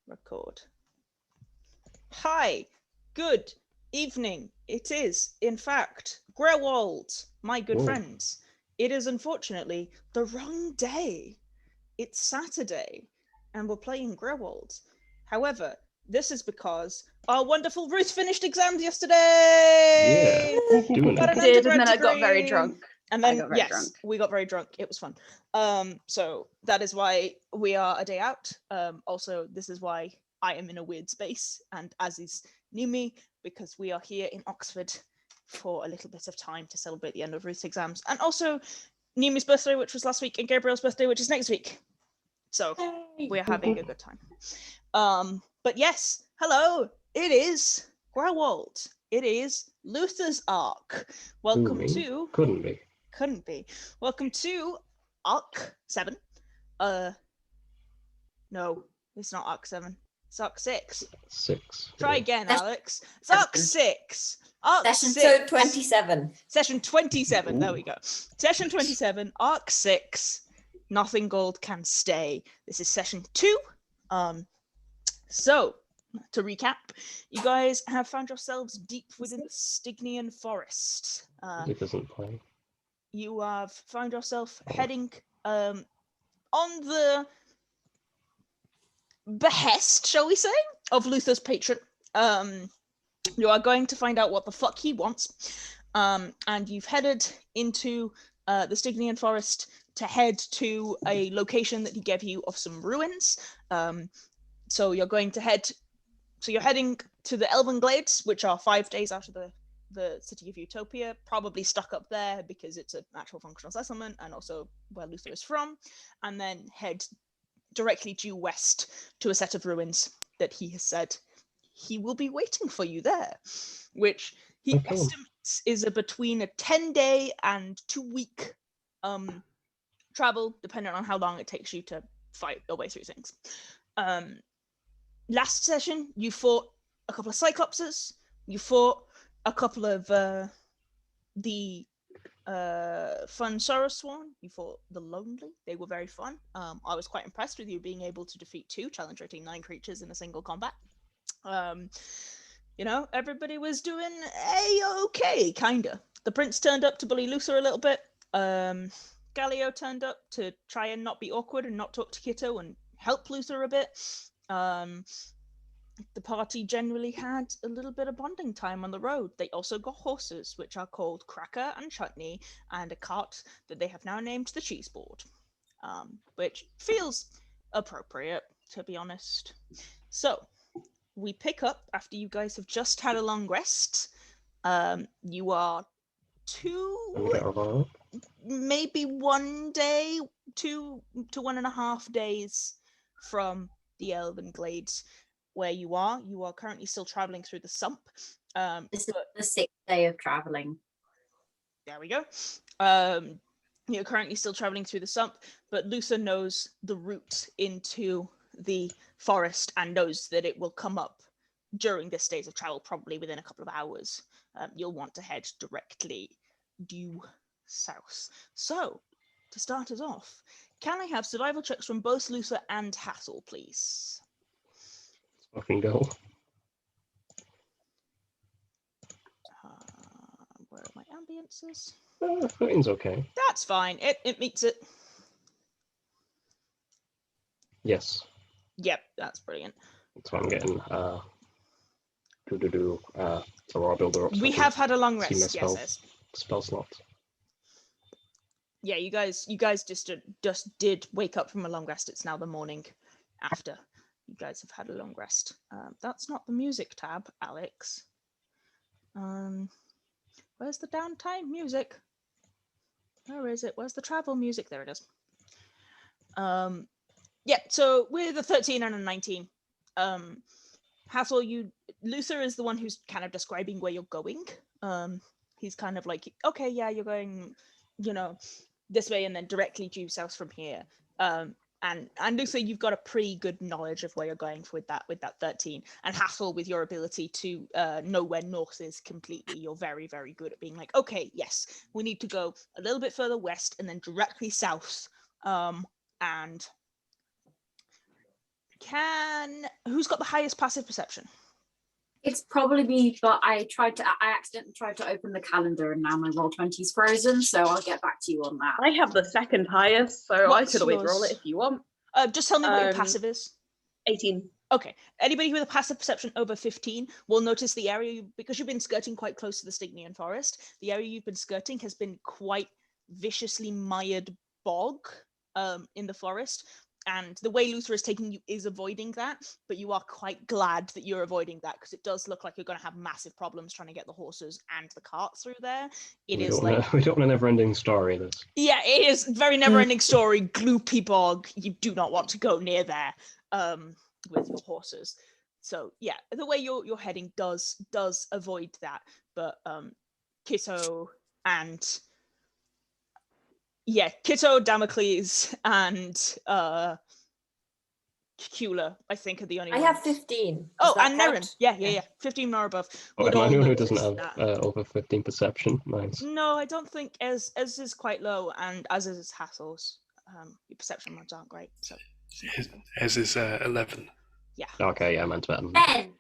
Record. Hi, good evening. It is, in fact, Grewald, my good friends. It is unfortunately the wrong day. It's Saturday, and we're playing Grewald. However, this is because our wonderful Ruth finished exams yesterday! Yeah, doing Got it. an I did, and undergrad then I got degree. very drunk. And then, I got very yes, drunk. we got very drunk. It was fun. So that is why we are a day out. Also, this is why I am in a weird space, and as is Niimi, because we are here in Oxford for a little bit of time to celebrate the end of Ruth's exams. And also, Niimi's birthday, which was last week, and Gabriel's birthday, which is next week. So we're having a good time. But yes, hello, it is Grewald. It is Luther's Arc. Welcome to... Couldn't be. Welcome to Arc 7. No, it's not Arc 7. It's Arc 6. 6. Try again, Aleks. It's Arc 6. Arc Session 6. 27. Session 27. Ooh. There we go. Session 27, Arc 6. Nothing gold can stay. This is session 2. So, to recap, you guys have found yourselves deep within the Stygian forest. It doesn't play. You have found yourself heading on the behest, shall we say, of Luther's patron. You are going to find out what the fuck he wants. And you've headed into the Stygian forest to head to a location that he gave you of some ruins. So you're going to you're heading to the Elven Glades, which are 5 days out of the city of Utopia, probably stuck up there because it's an actual functional settlement and also where Luther is from, and then head directly due west to a set of ruins that he has said he will be waiting for you there, which he estimates is between a 10-day and 2-week travel, depending on how long it takes you to fight your way through things. Last session, you fought a couple of Cyclopses, you fought a couple of the fun Sorrowsworn, you fought the Lonely. They were very fun. I was quite impressed with you being able to defeat 2 challenge rating 9 creatures in a single combat. You know, everybody was doing a-okay, kinda. The Prince turned up to bully Luther a little bit. Galio turned up to try and not be awkward and not talk to Kitto and help Luther a bit. The party generally had a little bit of bonding time on the road. They also got horses, which are called Cracker and Chutney, and a cart that they have now named the Cheese Board, which feels appropriate, to be honest. So, we pick up after you guys have just had a long rest. You are 2, maybe 1 day, 2 to 1.5 days from the Elven Glades. Where you are currently still traveling through the sump. This is the 6th day of traveling. There we go. You're currently still traveling through the sump, but Luther knows the route into the forest and knows that it will come up during this days of travel, probably within a couple of hours. You'll want to head directly due south. So, to start us off, can I have survival checks from both Luther and Hathor, please? Fucking go. Where are my ambiances? 13's okay. That's fine. It meets it. Yes. Yep, that's brilliant. That's what I'm getting. So I'll build her up. We have had a long rest. Yes. Spell slots. Yeah, you guys just did wake up from a long rest. It's now the morning after. You guys have had a long rest. That's not the music tab, Aleks. Where's the downtime music? Where is it? Where's the travel music? There it is. Yeah, so with a 13 and a 19, Hathor, Luther is the one who's kind of describing where you're going. He's kind of like, okay, yeah, you're going, this way and then directly due south from here. And Luther, you've got a pretty good knowledge of where you're going with that 13. And Hathor, with your ability to know where north is completely, you're very, very good at being like, okay, yes, we need to go a little bit further west and then directly south. And Who's got the highest passive perception? It's probably me, but I accidentally tried to open the calendar and now my Roll20's frozen, so I'll get back to you on that. I have the second highest, so I What's could always roll yours? it if you want. Just tell me what your passive is. 18. Okay. Anybody with a passive perception over 15 will notice the area, because you've been skirting quite close to the Stygian forest, the area you've been skirting has been quite viciously mired bog in the forest. And the way Luther is taking you is avoiding that, but you are quite glad that you're avoiding that, because it does look like you're going to have massive problems trying to get the horses and the cart through there. We don't want a never-ending story, this. Yeah, it is very never-ending story, gloopy bog. You do not want to go near there with your horses. So yeah, the way you're heading does avoid that, but Kitto, Damocles, and Cacula, I think, are the only I ones. have 15. Oh, Does that and count? Nerin. Yeah. 15 or above. Oh, would am I all the one who notice doesn't that. have over 15 perception? Nice. No, I don't think Ez is quite low, and as is Hathor's. Your perception mods aren't great, so. Ez is 11. Yeah. Okay, yeah, I meant better. 10.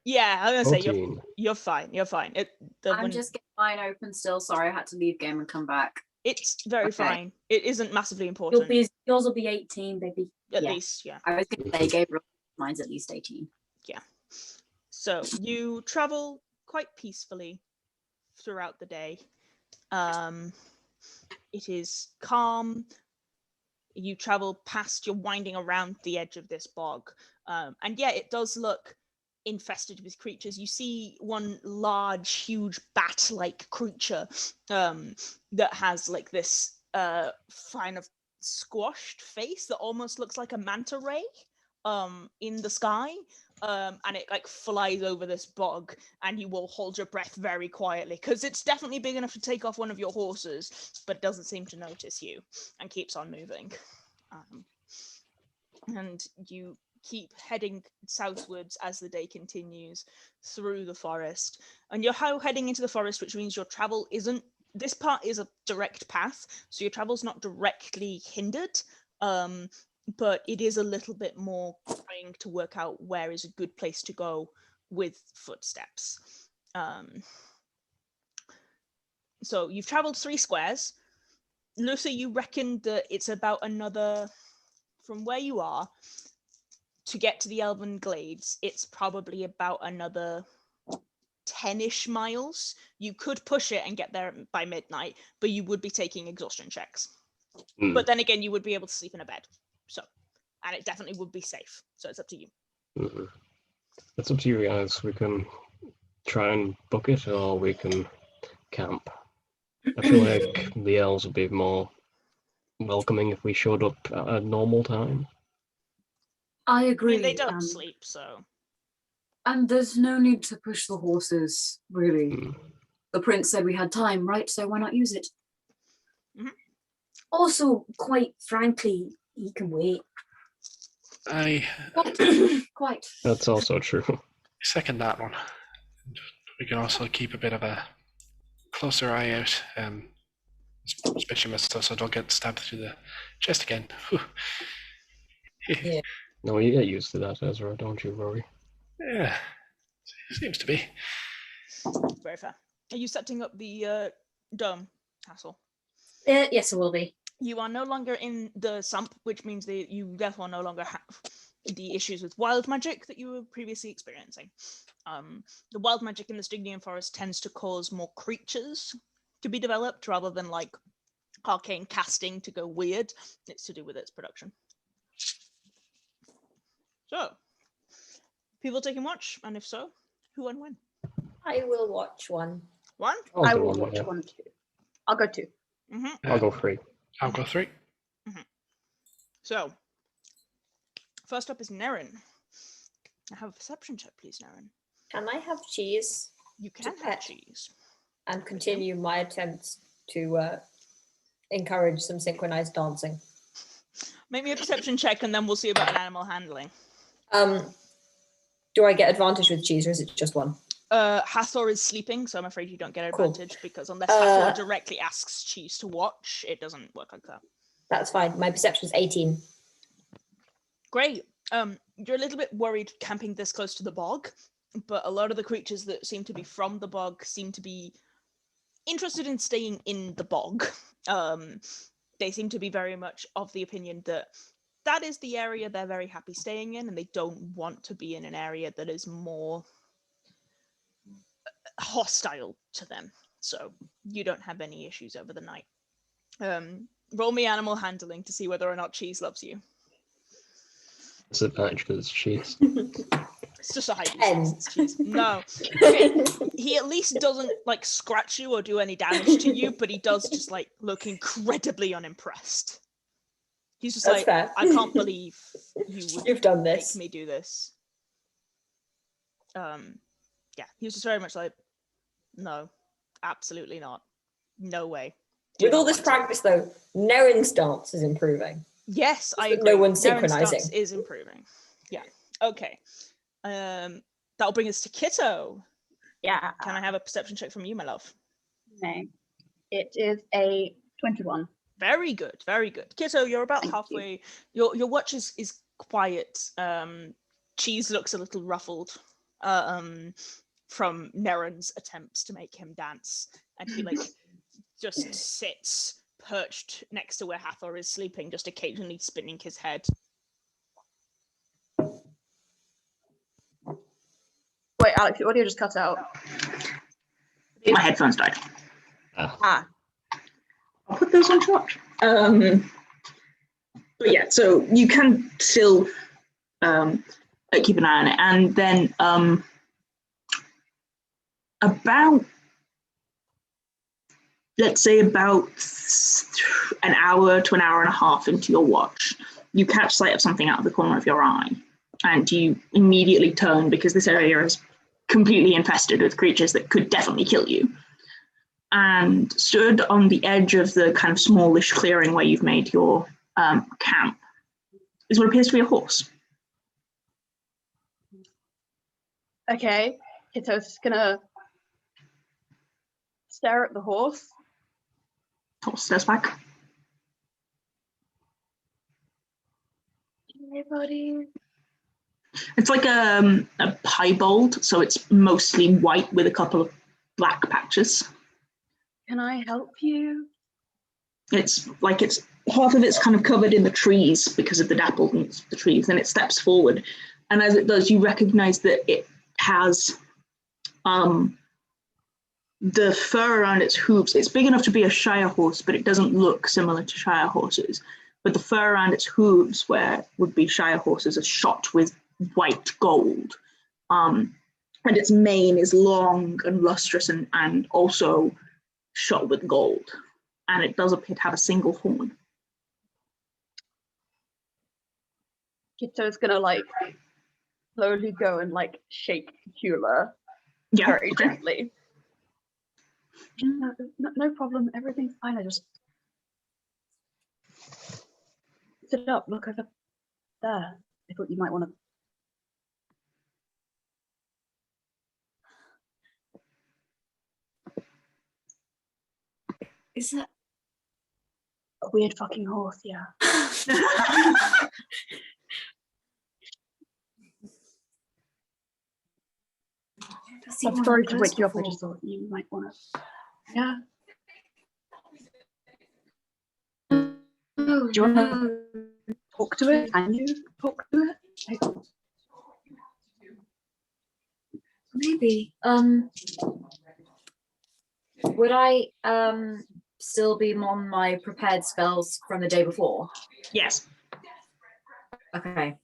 Yeah, I'm gonna say 14. you're fine. You're fine. I'm just getting mine open still. Sorry, I had to leave game and come back. It's very Okay. fine. It isn't massively important. Yours will be 18, baby. At yeah. least, yeah. I was going to say Gabriel, mine's at least 18. So you travel quite peacefully throughout the day. It is calm. You travel past, you're winding around the edge of this bog. And yeah, it does look infested with creatures. You see one large, huge bat-like creature that has like this kind of squashed face that almost looks like a manta ray in the sky. And it like flies over this bog, and you will hold your breath very quietly because it's definitely big enough to take off one of your horses, but doesn't seem to notice you and keeps on moving. And you keep heading southwards as the day continues through the forest, and you're heading into the forest, which means your travel isn't. This part is a direct path, so your travel's not directly hindered. But it is a little bit more trying to work out where is a good place to go with footsteps. So you've traveled 3 squares. Luther, you reckon that it's about another, from where you are to get to the Elven Glades, it's probably about another 10-ish miles. You could push it and get there by midnight, but you would be taking exhaustion checks. But then again, you would be able to sleep in a bed. So, and it definitely would be safe. So it's up to you. It's up to you guys. We can try and book it, or we can camp. I feel like the elves would be more welcoming if we showed up at a normal time. I I agree. mean, they don't sleep, so. And there's no need to push the horses, really. The prince said we had time, right? So why not use it? Also, quite frankly, he can wait. I Quite. That's also true. second that one. We can also keep a bit of a closer eye out, especially myself, so I don't get stabbed through the chest again. Yeah. No, you get used to that, Ezra, don't you worry. Yeah, seems to be. Very fair. Are you setting up the dome, Hassel? Yes, it will be. You are no longer in the sump, which means that you therefore no longer have the issues with wild magic that you were previously experiencing. The wild magic in the Stygian forest tends to cause more creatures to be developed rather than like arcane casting to go weird. It's to do with its production. So, people taking watch, and if so, who and when? I will watch one. One? I'll I do will one, watch yeah. 1 too. I'll go 2. Mm-hmm. I'll go 3. I'll go 3. So, first up is Nerin. I have a perception check, please, Nerin. Can I have cheese You can have pet. cheese. and continue my attempts to encourage some synchronized dancing? Make me a perception check, and then we'll see about animal handling. Do I get advantage with cheese, or is it just 1? Hathor is sleeping, so I'm afraid you don't get Cool. advantage because unless Hathor directly asks Cheese to watch, it doesn't work like that. That's fine. My perception is 18. Great. You're a little bit worried camping this close to the bog, but a lot of the creatures that seem to be from the bog seem to be interested in staying in the bog. They seem to be very much of the opinion that that is the area they're very happy staying in, and they don't want to be in an area that is more hostile to them. So you don't have any issues over the night. Roll me animal handling to see whether or not Cheese loves you. Disadvantage because it's cheese. It's just a high D6, it's Cheese. No. Okay. He at least doesn't like scratch you or do any damage to you, but he does just like look incredibly unimpressed. He's just That's like, fair. I can't believe You've done this. make me do this. Yeah, he was just very much like, no, absolutely not. No way. Do With not all this want to. practice, though, Nerin's stance is improving. Yes, I that agree. no one's Nerin synchronizing. stance is improving. Yeah. Okay. That'll bring us to Kitto. Yeah. Can I have a perception check from you, my love? Okay. It is a 21. Very good, very good. Kitto, you're about Thank halfway. Your watch is quiet. Cheese looks a little ruffled from Nerin's attempts to make him dance, and he like just sits perched next to where Hathor is sleeping, just occasionally spinning his head. Wait, Alex, your audio just cut out. My headphones died. Ah. I'll put those on charge. But yeah, so you can still keep an eye on it, and then about, let's say about an hour to an hour and a half into your watch, you catch sight of something out of the corner of your eye, and you immediately turn because this area is completely infested with creatures that could definitely kill you. And stood on the edge of the kind of smallish clearing where you've made your camp is what appears to be a horse. Okay. Kitto's gonna stare at the horse. Horse stares back. Hey, buddy. It's like a piebald, so it's mostly white with a couple of black patches. Can I help you? It's like it's half of it's kind of covered in the trees because of the dappledness of the trees, and it steps forward. And as it does, you recognize that it has the fur around its hooves. It's big enough to be a Shire horse, but it doesn't look similar to Shire horses. But the fur around its hooves, where would be Shire horses, is shot with white gold. And its mane is long and lustrous and also shot with gold. And it does appear to have a single horn. Kitto's gonna like slowly go and like shake Cacula Yeah, very okay. gently. No problem. Everything's fine. I just sit up. Look over there. I thought you might want to. Is that A weird fucking horse, yeah. I'm sorry to wake you up. I just thought you might want to. Yeah. Do you want to talk to it? Can you talk to it? Maybe. Would I still be on my prepared spells from the day before? Yes. Okay.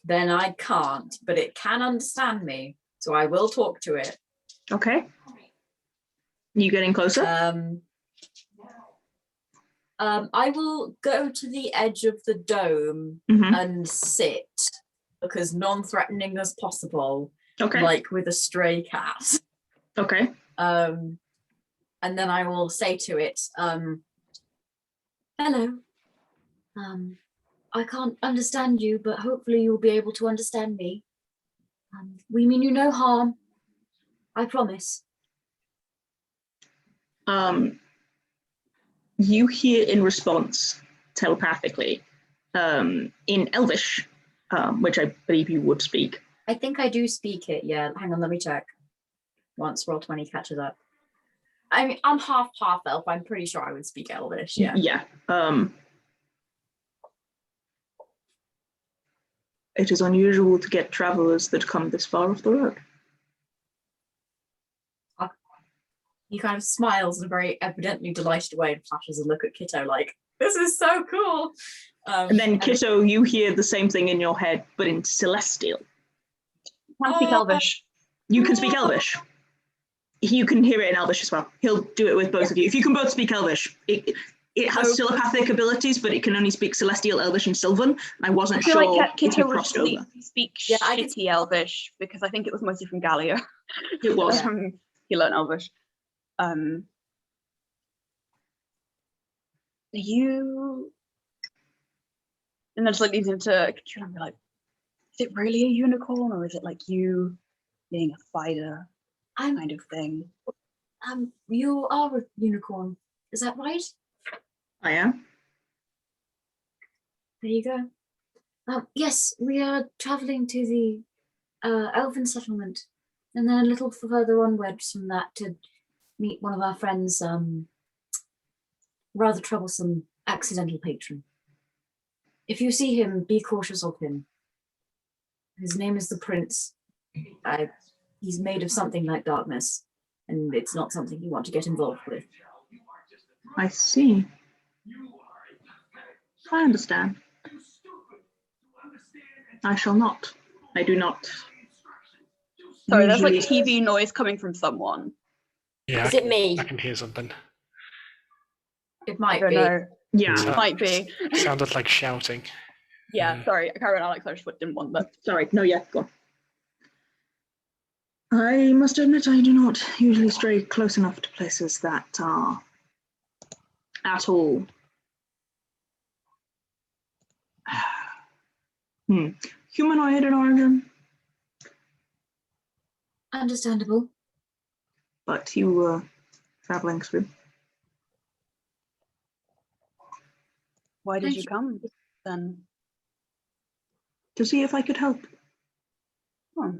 Then I can't, but it can understand me, so I will talk to it. Okay. You getting closer? I will go to the edge of the dome Mhm. and sit, because non-threatening as possible, Okay. like with a stray cat. Okay. And then I will say to it, hello. I can't understand you, but hopefully you'll be able to understand me. We mean you no harm. I promise. You hear in response telepathically, in Elvish, which I believe you would speak. I think I do speak it, yeah. Hang on, let me check. Once Roll20 catches up. I mean, I'm half elf. I'm pretty sure I would speak Elvish, yeah. Yeah. It is unusual to get travelers that come this far off the road. He kind of smiles in a very evidently delighted way and flashes a look at Kitto like, this is so cool. And then, Kitto, you hear the same thing in your head, but in Celestial. Can't speak Elvish. You can speak Elvish. You can hear it in Elvish as well. He'll do it with both of you. If you can both speak Elvish, it has telepathic abilities, but it can only speak Celestial, Elvish, and Sylvan. I wasn't sure like if you Kitto would crossed over. speak I could shitty Elvish, because I think it was mostly from Gallia. It was. He learned Elvish. You... And then just like leads into Cacula and be like, is it really a unicorn, or is it like you being a fighter kind of thing? You are a unicorn, is that right? I am. There you go. Yes, we are traveling to the Elven settlement, and then a little further onwards from that to meet one of our friends' rather troublesome accidental patron. If you see him, be cautious of him. His name is the Prince. He's made of something like darkness, and it's not something you want to get involved with. I see. I understand. I shall not. I do not. Sorry, there's like usually- TV noise coming from someone. Yeah, Is it me? I can hear something. It I might don't be. know. Yeah, So- Might be. It sounded like shouting. Yeah, sorry. Karen Alex, I just didn't want that. sorry. No, yeah, go on. I must admit I do not usually stray close enough to places that are at all humanoid in origin, Understandable. but you were traveling through. Why did Thank you you. come then? To see if I could help. Oh,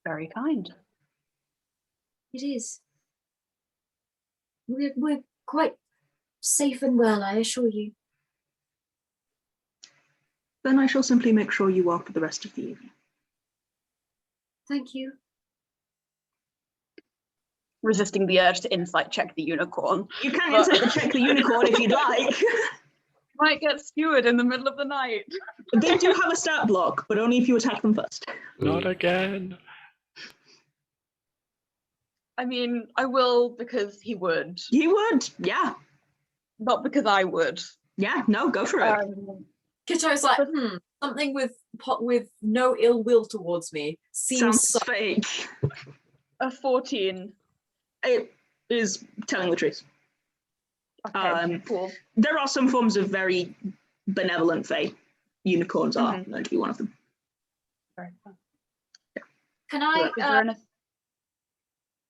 very kind. It is. We're quite safe and well, I assure you. Then I shall simply make sure you are for the rest of the evening. Thank you. Resisting the urge to insight check the unicorn. You can But- insight check the unicorn if you'd like. Might get skewered in the middle of the night. They do have a stat block, but only if you attack them first. Not again. I mean, I will because he would, You would, yeah. not because I would. Yeah, no, go for it. Kitto's like, something with no ill will towards me seems Sounds fake. A 14. It is telling the truth. Okay, cool. There are some forms of very benevolent fae. Unicorns are known to be one of them. Very fun. Can I? Is there anything?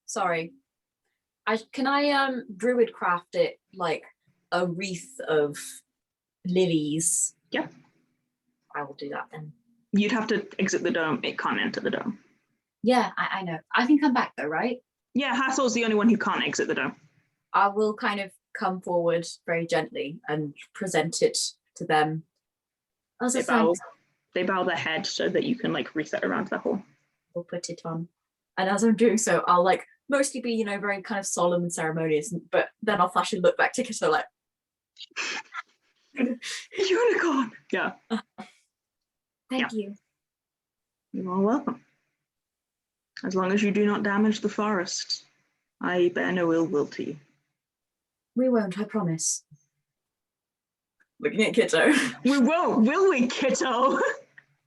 Sorry, can I druid craft it like a wreath of lilies? Yeah. I will do that then. You'd have to exit the dome. It can't enter the dome. Yeah, I know. I can come back though, right? Yeah, Hathor's the only one who can't exit the dome. I will kind of come forward very gently and present it to them. As a thanks, They bow their head so that you can like reset around the hole. I'll put it on. And as I'm doing so, I'll like mostly be, very kind of solemn and ceremonious, but then I'll flash and look back to Kitto like, Unicorn! Yeah. thank you. You are welcome. As long as you do not damage the forest, I bear no ill will to you. We won't, I promise. Looking at Kitto. We won't, will we, Kitto?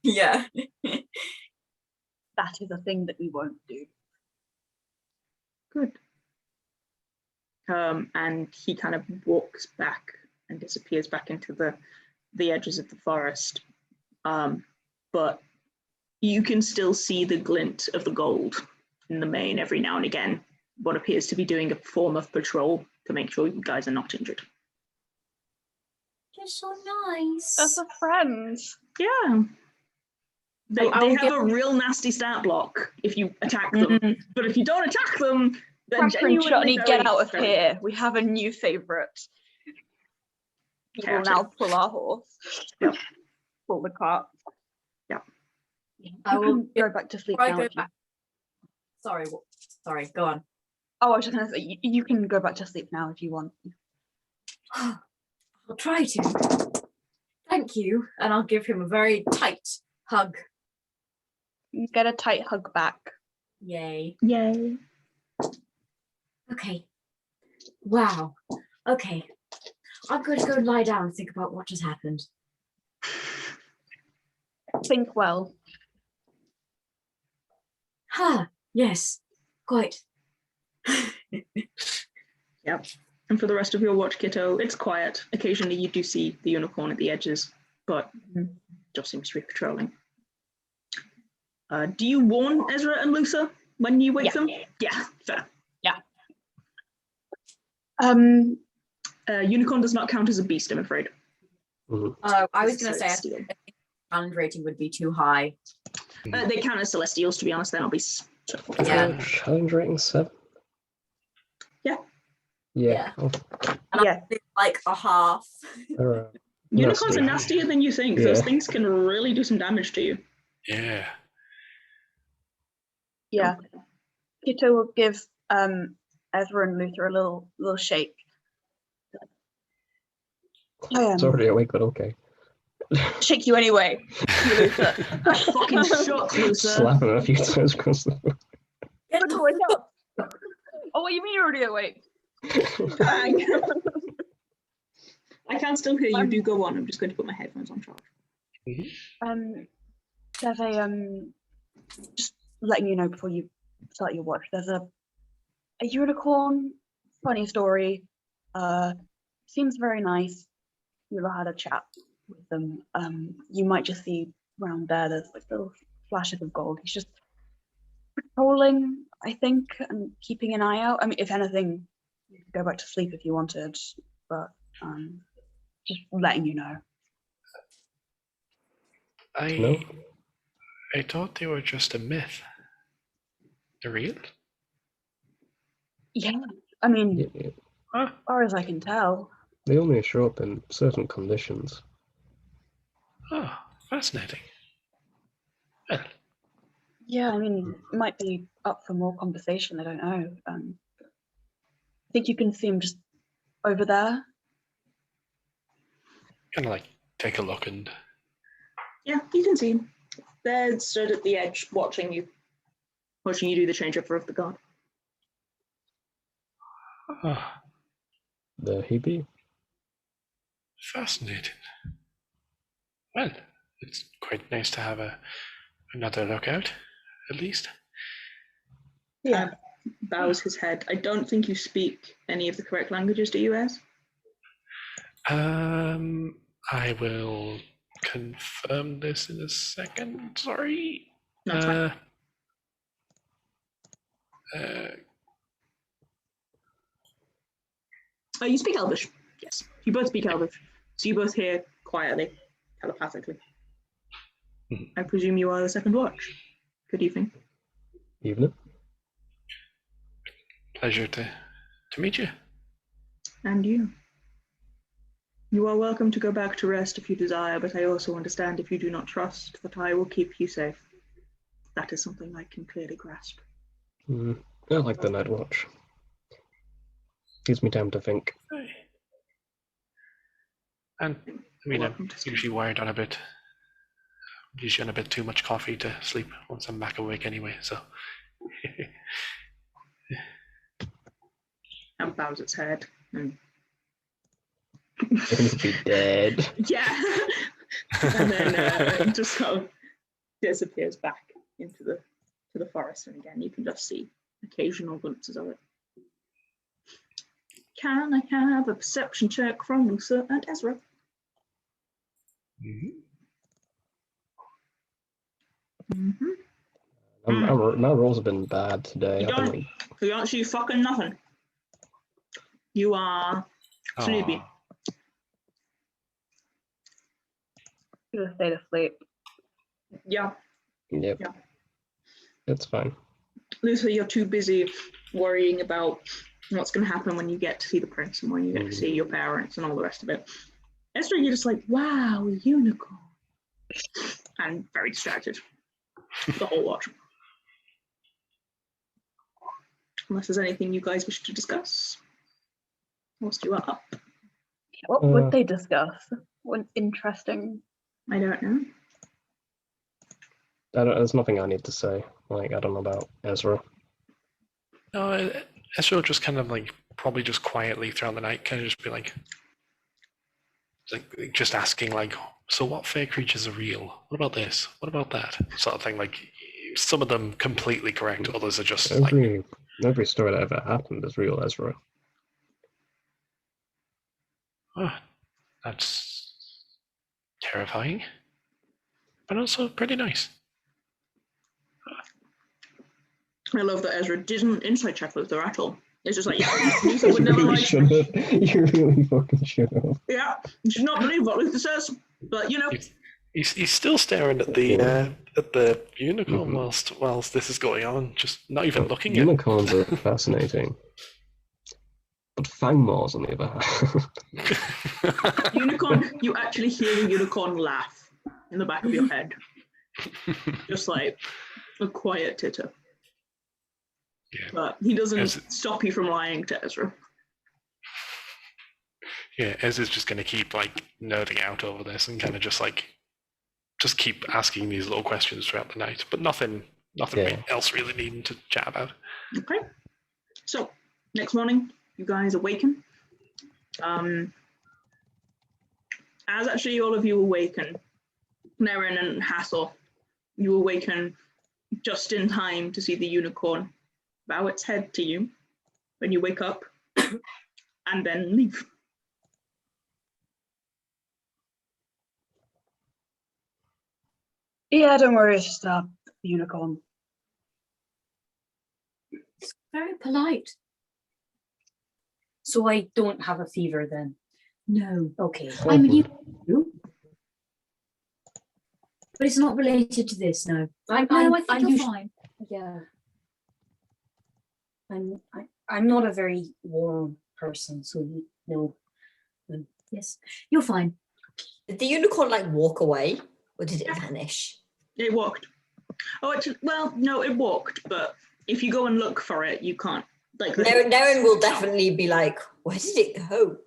Yeah. That is a thing that we won't do. Good. And he kind of walks back and disappears back into the edges of the forest. But you can still see the glint of the gold in the main every now and again. What appears to be doing a form of patrol to make sure you guys are not injured. You're so nice. That's a friend. Yeah. They I will have give a real nasty stat block if you attack them, but if you don't attack them, they're Catherine genuinely Chutney, get very out of friendly. here. We have a new favourite. He will now pull our horse. Yep. Pull the cart. I You will can go back to sleep before I now. go if you- back. Sorry, go on. Oh, I was just going to say, you can go back to sleep now if you want. I'll try to. Thank you. And I'll give him a very tight hug. You get a tight hug back. Yay. Yay. Okay. Wow. Okay. I'm going to go lie down and think about what just happened. Think well. Yes. Quite. Yep. And for the rest of your watch, Kitto, it's quiet. Occasionally you do see the unicorn at the edges, but just seems to be patrolling. Do you warn Ezra and Luther when you wake them? Yeah, fair. Unicorn does not count as a beast, I'm afraid. I was going to say, I Celestial. think the challenge rating would be too high. They count as celestials, to be honest. They're not beasts. So. Yeah. Challenge rating 7? Yeah. Yeah. Oh, And Yeah. I think like a half. alright. Unicorns are Nasty. nastier than you think. Yeah. Those things can really do some damage to you. Yeah. Yeah. Kitto will give Ezra and Luther a little shake. It's already awake, but okay. Shake you anyway, Luther. Fucking shook, Luther. Slap him a few times across the floor. Luther, wake up. Oh, what do you mean you're already awake? Bang. I can still hear you. Do go on. I'm just going to put my headphones on charge. There's a just letting you know before you start your watch. There's a unicorn. Funny story. Seems very nice. You'll have had a chat with them. You might just see around there. There's like little flashes of gold. He's just patrolling, I think, and keeping an eye out. I mean, if anything, you could go back to sleep if you wanted, but just letting you know. No? I thought they were just a myth. They're real? Yeah, I mean, Yeah. as far as I can tell. They only show up in certain conditions. Oh, fascinating. Well, Yeah, I mean, it might be up for more conversation. I don't know. I think you can see him just over there. kind of like take a look and Yeah, you can see him. They're stood at the edge, watching you do the changeover of the guard. The hippie? Fascinating. Well, it's quite nice to have another lookout, at least. Yeah. Bows his head. I don't think you speak any of the correct languages, do you, Ez? I will confirm this in a second. Sorry. No, it's fine. You speak Elvish. Yes, you both speak Elvish. So you both hear quietly, telepathically. I presume you are the second watch. Good evening. Evening? Pleasure to meet you. And you. You are welcome to go back to rest if you desire, but I also understand if you do not trust that I will keep you safe. That is something I can clearly grasp. I like the night watch. Gives me time to think. And I mean, I'm Welcome to usually wired on a bit too much coffee to sleep once I'm back awake anyway, so. And bows its head. And Going to be dead. yeah. And then it just kind of disappears back into the forest, and again you can just see occasional glimpses of it. Can I have a perception check from Musa and Ezra? My rolls have been bad today. You I've been don't. You don't see fucking nothing. You are sleepy. Should have stayed asleep. Yeah. Yep. Yeah. It's fine. Luther, you're too busy worrying about what's going to happen when you get to see the prince and when you get to see your parents and all the rest of it. Esther, you're just like, wow, a unicorn. And very distracted. The whole watch. Unless there's anything you guys wish to discuss. Whilst you are up. What would they discuss? What's interesting? I don't know. There's nothing I need to say. Like, I don't know about Ezra. No, Ezra will just kind of like, probably just quietly throughout the night, kind of just be like just asking like, so what fae creatures are real? What about this? What about that? Sort of thing. Like, some of them completely correct, others are just Every story that ever happened is real, Ezra. Oh, that's terrifying, but also pretty nice. I love that Ezra didn't insight check Luther at all. It's just like, yeah, Luther You would never really like. should have. You really fucking should have. Yeah, you should not believe what Luther says, but you know. He's still staring at the unicorn whilst this is going on, just not even looking at it. Unicorns are fascinating. But fangmaws, on the other hand. Unicorn, you actually hear a unicorn laugh in the back of your head. Just like a quiet titter. Yeah. But he doesn't stop you from lying to Ezra. Yeah, Ezra's just going to keep like nerding out over this and kind of just keep asking these little questions throughout the night, but nothing else really needing to chat about. Okay. So, next morning, you guys awaken. As actually all of you awaken, Nerin and Hathor, you awaken just in time to see the unicorn bow its head to you when you wake up and then leave. Yeah, don't worry, it's just a unicorn. It's very polite. So I don't have a fever then? No. Okay. I'm a unicorn. But it's not related to this, no. I think you're fine. Yeah. I'm not a very warm person, so you know. Yes, you're fine. Did the unicorn like walk away, or did it vanish? It walked. Oh, actually, well, no, it walked, but if you go and look for it, you can't. Like Nerin will definitely be like, where did it go?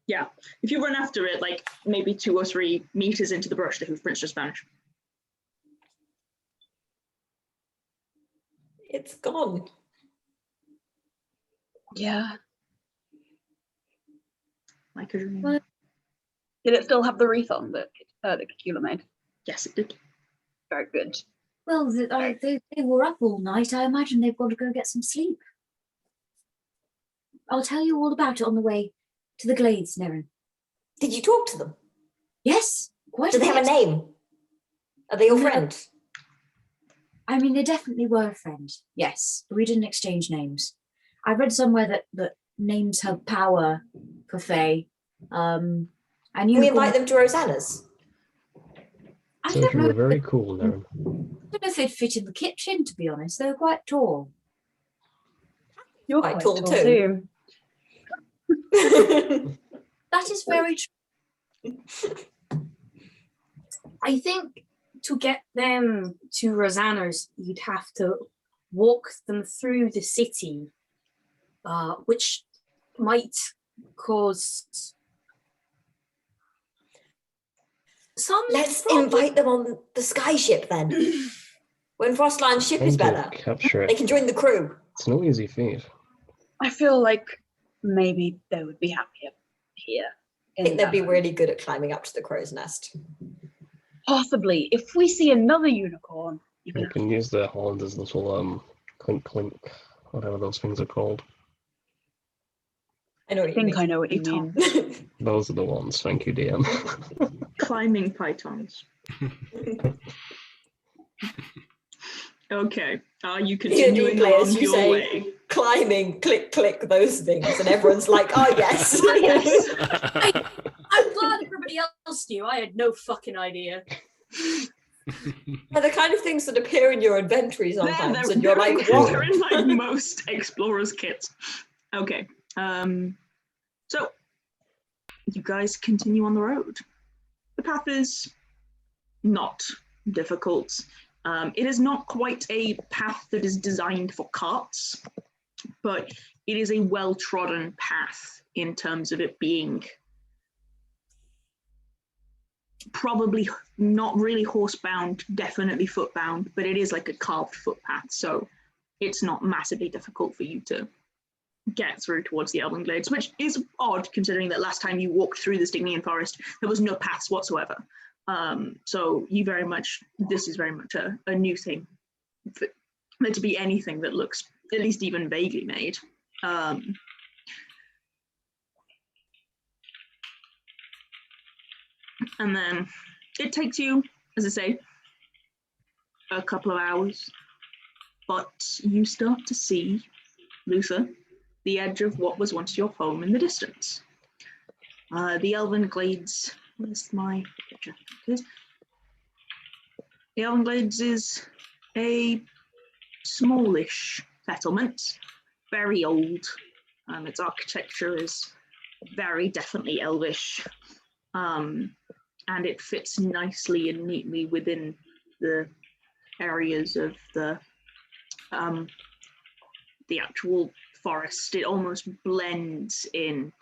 Yeah, if you run after it, like maybe 2 or 3 meters into the brush, the hoofprints just vanish. It's gone. Yeah. Like a dream. What? Did it still have the wreath on that Cacula made? Yes, it did. Very good. Well, they were up all night. I imagine they've got to go get some sleep. I'll tell you all about it on the way to the Glades, Nerin. Did you talk to them? Yes, quite. Do they have a name? Are they your friends? I mean, they definitely were a friend, yes. But we didn't exchange names. I read somewhere that names have power for Fae. And Can we invite them to Rosanna's? I So don't you know. were very cool, Nerin. I don't know if they'd fit in the kitchen, to be honest. They were quite tall. You're Quite quite tall tall too. That is very true. I think to get them to Rosanna's, you'd have to walk them through the city, which might cause some. Let's invite them on the sky ship then. When Frostline's ship is better, Capture they it. can join the crew. It's no easy feat. I feel like maybe they would be happier here. I think they'd be really good at climbing up to the crow's nest. Possibly. If we see another unicorn, you You can use the horns as little clink clink, whatever those things are called. I know what you mean. I know what you mean. Those are the ones. Thank you, DM. Climbing pythons. Okay. Are you continuing players, along you your say- way? Climbing, click, click, those things. And everyone's like, oh, yes. Yes. I'm glad it everybody else knew. I had no fucking idea. They're the kind of things that appear in your inventory sometimes, and you're like, they're what? in like most explorers' kits. Okay. So you guys continue on the road. The path is not difficult. It is not quite a path that is designed for carts, but it is a well-trodden path in terms of it being probably not really horse-bound, definitely foot-bound, but it is like a carved footpath, so it's not massively difficult for you to get through towards the Elven Glades, which is odd considering that last time you walked through the Stygian forest, there was no paths whatsoever. So you very much, this is very much a new thing for there to be anything that looks at least even vaguely made. And then it takes you, as I say, a couple of hours, but you start to see, Luther, the edge of what was once your home in the distance. The Elven Glades, where's my picture? The Elven Glades is a smallish settlement, very old. Its architecture is very definitely elvish. And it fits nicely and neatly within the areas of the actual forest. It almost blends in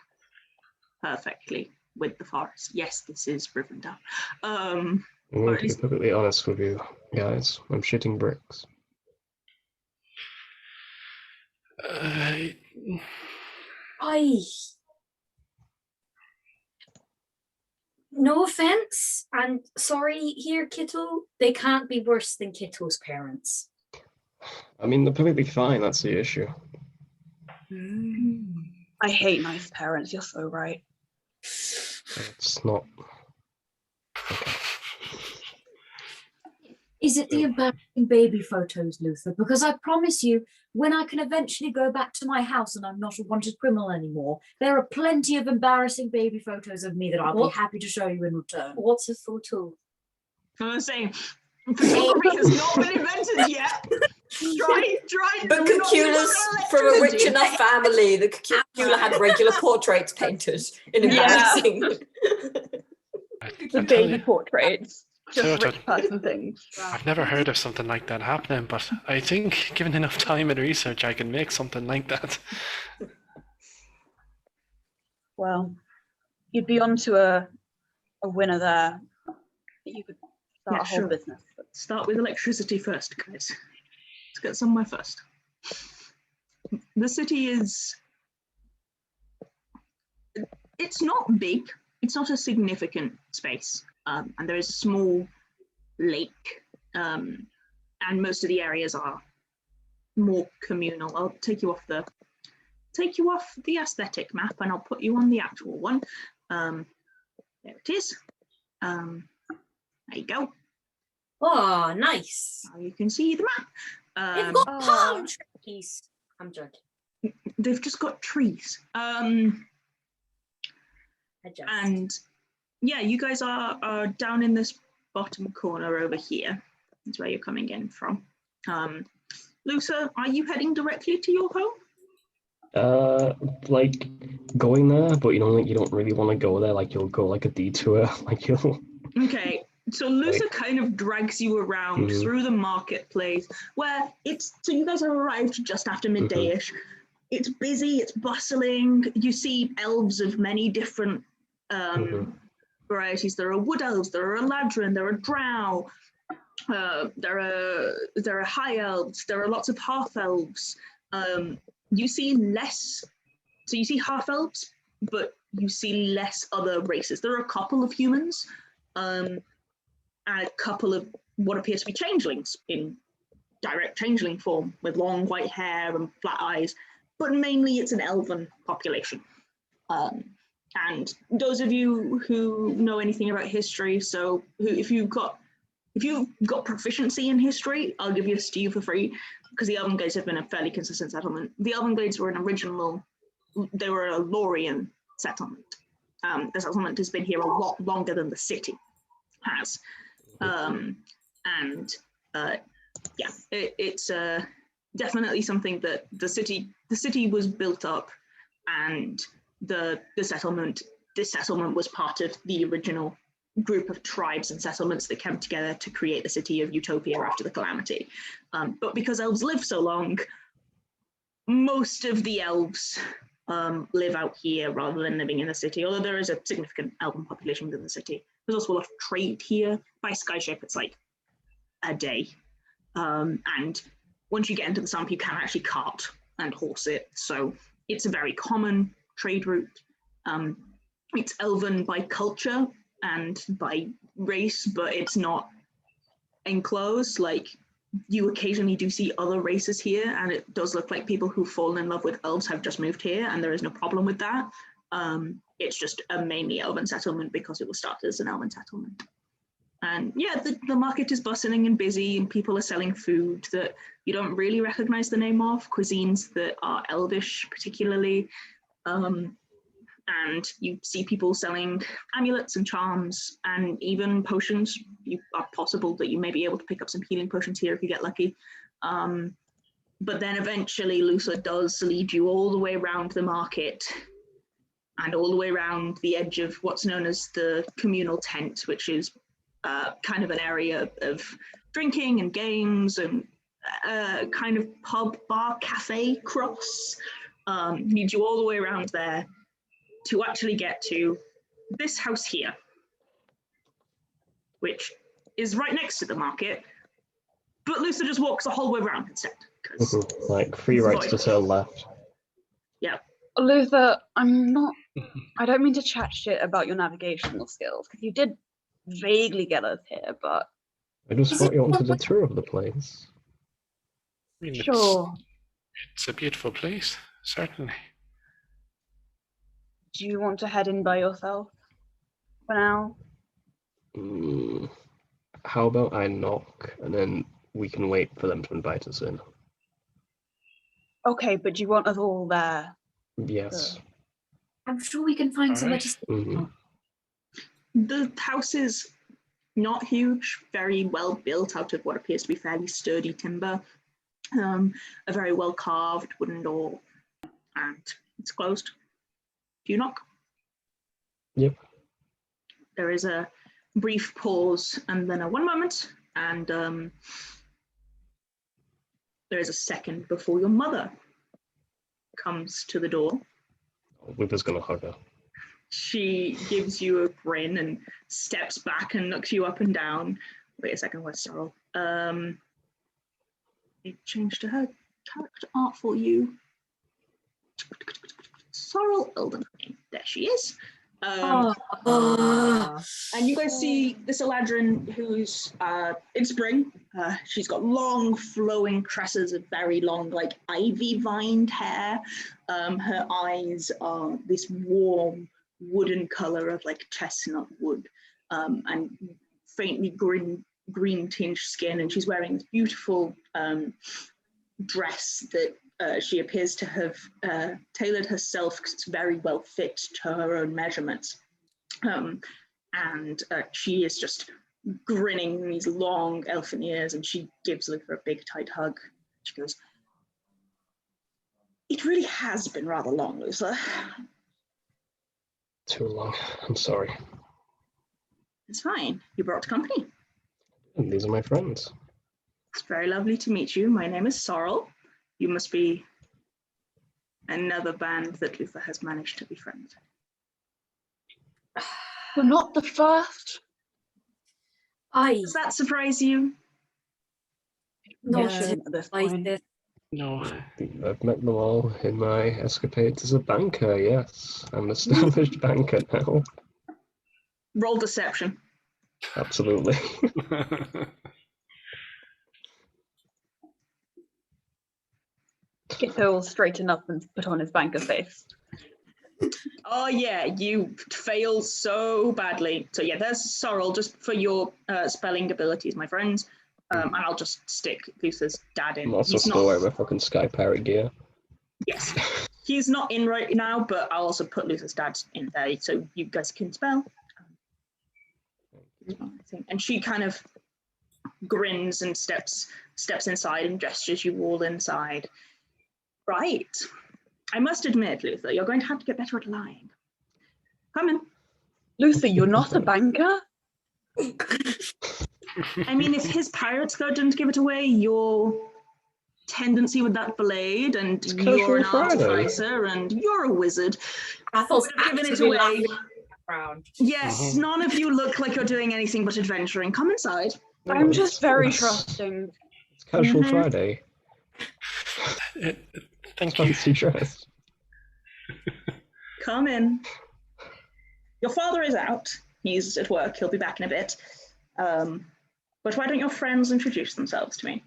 perfectly with the forest. Yes, this is Rivendell. I'm going to be perfectly honest with you guys. I'm shitting bricks. No offense, and sorry here, Kitto. They can't be worse than Kitto's parents. I mean, they're perfectly fine, that's the issue. I hate nice parents, you're so right. It's not... Okay. Is it the embarrassing baby photos, Luther? Because I promise you, when I can eventually go back to my house and I'm not a wanted criminal anymore, there are plenty of embarrassing baby photos of me that I'll be happy to show you in return. What's a photo? I was saying, photography has not been invented yet. Try. But Cacula's from a rich enough family. The Cacula had regular portraits painted in embarrassing. The baby portraits. So Just rich person things. I've never heard of something like that happening, but I think given enough time and research, I can make something like that. Well, you'd be onto a winner there. You could start a whole business. Start with electricity first, guys. Let's get somewhere first. The city is... It's not big. It's not a significant space. And there is a small lake, and most of the areas are more communal. I'll take you off the aesthetic map, and I'll put you on the actual one. There it is. There you go. Oh, nice. Now you can see the map. They've got palm trees. I'm joking. They've just got trees. And yeah, you guys are down in this bottom corner over here. That's where you're coming in from. Luther, are you heading directly to your home? Like going there, but you know, like you don't really want to go there. Like you'll go like a detour. Like you'll. Okay, so Luther kind of drags you around through the marketplace, where it's. So you guys have arrived just after midday-ish. It's busy. It's bustling. You see elves of many different varieties. There are wood elves, there are eladrin, there are drow, there are high elves, there are lots of half elves. You see less, so you see half elves, but you see less other races. There are a couple of humans, and a couple of what appear to be changelings in direct changeling form with long white hair and flat eyes, but mainly it's an elven population. And those of you who know anything about history, so if you've got proficiency in history, I'll give you a stew for free, because the Elven Glades have been a fairly consistent settlement. The Elven Glades were they were a Lorien settlement. The settlement has been here a lot longer than the city has. It's definitely something that the city was built up, and this settlement was part of the original group of tribes and settlements that came together to create the city of Utopia after the calamity. But because elves live so long, most of the elves live out here rather than living in the city, although there is a significant elven population within the city. There's also a lot of trade here. By skyship, it's like a day. And once you get into the swamp, you can actually cart and horse it. So it's a very common trade route. It's elven by culture and by race, but it's not enclosed. Like, you occasionally do see other races here, and it does look like people who've fallen in love with elves have just moved here, and there is no problem with that. It's just a mainly elven settlement because it was started as an elven settlement. And yeah, the market is bustling and busy, and people are selling food that you don't really recognize the name of, cuisines that are elvish particularly. And you see people selling amulets and charms and even potions. You are possible that you may be able to pick up some healing potions here if you get lucky. But then eventually Luther does lead you all the way around the market and all the way around the edge of what's known as the communal tent, which is kind of an area of drinking and games and kind of pub, bar, cafe cross. Leads you all the way around there to actually get to this house here, which is right next to the market, but Luther just walks the whole way around instead. Like, free rights to turn left. Yeah. Luther, I don't mean to chat shit about your navigational skills, because you did vaguely get us here, but... I just thought you wanted a tour of the place. I mean, Sure. It's a beautiful place, certainly. Do you want to head in by yourself for now? How about I knock, and then we can wait for them to invite us in? Okay, but do you want us all there? Yes. I'm sure we can find somewhere to Alright. stay. Mm-hmm. The house is not huge, very well built out of what appears to be fairly sturdy timber. A very well carved wooden door, and it's closed. Do you knock? Yep. There is a brief pause and then a 1 moment, and there is a second before your mother comes to the door. Whipper's gonna hug her. She gives you a grin and steps back and looks you up and down. Wait a second, where's Sorrel? It changed to her character art for you. Sorrel Eldenheim. There she is. And you guys see this Eladrin who's in spring. She's got long flowing tresses of very long, like ivy vined hair. Her eyes are this warm wooden color of like chestnut wood, and faintly green tinged skin. And she's wearing this beautiful dress that she appears to have tailored herself because it's very well fit to her own measurements. And she is just grinning these long elfin ears, and she gives Luther a big tight hug. She goes, "It really has been rather long, Luther." Too long. I'm sorry. It's fine. You brought company. And these are my friends. It's very lovely to meet you. My name is Sorrel. You must be another band that Luther has managed to befriend. We're not the first. Does that surprise you? No, Not shouldn't at this like point. this. No. I've met them all in my escapades as a banker, yes. I'm an established banker now. Roll deception. Absolutely. Kitto will straighten up and put on his banker face. Oh yeah, you fail so badly. So yeah, there's Sorrel, just for your spelling abilities, my friends. And I'll just stick Luther's dad in. I'm also He's still wearing my fucking Sky Pirate gear. Yes. He's not in right now, but I'll also put Luther's dad in there so you guys can spell. And she kind of grins and steps inside and gestures you all inside. Right. I must admit, Luther, you're going to have to get better at lying. Come in. Luther, you're not a banker? I mean, if his pirates go didn't give it away, your tendency with that blade, and you're an artificer, and you're a wizard. Hathor's Given it actively away. laughing in the background. Yes, none of you look like you're doing anything but adventuring. Come inside. I'm just very trusting. It's Casual Friday. Thank you. Fancy dress. Come in. Your father is out. He's at work. He'll be back in a bit. But why don't your friends introduce themselves to me?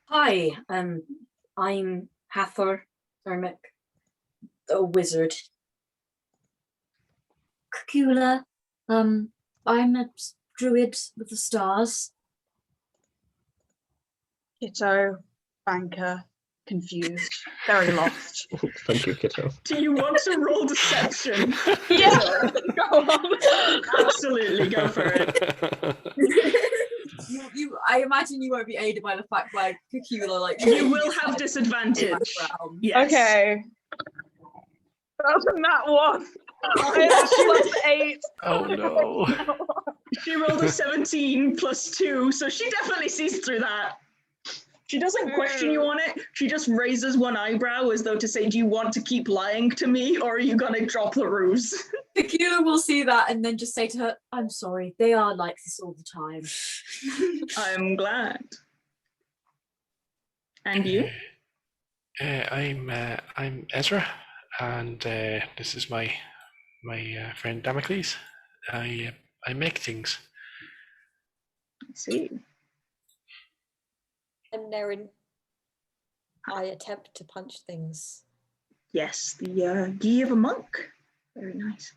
Hi, I'm Hathor, Ermik, the wizard. Cacula, I'm a druid with the stars. Kitto, banker, confused, very lost. Thank you, Kitto. Do you want to roll deception? Yeah, go on. Absolutely, go for it. I imagine you won't be aided by the fact like Cacula, like You will have disadvantage. Yes. Okay. That's a nat 1. Plus 8. Oh no. She rolled a 17 plus 2, so she definitely sees through that. She doesn't question you on it. She just raises one eyebrow as though to say, do you want to keep lying to me, or are you going to drop the ruse? Cacula will see that and then just say to her, I'm sorry, they are like this all the time. I'm glad. And you? I'm Ezra, and this is my friend Damocles. I make things. I see. I'm Nerin. I attempt to punch things. Yes, the gi of a monk. Very nice.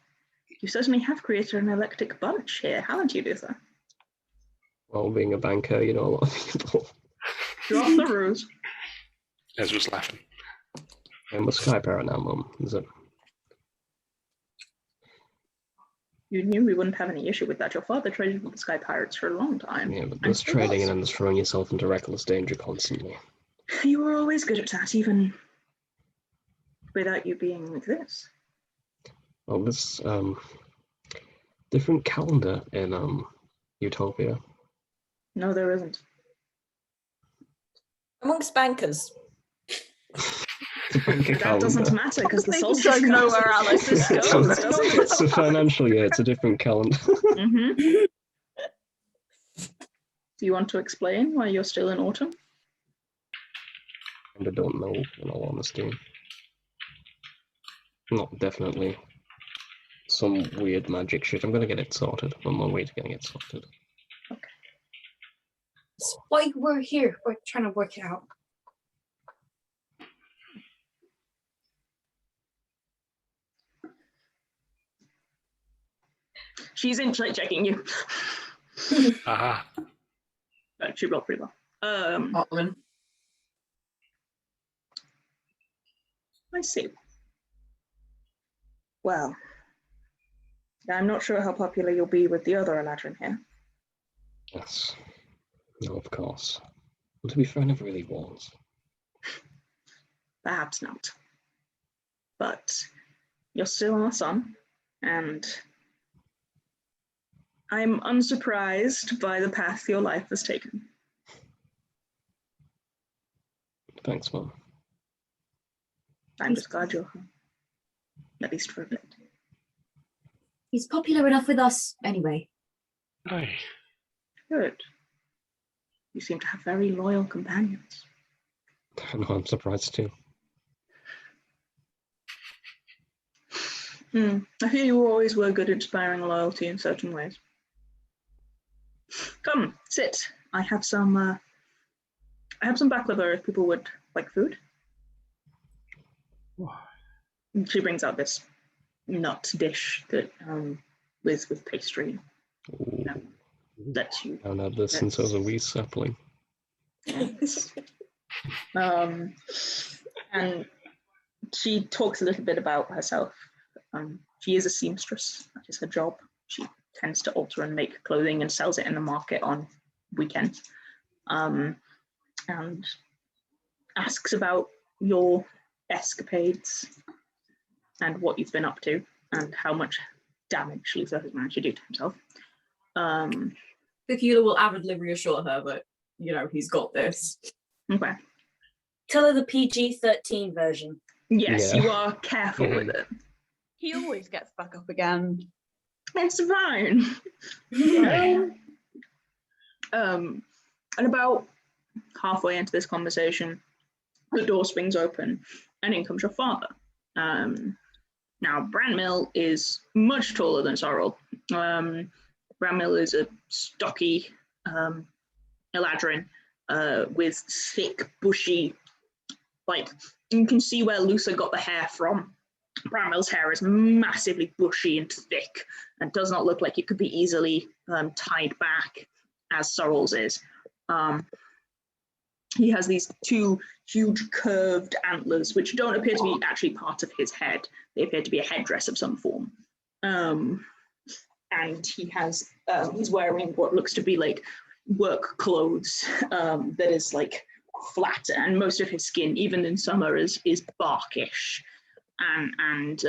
You certainly have created an eclectic bunch here, haven't you, Luther? Well, being a banker, you know a lot of people. Drop the ruse. Ezra's laughing. I'm a Sky Parrot now, Mum. Is it? You knew we wouldn't have any issue with that. Your father traded with the Sky Pirates for a long time. Yeah, but there's trading and then there's throwing yourself into reckless danger constantly. You were always good at that, even without you being like this. Well, this different calendar in Utopia. No, there isn't. Amongst bankers. That doesn't matter because the solstice don't know comes where and the Aleks is solstice going. goes, doesn't it? It's a financial year. It's a different calendar. Mm-hmm. Do you want to explain why you're still in autumn? And I don't know, in all honesty. Not definitely some weird magic shit. I'm gonna get it sorted. I'm on my way to getting it sorted. That's why we're here. We're trying to work it out. She's insight checking you. Aha. She rolled pretty well. Scotland. I see. Well, I'm not sure how popular you'll be with the other Eladrin here. Yes. No, of course. Well, to be fair, I never really was. Perhaps not. But you're still our son, and I'm unsurprised by the path your life has taken. Thanks, Mum. I'm just glad you're home. At least for a bit. He's popular enough with us anyway. Aye. Good. You seem to have very loyal companions. I know, I'm surprised too. I hear you always were good at inspiring loyalty in certain ways. Come, sit. I have some baklava if people would like food. She brings out this nut dish that with pastry. Lets you. I haven't had this since I was a wee sapling. Yes. And she talks a little bit about herself. She is a seamstress. That is her job. She tends to alter and make clothing and sells it in the market on weekends. And asks about your escapades and what you've been up to and how much damage Luther has managed to do to himself. Cacula will avidly reassure her that, he's got this. Okay. Tell her the PG-13 version. Yes, Yeah. you are careful with it. He always gets back up again. It's fine. And about halfway into this conversation, the door swings open and in comes your father. Now, Branmill is much taller than Sorrel. Branmill is a stocky Eladrin with thick, bushy, you can see where Luther got the hair from. Branmill's hair is massively bushy and thick and does not look like it could be easily tied back as Sorrel's is. He has these two huge curved antlers, which don't appear to be actually part of his head. They appear to be a headdress of some form. And he has, he's wearing what looks to be like work clothes that is like flat, and most of his skin, even in summer, is barkish. And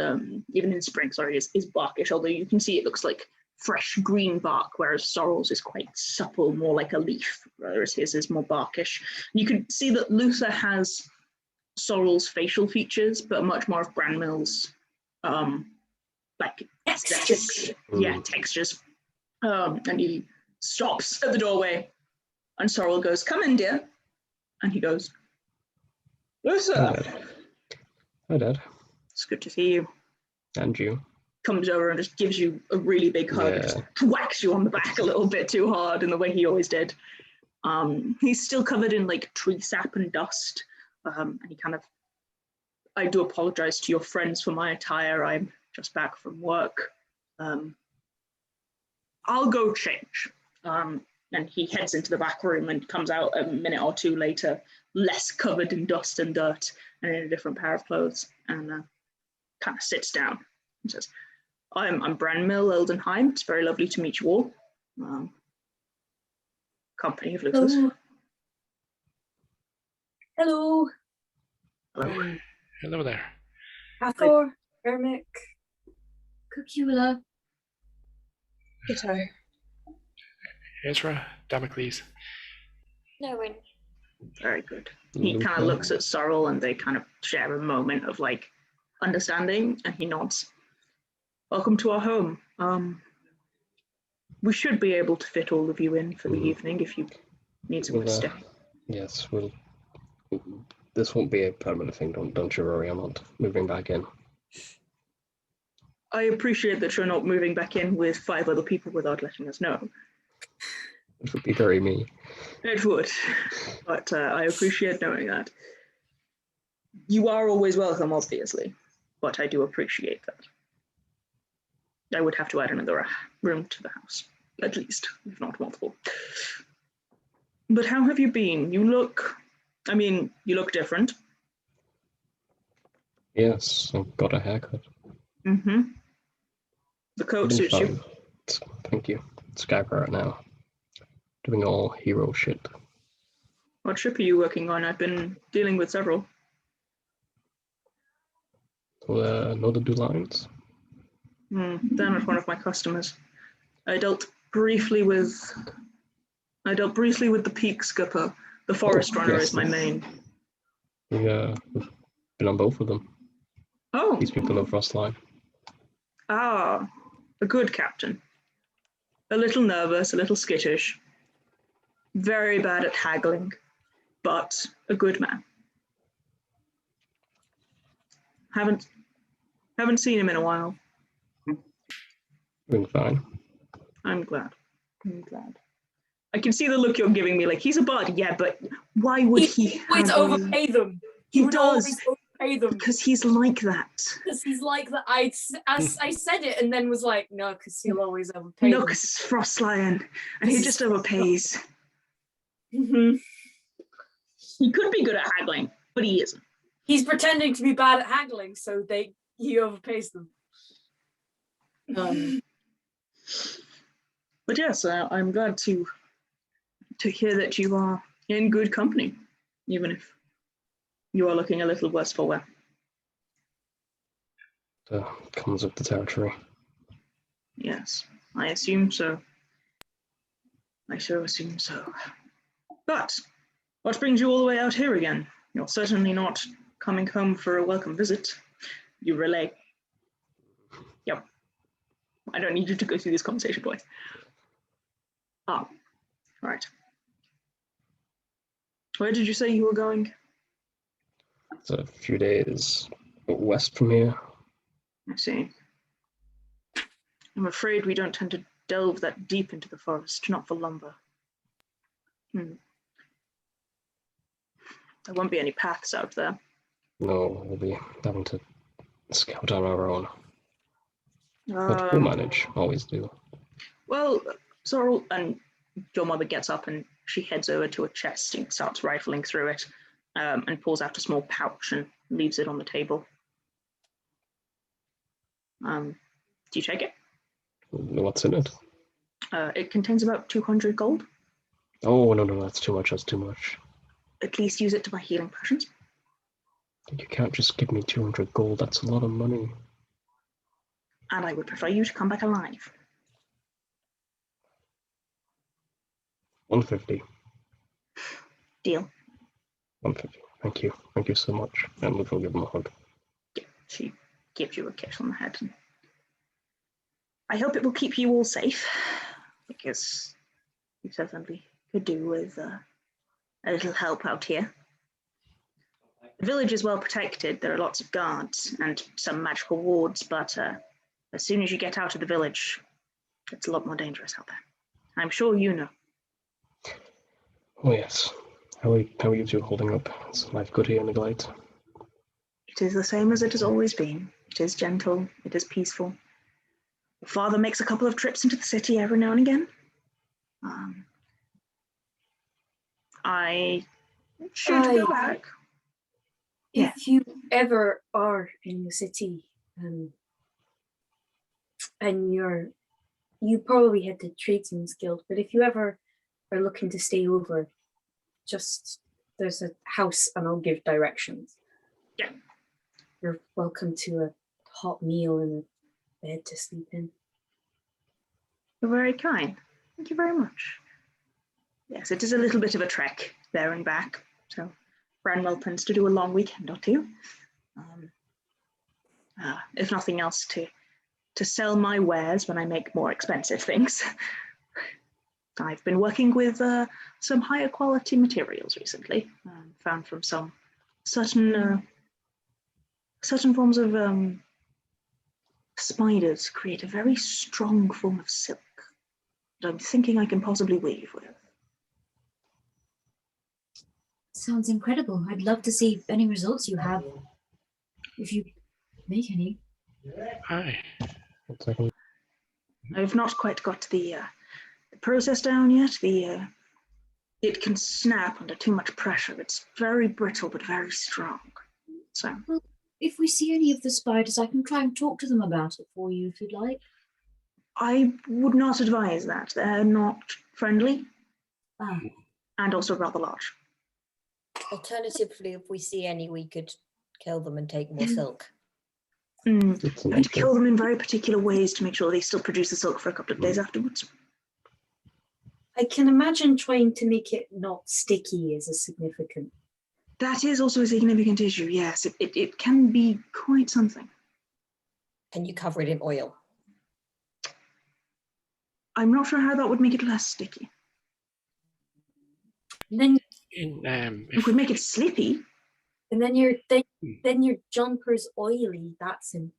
even in spring, is barkish, although you can see it looks like fresh green bark, whereas Sorrel's is quite supple, more like a leaf, whereas his is more barkish. You can see that Luther has Sorrel's facial features, but much more of Branmill's aesthetics. Yeah, textures. And he stops at the doorway, and Sorrel goes, "Come in, dear." And he goes, "Luther." Hi, Dad. It's good to see you. And you. Comes over and just gives you a really big hug, Yeah. just whacks you on the back a little bit too hard in the way he always did. He's still covered in tree sap and dust. And he I do apologize to your friends for my attire. I'm just back from work. I'll go change. And he heads into the back room and comes out a minute or two later, less covered in dust and dirt and in a different pair of clothes, and kind of sits down and says, I'm Branmill, Eldenheim. It's very lovely to meet you all. Company of Lucas. Hello. Hello. Hello there. Hathor, Ermik, Cacula. Kitto. Ezra, Damocles. Nerin. Very good. He kind of looks at Sorrel and they kind of share a moment of understanding, and he nods. Welcome to our home. We should be able to fit all of you in for the evening if you need somewhere to stay. Yes, this won't be a permanent thing. Don't you worry. I'm not moving back in. I appreciate that you're not moving back in with 5 other people without letting us know. It would be very me. It would, but I appreciate knowing that. You are always welcome, obviously, but I do appreciate that. I would have to add another room to the house, at least, if not multiple. But how have you been? You look different. Yes, I've got a haircut. Mm-hmm. The coat suits you. Thank you. Skype right now. Doing all hero shit. What ship are you working on? I've been dealing with several. Know the do lines? They're not one of my customers. I dealt briefly with the Peak Skipper. The Forest Runner yes, is my main. We've been on both of them. Oh. These people know Frostline. Ah, a good captain. A little nervous, a little skittish. Very bad at haggling, but a good man. Haven't seen him in a while. Doing fine. I'm glad. I can see the look you're giving me, he's a bard, yeah, but why would he always haggle? overpay them. He would does. always overpay them. Because he's like that. Because he's like that. I said it and then was like, no, because he'll always overpay No, them. because it's Frost Lion, and he just overpays. Mm-hmm. He could be good at haggling, but he isn't. He's pretending to be bad at haggling, so he overpays them. But yes, I'm glad to hear that you are in good company, even if you are looking a little worse for wear. Comes with the territory. Yes, I assume so. I so assume so. But what brings you all the way out here again? You're certainly not coming home for a welcome visit. You relay. Yep. I don't need you to go through this conversation twice. Ah, right. Where did you say you were going? It's a few days west from here. I see. I'm afraid we don't tend to delve that deep into the forest, not for lumber. There won't be any paths out there. No, we'll be having to scout on our own. But we'll manage, always do. Well, Sorrel, and your mother gets up and she heads over to a chest and starts rifling through it, and pulls out a small pouch and leaves it on the table. Do you take it? What's in it? It contains about 200 gold. Oh, no, that's too much, that's too much. At least use it to buy healing potions. You can't just give me 200 gold, that's a lot of money. And I would prefer you to come back alive. 150. Deal. 150. Thank you so much. And Ruth will give him a hug. Yeah, she gives you a kiss on the head. I hope it will keep you all safe, because you certainly could do with a little help out here. The village is well protected. There are lots of guards and some magical wards, but as soon as you get out of the village, it's a lot more dangerous out there. I'm sure you know. Oh yes. How are you two holding up? Is life good here in the Glades? It is the same as it has always been. It is gentle. It is peaceful. Your father makes a couple of trips into the city every now and again. I should go back. If you ever are in the city, and you probably had the tradesman's guild, but if you ever are looking to stay over, just there's a house and I'll give directions. Yeah. You're welcome to a hot meal and a bed to sleep in. You're very kind. Thank you very much. Yes, it is a little bit of a trek there and back, so Branwell tends to do a long weekend or two. If nothing else, to sell my wares when I make more expensive things. I've been working with some higher quality materials recently, found from some certain forms of spiders create a very strong form of silk that I'm thinking I can possibly weave with. Sounds incredible. I'd love to see any results you have, if you make any. Hi. 1 second. I've not quite got the process down yet. It can snap under too much pressure. It's very brittle but very strong. So, Well, if we see any of the spiders, I can try and talk to them about it for you if you'd like. I would not advise that. They're not friendly Ah, and also rather large. Alternatively, if we see any, we could kill them and take more silk. It's You an need to option. kill them in very particular ways to make sure they still produce the silk for a couple of days afterwards. I can imagine trying to make it not sticky is a significant. That is also a significant issue, yes. It can be quite something. Can you cover it in oil? I'm not sure how that would make it less sticky. Then It would make it slippy. and then your jumper's oily. That's him.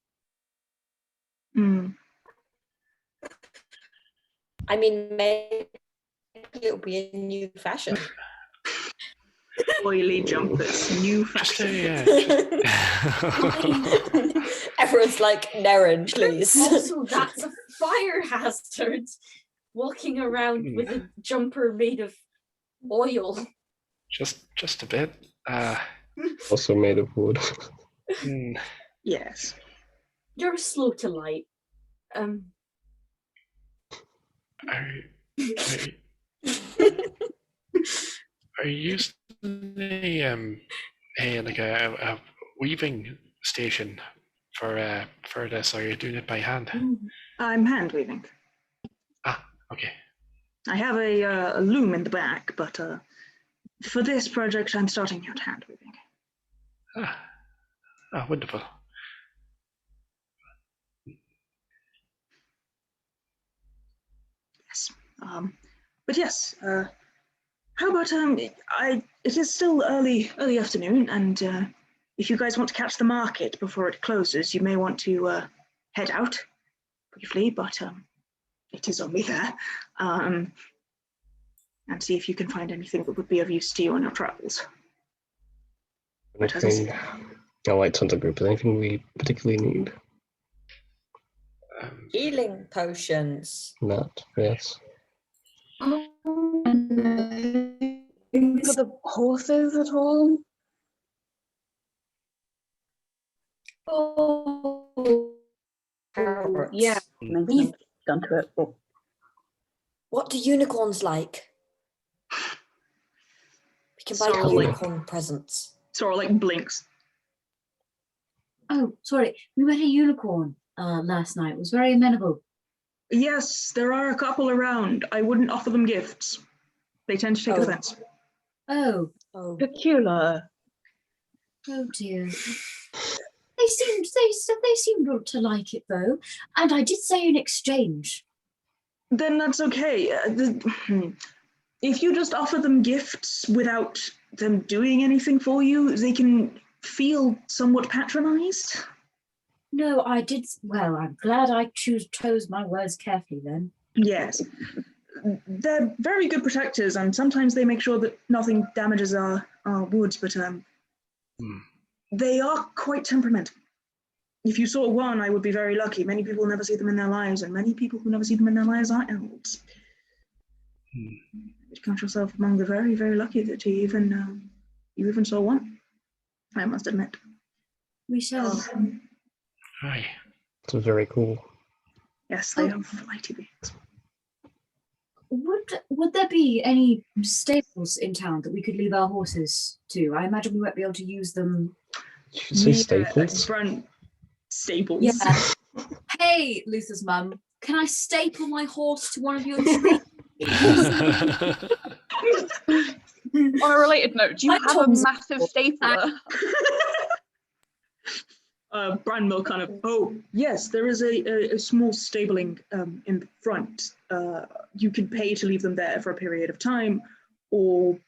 I mean, maybe it'll be a new fashion. Oily jumpers, new fashion. Everyone's like, Nerin, please. Also, that's a fire hazard. Walking around with a jumper made of oil. Just a bit. Also made of wood. Yes. You're a slaughter light. Are you using a weaving station for this, or are you doing it by hand? I'm hand weaving. Ah, okay. I have a loom in the back, but for this project, I'm starting out hand weaving. Wonderful. Yes. But yes. How about it is still early afternoon, and if you guys want to catch the market before it closes, you may want to head out briefly, but it is only there, and see if you can find anything that would be of use to you on your travels. Anything, White Hunter Group, is anything we particularly need? Healing potions. That, yes. For the horses at all? Oh, Carrots. yeah. Mentioned done to it. Oh. What do unicorns like? We can buy Sorrel, unicorn presents. Sorrel blinks. Oh, sorry. We met a unicorn last night. It was very amenable. Yes, there are a couple around. I wouldn't offer them gifts. They tend to take offense. Oh, Cacula. oh dear. They seemed to like it though, and I did say in exchange. Then that's okay. If you just offer them gifts without them doing anything for you, they can feel somewhat patronized. No, I did. Well, I'm glad I chose my words carefully then. Yes. They're very good protectors, and sometimes they make sure that nothing damages our woods, but they are quite temperamental. If you saw one, I would be very lucky. Many people never see them in their lives, and many people who never see them in their lives are elves. You count yourself among the very, very lucky that you even saw one, I must admit. We shall. Hi. It's very cool. Yes, they are flighty beings. Would there be any stables in town that we could leave our horses to? I imagine we won't be able to use them. You should say staples. Staples. Yeah. Hey, Luther's mum, can I staple my horse to one of your trees? On a related note, do you have a massive stapler? Branmill kind of, yes, there is a small stabling in the front. You can pay to leave them there for a period of time, or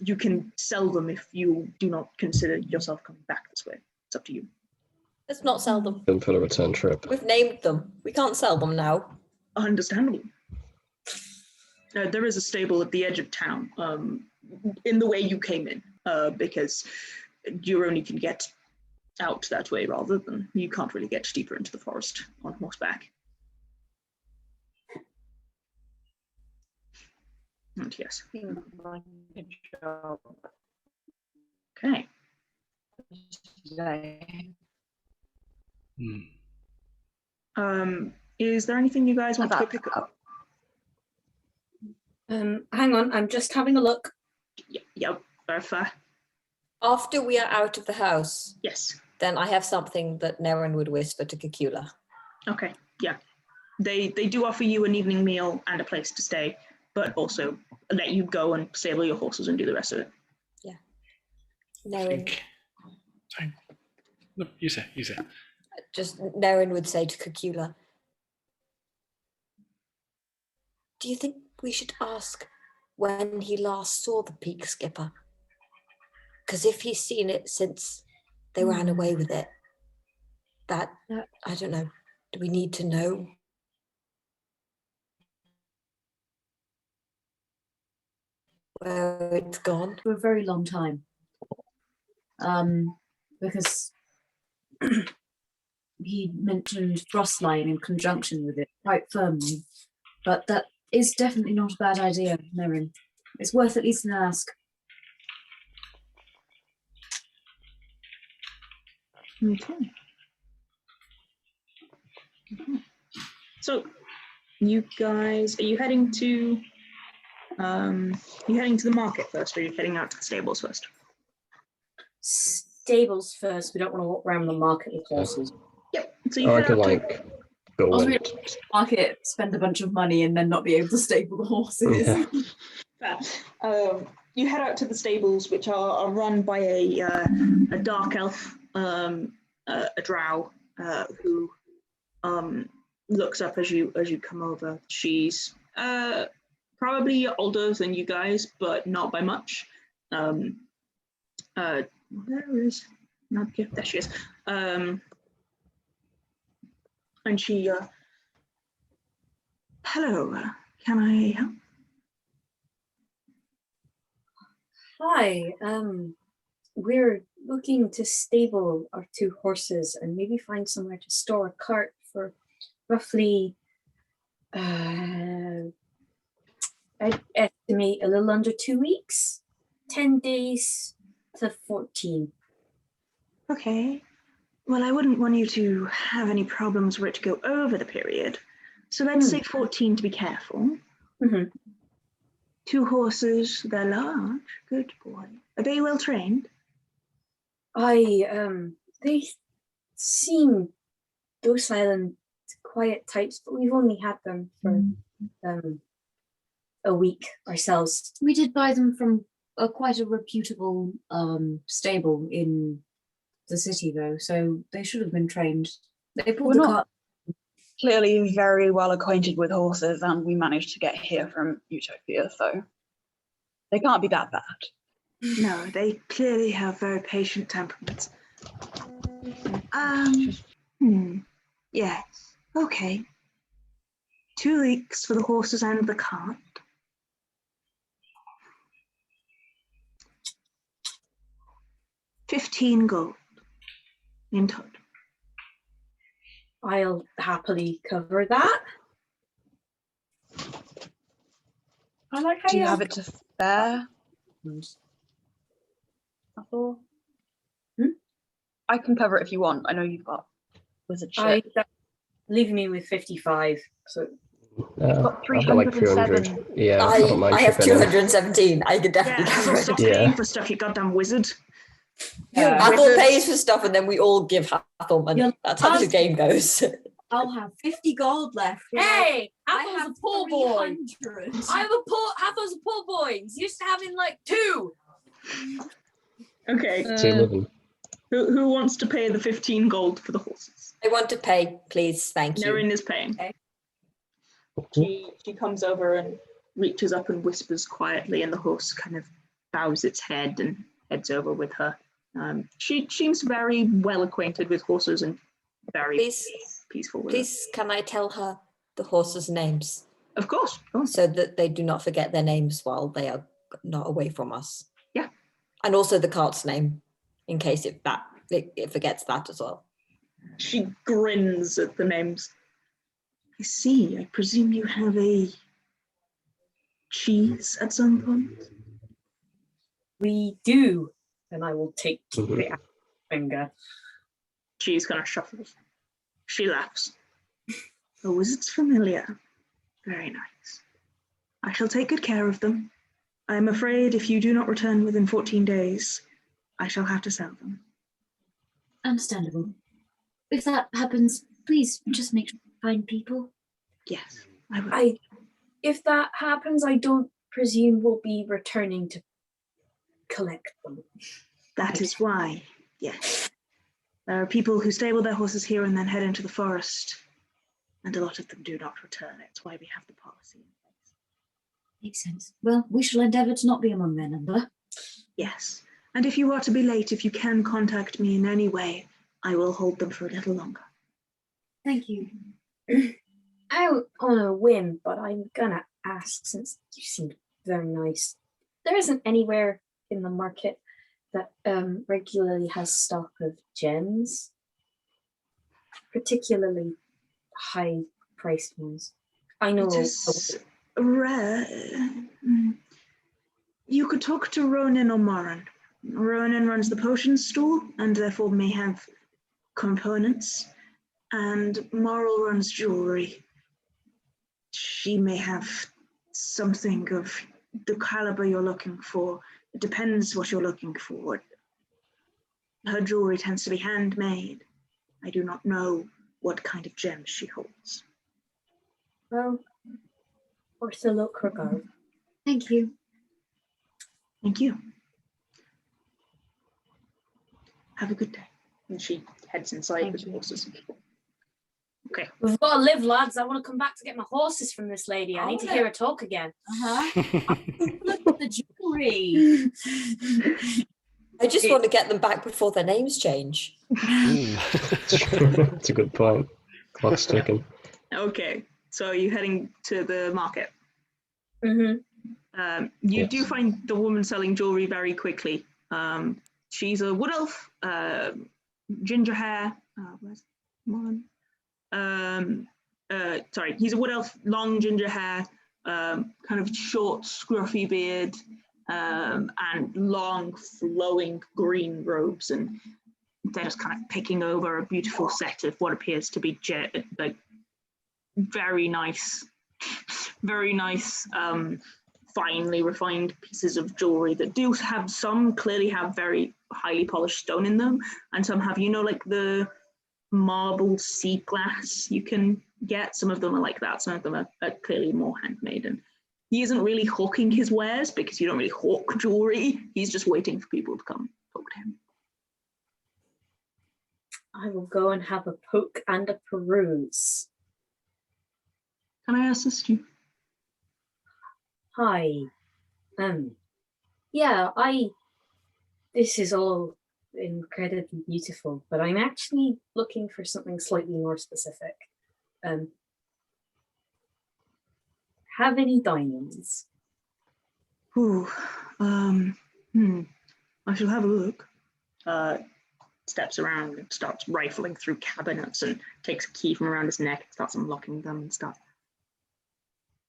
you can sell them if you do not consider yourself coming back this way. It's up to you. Let's not sell them. For the return trip. We've named them. We can't sell them now. Understandable. There is a stable at the edge of town, in the way you came in, because you only can get out that way rather than you can't really get deeper into the forest on horseback. And yes. Okay. Is there anything you guys want to go pick up? Hang on, I'm just having a look. Yep, very fair. After we are out of the house, Yes. then I have something that Nerin would whisper to Cacula. Okay, yeah. They do offer you an evening meal and a place to stay, but also let you go and stable your horses and do the rest of it. Yeah. Nerin. Sorry. No, you say. Just Nerin would say to Cacula, do you think we should ask when he last saw the peak skipper? Because if he's seen it since they ran away with it, I don't know. Do we need to know? Where it's gone? For a very long time. Because he mentioned frostline in conjunction with it quite firmly. But that is definitely not a bad idea, Nerin. It's worth at least an ask. Okay. So, you guys, are you heading to the market first, or are you heading out to the stables first? Stables first. We don't want to walk around the market with horses. Yep. So you I head could out to like go Also, and market, spend a bunch of money, and then not be able to stable the horses. yeah. you head out to the stables, which are run by a dark elf, a drow, who looks up as you come over. She's probably older than you guys, but not by much. Where is not here? There she is. And she, hello. Can I help? Hi. We're looking to stable our 2 horses and maybe find somewhere to store a cart for roughly, I'd estimate a little under 2 weeks, 10 days to 14. Okay. Well, I wouldn't want you to have any problems were it to go over the period. So let's say 14 to be careful. Mm-hmm. 2 horses, they're large. Good boy. Are they well trained? They seem docile and quiet types, but we've only had them for a week ourselves. We did buy them from quite a reputable stable in the city, though, so they should have been trained. They pulled the cart. Clearly very well acquainted with horses, and we managed to get here from Utopia, so they can't be that bad. No, they clearly have very patient temperaments. Yes. Okay. 2 weeks for the horses and the cart. $15 gold in total. I'll happily cover that. I like how Do you have it to spare? Hathor? I can cover it if you want. I know you've got wizard shit. Leave me with 55. So I've got I've got like 200. 307. Yeah, I don't mind I have chipping in. 217. I could definitely cover it. Stop Yeah. paying for stuff, you goddamn wizard. Hathor pays for stuff and then we all give Hathor money. Yeah. That's how the game goes. I'll have 50 gold left. Hey, I Hathor's have a poor boy. 300. Hathor's a poor boy. He's used to having like 2. Okay. It's 11. Who wants to pay the 15 gold for the horses? I want to pay, please. Thank you. Nerin is paying. Okay. She comes over and reaches up and whispers quietly, and the horse kind of bows its head and heads over with her. She seems very well acquainted with horses and very peaceful with Please, can I tell her the horses' names? Of course. So that they do not forget their names while they are not away from us. Yeah. And also the cart's name, in case it forgets that as well. She grins at the names. I see. I presume you have a cheese at some point? we do. And I will take the finger. Cheese kind of shuffles. She laughs. The wizard's familiar. Very nice. I shall take good care of them. I am afraid if you do not return within 14 days, I shall have to sell them. Understandable. If that happens, please just make sure you find people. Yes, I will. If that happens, I don't presume we'll be returning to collect them. That is why, yes. There are people who stable their horses here and then head into the forest, and a lot of them do not return. It's why we have the policy in place. Makes sense. Well, we shall endeavour to not be among their number. Yes, and if you are to be late, if you can contact me in any way, I will hold them for a little longer. Thank you. Out on a whim, but I'm gonna ask since you seem very nice. There isn't anywhere in the market that regularly has stock of gems, particularly high-priced ones. I know It is rare. You could talk to Ronan or Maran. Ronan runs the potion store and therefore may have components, and Marl runs jewelry. She may have something of the caliber you're looking for. It depends what you're looking for. Her jewelry tends to be handmade. I do not know what kind of gems she holds. Well, worth a look regard. Thank you. Thank you. Have a good day. And she heads inside with the horses. Okay. We've got to live, lads. I want to come back to get my horses from this lady. I need to hear her talk again. Look at the jewelry. I just want to get them back before their names change. That's a good point. Clock's ticking. Okay. So you're heading to the market. Mm-hmm. You do find the woman selling jewelry very quickly. She's a wood elf, ginger hair. Where's one? Sorry, he's a wood elf, long ginger hair, kind of short, scruffy beard, and long, flowing green robes, and they're just kind of picking over a beautiful set of what appears to be like very nice, finely refined pieces of jewelry that do have some clearly have very highly polished stone in them, and some have, like the marble sea glass you can get. Some of them are like that, some of them are clearly more handmade, and he isn't really hawking his wares because you don't really hawk jewelry. He's just waiting for people to come talk to him. I will go and have a poke and a peruse. Can I assist you? Hi. This is all incredibly beautiful, but I'm actually looking for something slightly more specific. Have any diamonds? Ooh, I shall have a look. Steps around and starts rifling through cabinets and takes a key from around his neck and starts unlocking them and stuff.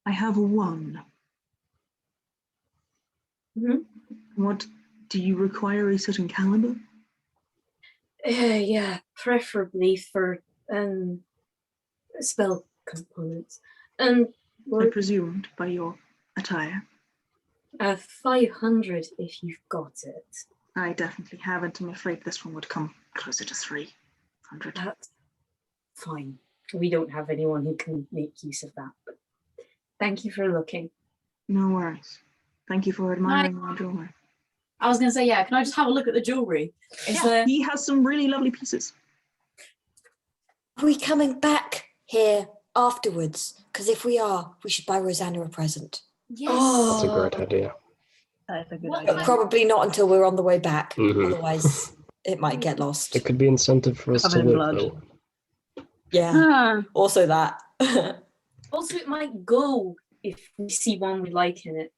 I have one. Mm-hmm. What, do you require a certain caliber? Yeah, preferably for spell components. I presumed by your attire. 500 if you've got it. I definitely haven't. I'm afraid this one would come closer to 300. That's fine. We don't have anyone who can make use of that. But thank you for looking. No worries. Thank you for admiring my jewelry. I was going to say, can I just have a look at the jewelry? He has some really lovely pieces. Are we coming back here afterwards? Because if we are, we should buy Rosanna a present. Yes. That's a great idea. That's a good But idea. probably not until we're on the way back. Mhm. Otherwise, it might get lost. It could be incentive for us to Covered in live, blood. though. Yeah. Also that. Also, it might go if we see one we like in it.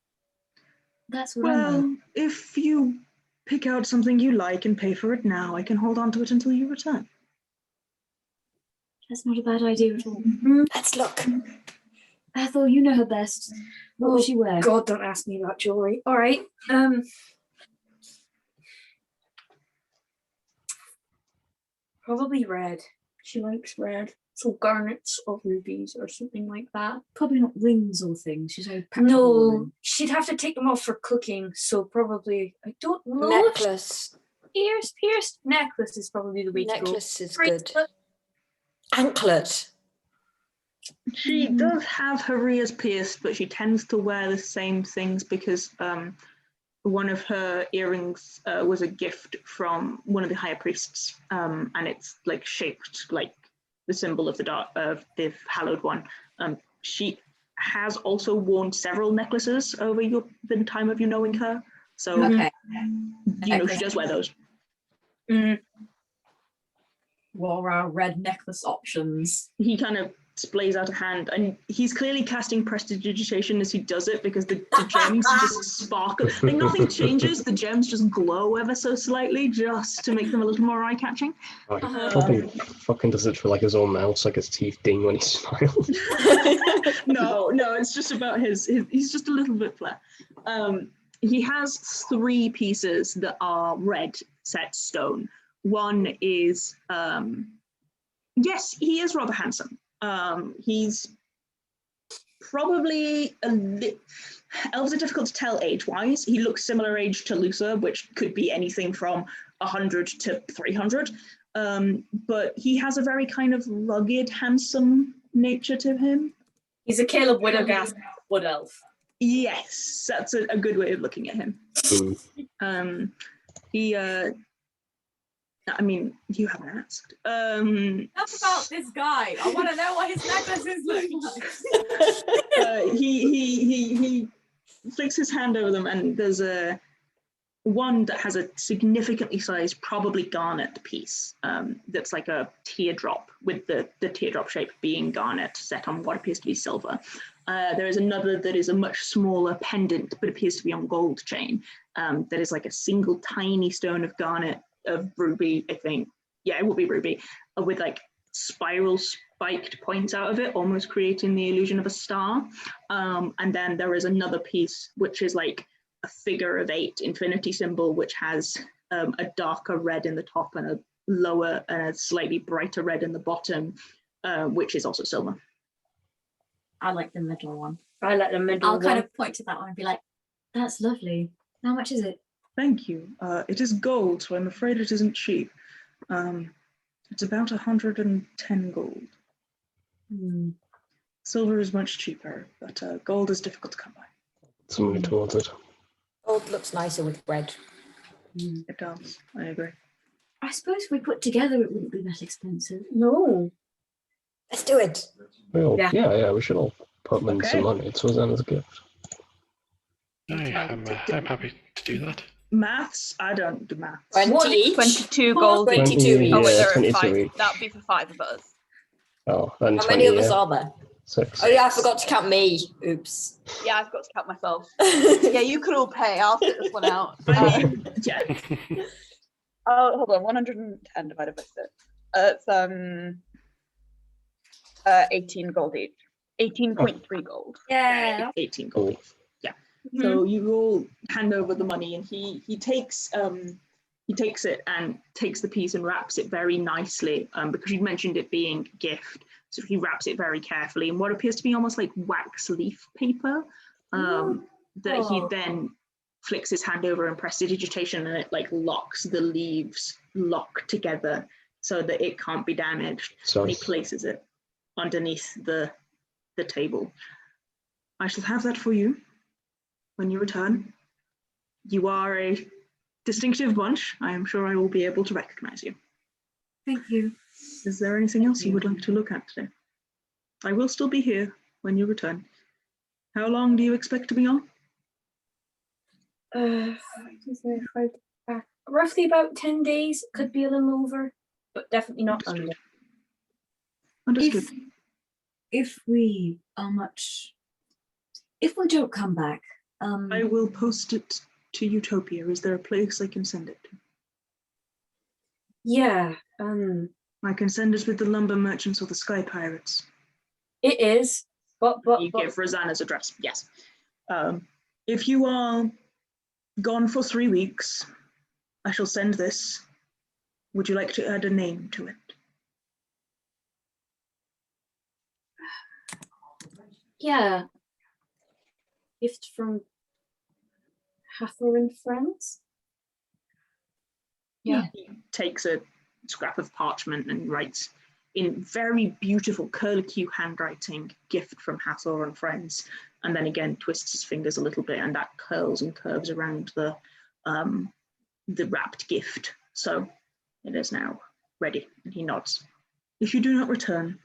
That's what I want. Well, if you pick out something you like and pay for it now, I can hold on to it until you return. That's not a bad idea at all. Let's look. Hathor, you know her best. What will she wear? God, don't ask me about jewelry. All right. Probably red. She likes red. So garnets of rubies or something like that. Probably not rings or things. She's very practical No, woman. she'd have to take them off for cooking. So probably, I don't know. Necklace. Pierced necklace is probably the way to go. Necklace is good. Bracelet. Anklet. She does have her ears pierced, but she tends to wear the same things because one of her earrings was a gift from one of the higher priests, and it's like shaped like the symbol of the hallowed one. She has also worn several necklaces over the time of you knowing her, so Okay. she does wear those. What are our red necklace options? He kind of displays out a hand, and he's clearly casting prestidigitation as he does it because the gems just sparkle. Like nothing changes, the gems just glow ever so slightly just to make them a little more eye-catching. Oh, he probably fucking does it for like his own mouse, like his teeth ding when he smiles. No, it's just about his he's just a little bit flat. he has 3 pieces that are red set stone. One is, yes, he is rather handsome. He's probably elves are difficult to tell age-wise. He looks similar age to Lusa, which could be anything from 100 to 300. But he has a very kind of rugged, handsome nature to him. He's a Caleb Widowgast wood elf. Yes, that's a good way of looking at him. He, I mean, you haven't asked. Enough about this guy. I want to know what his necklaces look like. He flicks his hand over them, and there's one that has a significantly sized, probably garnet piece. That's like a teardrop, with the teardrop shape being garnet set on what appears to be silver. There is another that is a much smaller pendant, but appears to be on gold chain. That is like a single tiny stone of garnet, of ruby, I think. Yeah, it will be ruby, with like spiral spiked points out of it, almost creating the illusion of a star. And then there is another piece which is like a figure of 8 infinity symbol, which has a darker red in the top and a lower and a slightly brighter red in the bottom, which is also silver. I like the middle one. I like the middle I'll one. kind of point to that one and be like, that's lovely. How much is it? Thank you. It is gold, so I'm afraid it isn't cheap. It's about 110 gold. Silver is much cheaper, but gold is difficult to come by. Something towards it. Gold looks nicer with red. It does. I agree. I suppose if we put together, it wouldn't be that expensive. No. Let's do it. Well, Yeah. yeah, we should all put them in some money. It's Rosanna's gift. I'm happy to do that. Maths? I don't do maths. 20 each. 22 gold. 22 each. Oh, wait, there are 22 5. each. That would be for 5 of us. Oh, then How 20, many of us are there? 6. Oh yeah, I forgot to count me. Oops. Yeah, I've got to count myself. Yeah, you could all pay. I'll sit this one out. Yeah. Oh, hold on. 110 divided by 6. It's 18 gold each. 18.3 gold. Yeah. 18 gold. Yeah. So you all hand over the money, and he takes it and takes the piece and wraps it very nicely, because you mentioned it being a gift. So he wraps it very carefully in what appears to be almost like wax leaf paper, that he then flicks his hand over and prestidigitation, and it like locks the leaves lock together so that it can't be damaged. So And he places it underneath the table. I shall have that for you when you return. You are a distinctive bunch. I am sure I will be able to recognize you. Thank you. Is there anything else you would like to look at today? I will still be here when you return. How long do you expect to be on? Roughly about 10 days. Could be a little over, but definitely not Understood. under. Understood. If we don't come back, I will post it to Utopia. Is there a place I can send it to? Yeah. I can send it with the lumber merchants or the sky pirates. It is, but You give Rosanna's address. Yes. If you are gone for 3 weeks, I shall send this. Would you like to add a name to it? yeah. Gift from Hathor and friends. Yeah. He takes a scrap of parchment and writes in very beautiful curlicue handwriting, gift from Hathor and friends, and then again twists his fingers a little bit, and that curls and curves around the wrapped gift. So it is now ready, and he nods. If you do not return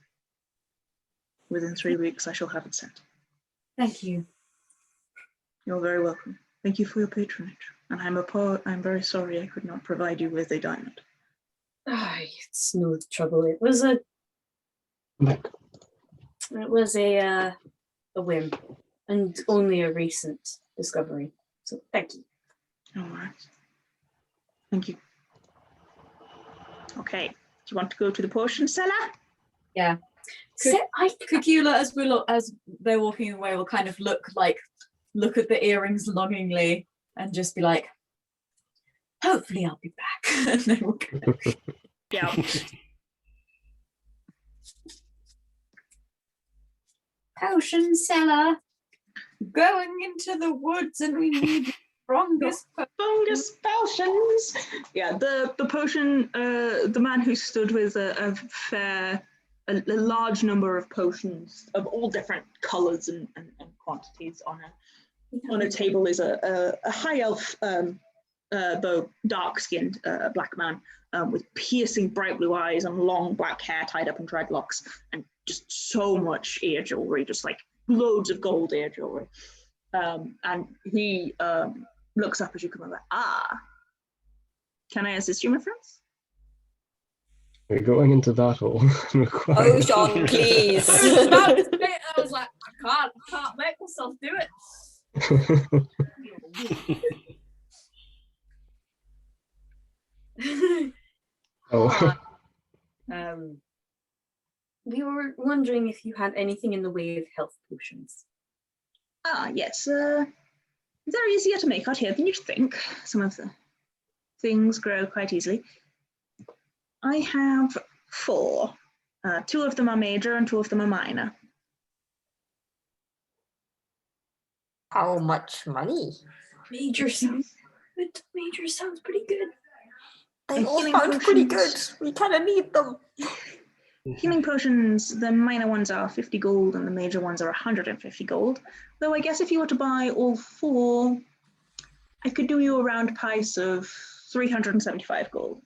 within 3 weeks, I shall have it sent. thank you. You're very welcome. Thank you for your patronage, and I'm very sorry I could not provide you with a diamond. It's no trouble. It was a whim, and only a recent discovery. So thank you. All right. Thank you. Okay. Do you want to go to the potion cellar? Yeah. Cacula, as they're walking away, will kind of look at the earrings longingly, and just be like, hopefully I'll be back. And then we'll go. Yeah. Potion seller, going into the woods, and we need strongest Fungus potions. Yeah, the potion. The man who stood with a large number of potions of all different colours and quantities on a table is a high elf, though dark-skinned black man with piercing bright blue eyes and long black hair tied up in dreadlocks, and just so much ear jewelry, just like loads of gold ear jewelry. And he looks up as you come over. Can I assist you, my friends? We're going into that hole. Oh, Sean, please. I was like, I can't make myself do it. Oh. We were wondering if you had anything in the way of health potions. Yes. They're easier to make out here than you'd think. Some of the things grow quite easily. I have 4. 2 of them are major and 2 of them are minor. How much money? Major sounds pretty good. They And all healing sound pretty good. potions. We kind of need them. Healing potions, the minor ones are 50 gold and the major ones are 150 gold. Though I guess if you were to buy all 4, I could do you a round price of 375 gold.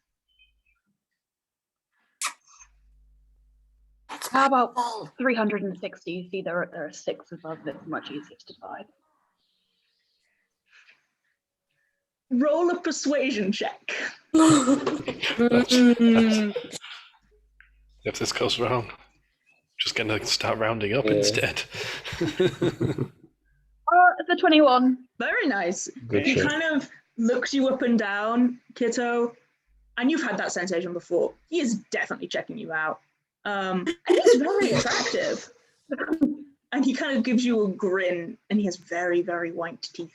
How about 360? You see, there are 6 above. It's much easier to divide. Roll a persuasion check. If this goes wrong, just gonna start rounding up instead. It's a 21. Very nice. Good He shit. kind of looks you up and down, Kitto, and you've had that sensation before. He is definitely checking you out. And he's very attractive. And he kind of gives you a grin, and he has very, very white teeth.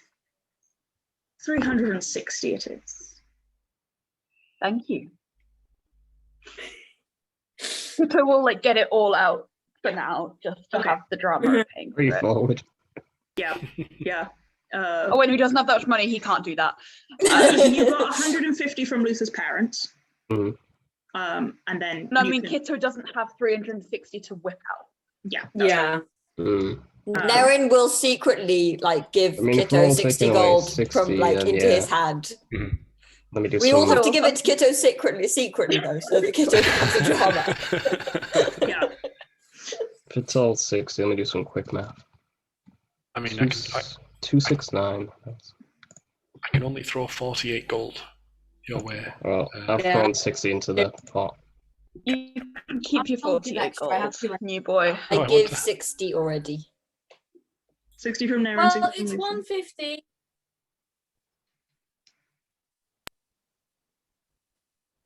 360 it is. Thank you. So we'll get it all out for now, just to Okay. have the drama of paying for it. Forward. Yeah, yeah. Oh, when he doesn't have that much money, he can't do that. You got 150 from Luther's parents. Mhm. And then No, I you mean, can- Kitto doesn't have 360 to whip out. yeah, that's right. Mm. Nerin will secretly give I mean, if we're Kitto all 60 taking away gold 60, from then into yeah. his hand. Let me do We all some. have to give it to Kitto secretly though, so that Kitto has the drama. Yeah. If it's all 60, let me do some quick math. I mean, 269. I can only throw 48 gold your way. Well, I've Yeah. thrown 60 into the pot. You can keep your I'll do 48 extra, I have gold, to- new boy. Oh, I I want give to- 60 already. 60 from Nerin. Well, 60 from it's Luther. 150.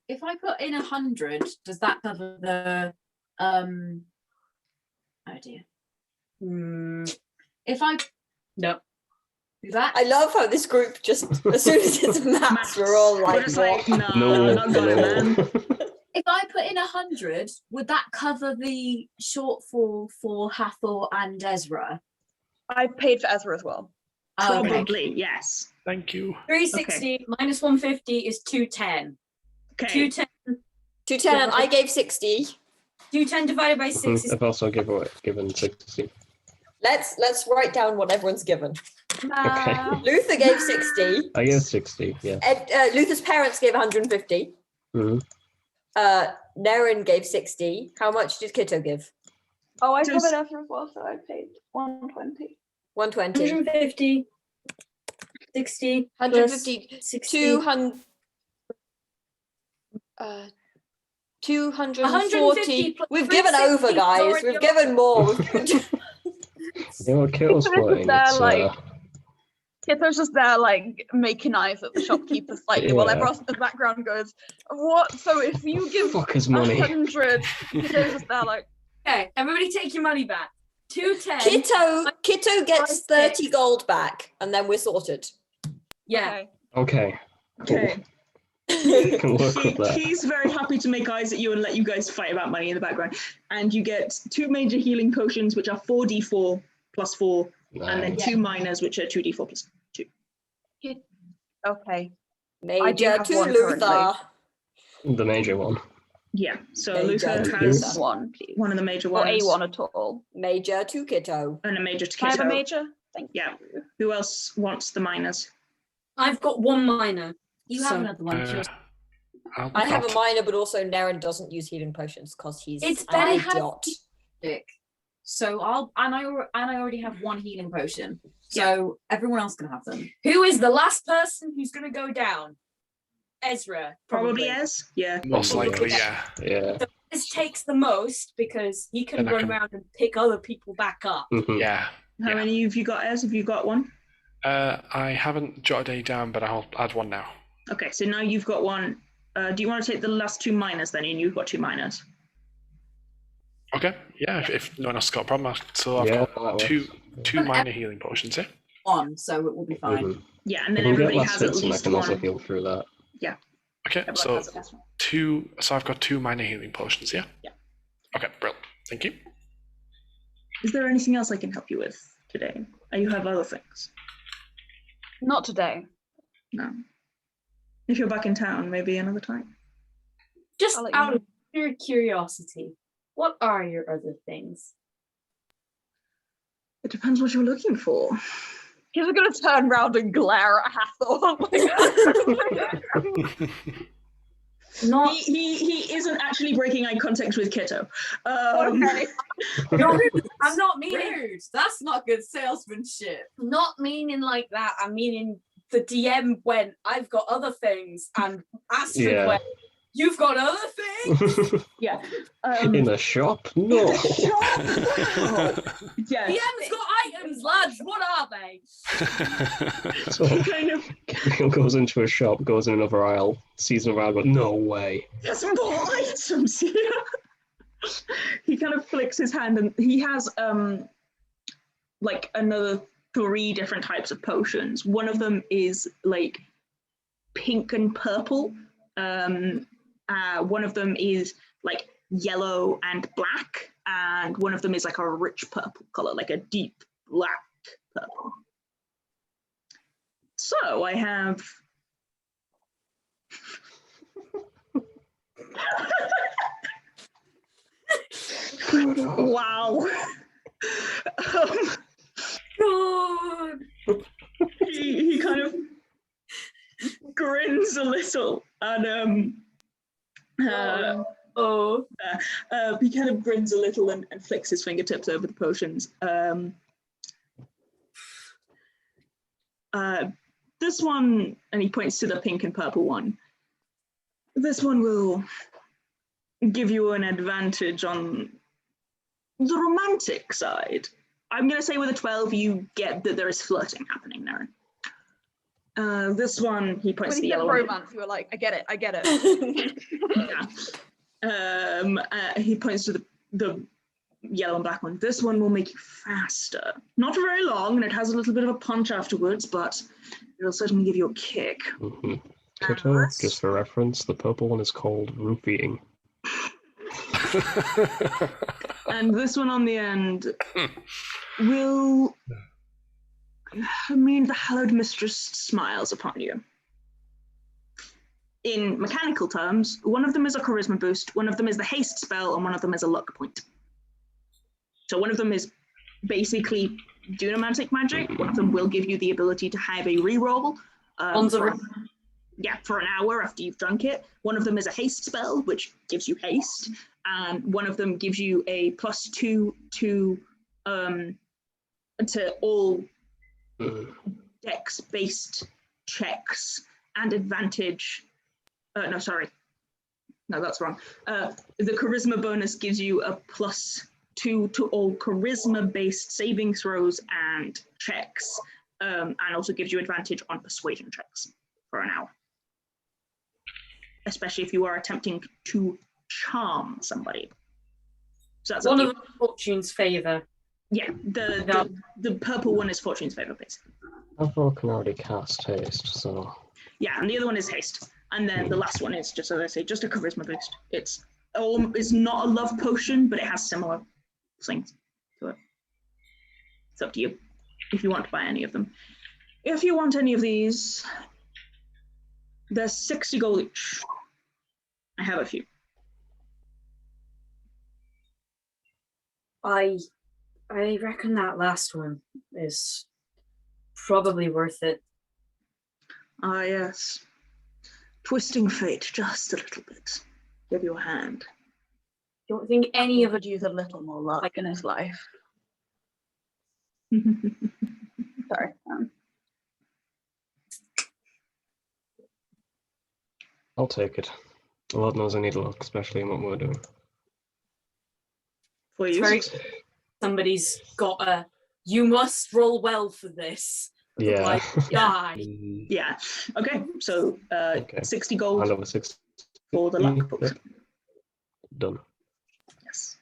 If I put in 100, does that cover the oh dear. If I no. Do that? I love how this group just, as soon as it's maths, we're all We're like, just what? like, No, not got it, man. If I put in 100, would that cover the shortfall for Hathor and Ezra? I paid for Ezra as well. Oh, okay. Probably, yes. Thank you. 360 minus 150 is 210. Okay. 210. 210, I gave 60. 210 divided by 6 is I've also given 60. Let's write down what everyone's given. Okay. Luther gave 60. I gave 60, yeah. Luther's parents gave 150. Mhm. Nerin gave 60. How much did Kitto give? Oh, I Just- covered Ezra as well, so I paid 120. 120. 150, 60, 150, 60. 200, 240. 150 plus We've given over, 360 guys. already We've given more. We've given You know what Kittle's Kitto's playing? there, It's, Kitto's just there, making eyes at the shopkeeper slightly, while Yeah. everyone else in the background goes, "What? So if you give fuck his money. 100, Kitto's just there, Okay, everybody take your money back. 210. Kitto gets 30 gold back, and then we're sorted. Yeah. Okay. Okay. Can work with that. He's very happy to make eyes at you and let you guys fight about money in the background. And you get 2 major healing potions, which are 4d4 plus 4, and then Nice. 2 minors, which are 2d4 plus 2. Okay. Major have to one Luther. The major one. Yeah, so Major Luther to has Luther. One, please. one of the major Or ones. a one at all. Major to Kitto. And a major to Can I have a Kitto. major? Thank Yeah. you. Who else wants the minors? I've got 1 minor. You So- have another one. if you're- I have a minor, but also Nerin doesn't use healing potions because he's It's an better have- idiot. So I already have 1 healing potion. So everyone else can have them. Who is the last person who's going to go down? Ezra. Probably Ez? Yeah. Most likely, Yeah. yeah. Yeah. This takes the most because he can And I run can- around and pick other people back up. Mhm. Yeah. How many have you got, Ez? Have you got one? I haven't jotted any down, but I'll add one now. Okay, so now you've got one. Do you want to take the last 2 minors then? And you've got 2 minors. Okay. Yeah. If no one else has got a problem, so I've Yeah, got that works. two minor healing potions. Yeah. 1, so it will be fine. Mhm. Yeah, and I then can get everybody last has at hits and I least can also one. heal through that. Okay. Everyone So has at least one. 2. So I've got 2 minor healing potions. Yeah. Yeah. Okay. Brilliant. Thank you. Is there anything else I can help you with today? Or you have other things? Not today. No. If you're back in town, maybe another time. Just I'll let you out know. of pure curiosity, what are your other things? It depends what you're looking for. He's going to turn round and glare at Hathor. Not He isn't actually breaking eye contact with Kitto. Okay. I'm not meaning Rude. That's not good salesmanship. not meaning like that. I'm meaning the DM went, I've got other things, and Astrid Yeah. went, you've got other things? Yeah. In the shop? No. Yeah. DM's got items, lads. What are they? So He kind of he goes into a shop, goes in another aisle, sees another aisle, goes, no way. there's more items here. He kind of flicks his hand and he has like another 3 different types of potions. One of them is like pink and purple. One of them is like yellow and black, and one of them is like a rich purple color, like a deep black purple. So I have wow. God. He kind of grins a little and he kind of grins a little and flicks his fingertips over the potions. This one, and he points to the pink and purple one. This one will give you an advantage on the romantic side. I'm going to say with a 12, you get that there is flirting happening there. This one, he points When to the he said yellow one. romance, you were like, I get it. Yeah. He points to the yellow and black one. This one will make you faster. Not for very long, and it has a little bit of a punch afterwards, but it'll certainly give you a kick. Mm-hmm. Kitto, just for reference, the purple one is called roofing. And this one on the end will mean the hallowed mistress smiles upon you. In mechanical terms, one of them is a charisma boost, one of them is the haste spell, and one of them is a luck point. So one of them is basically dunamantic magic. One of them will give you the ability to have a reroll. For an hour after you've drunk it. One of them is a haste spell, which gives you haste. And one of them gives you a +2 to all dex-based checks and advantage. No, that's wrong. The charisma bonus gives you a +2 to all charisma-based saving throws and checks, and also gives you advantage on persuasion checks for an hour. Especially if you are attempting to charm somebody. So that's One of the fortune's favour. Yeah, the purple one is Fortune's favour, basically. Hathor can already cast haste, so Yeah, and the other one is haste. And then the last one is just, as I say, just a charisma boost. It's not a love potion, but it has similar things to it. It's up to you if you want to buy any of them. If you want any of these, they're 60 gold each. I have a few. I reckon that last one is probably worth it. Ah, yes. Twisting fate just a little bit. Give you a hand. Don't think any of Could it. use a little more luck in his life. Sorry. I'll take it. Lord knows I need luck, especially in what we're doing. For It's you. very. Somebody's got a. You must roll well for this. Yeah. Like, die. Yeah. Okay, so Okay. 60 Hand gold over 6. for the luck potion. Yep. Done. Yes.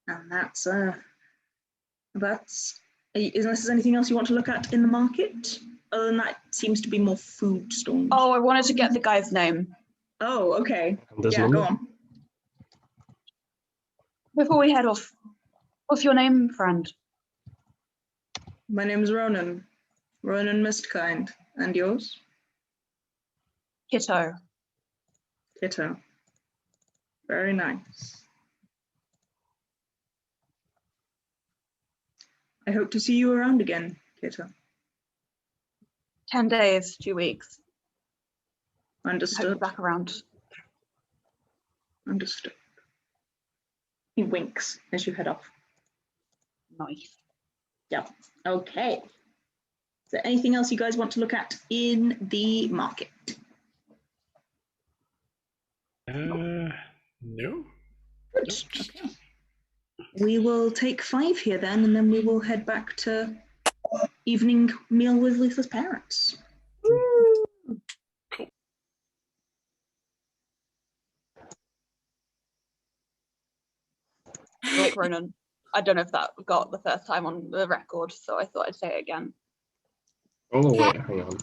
And that's unless there's anything else you want to look at in the market. Other than that, it seems to be more food stores. Oh, I wanted to get the guy's name. Oh, okay. And there's Yeah, number. go on. Before we head off, what's your name, friend? My name's Ronan. Ronan Mistkind. And yours? Kitto. Kitto. Very nice. I hope to see you around again, Kitto. 10 days, 2 weeks. Hope you're Understood. back around. Understood. He winks as you head off. Nice. Yeah. Okay. Is there anything else you guys want to look at in the market? No. Good. Just- Okay. We will take 5 here then, and then we will head back to evening meal with Lisa's parents. Look, Ronan, I don't know if that got the first time on the record, so I thought I'd say it again. Oh wait, hang on.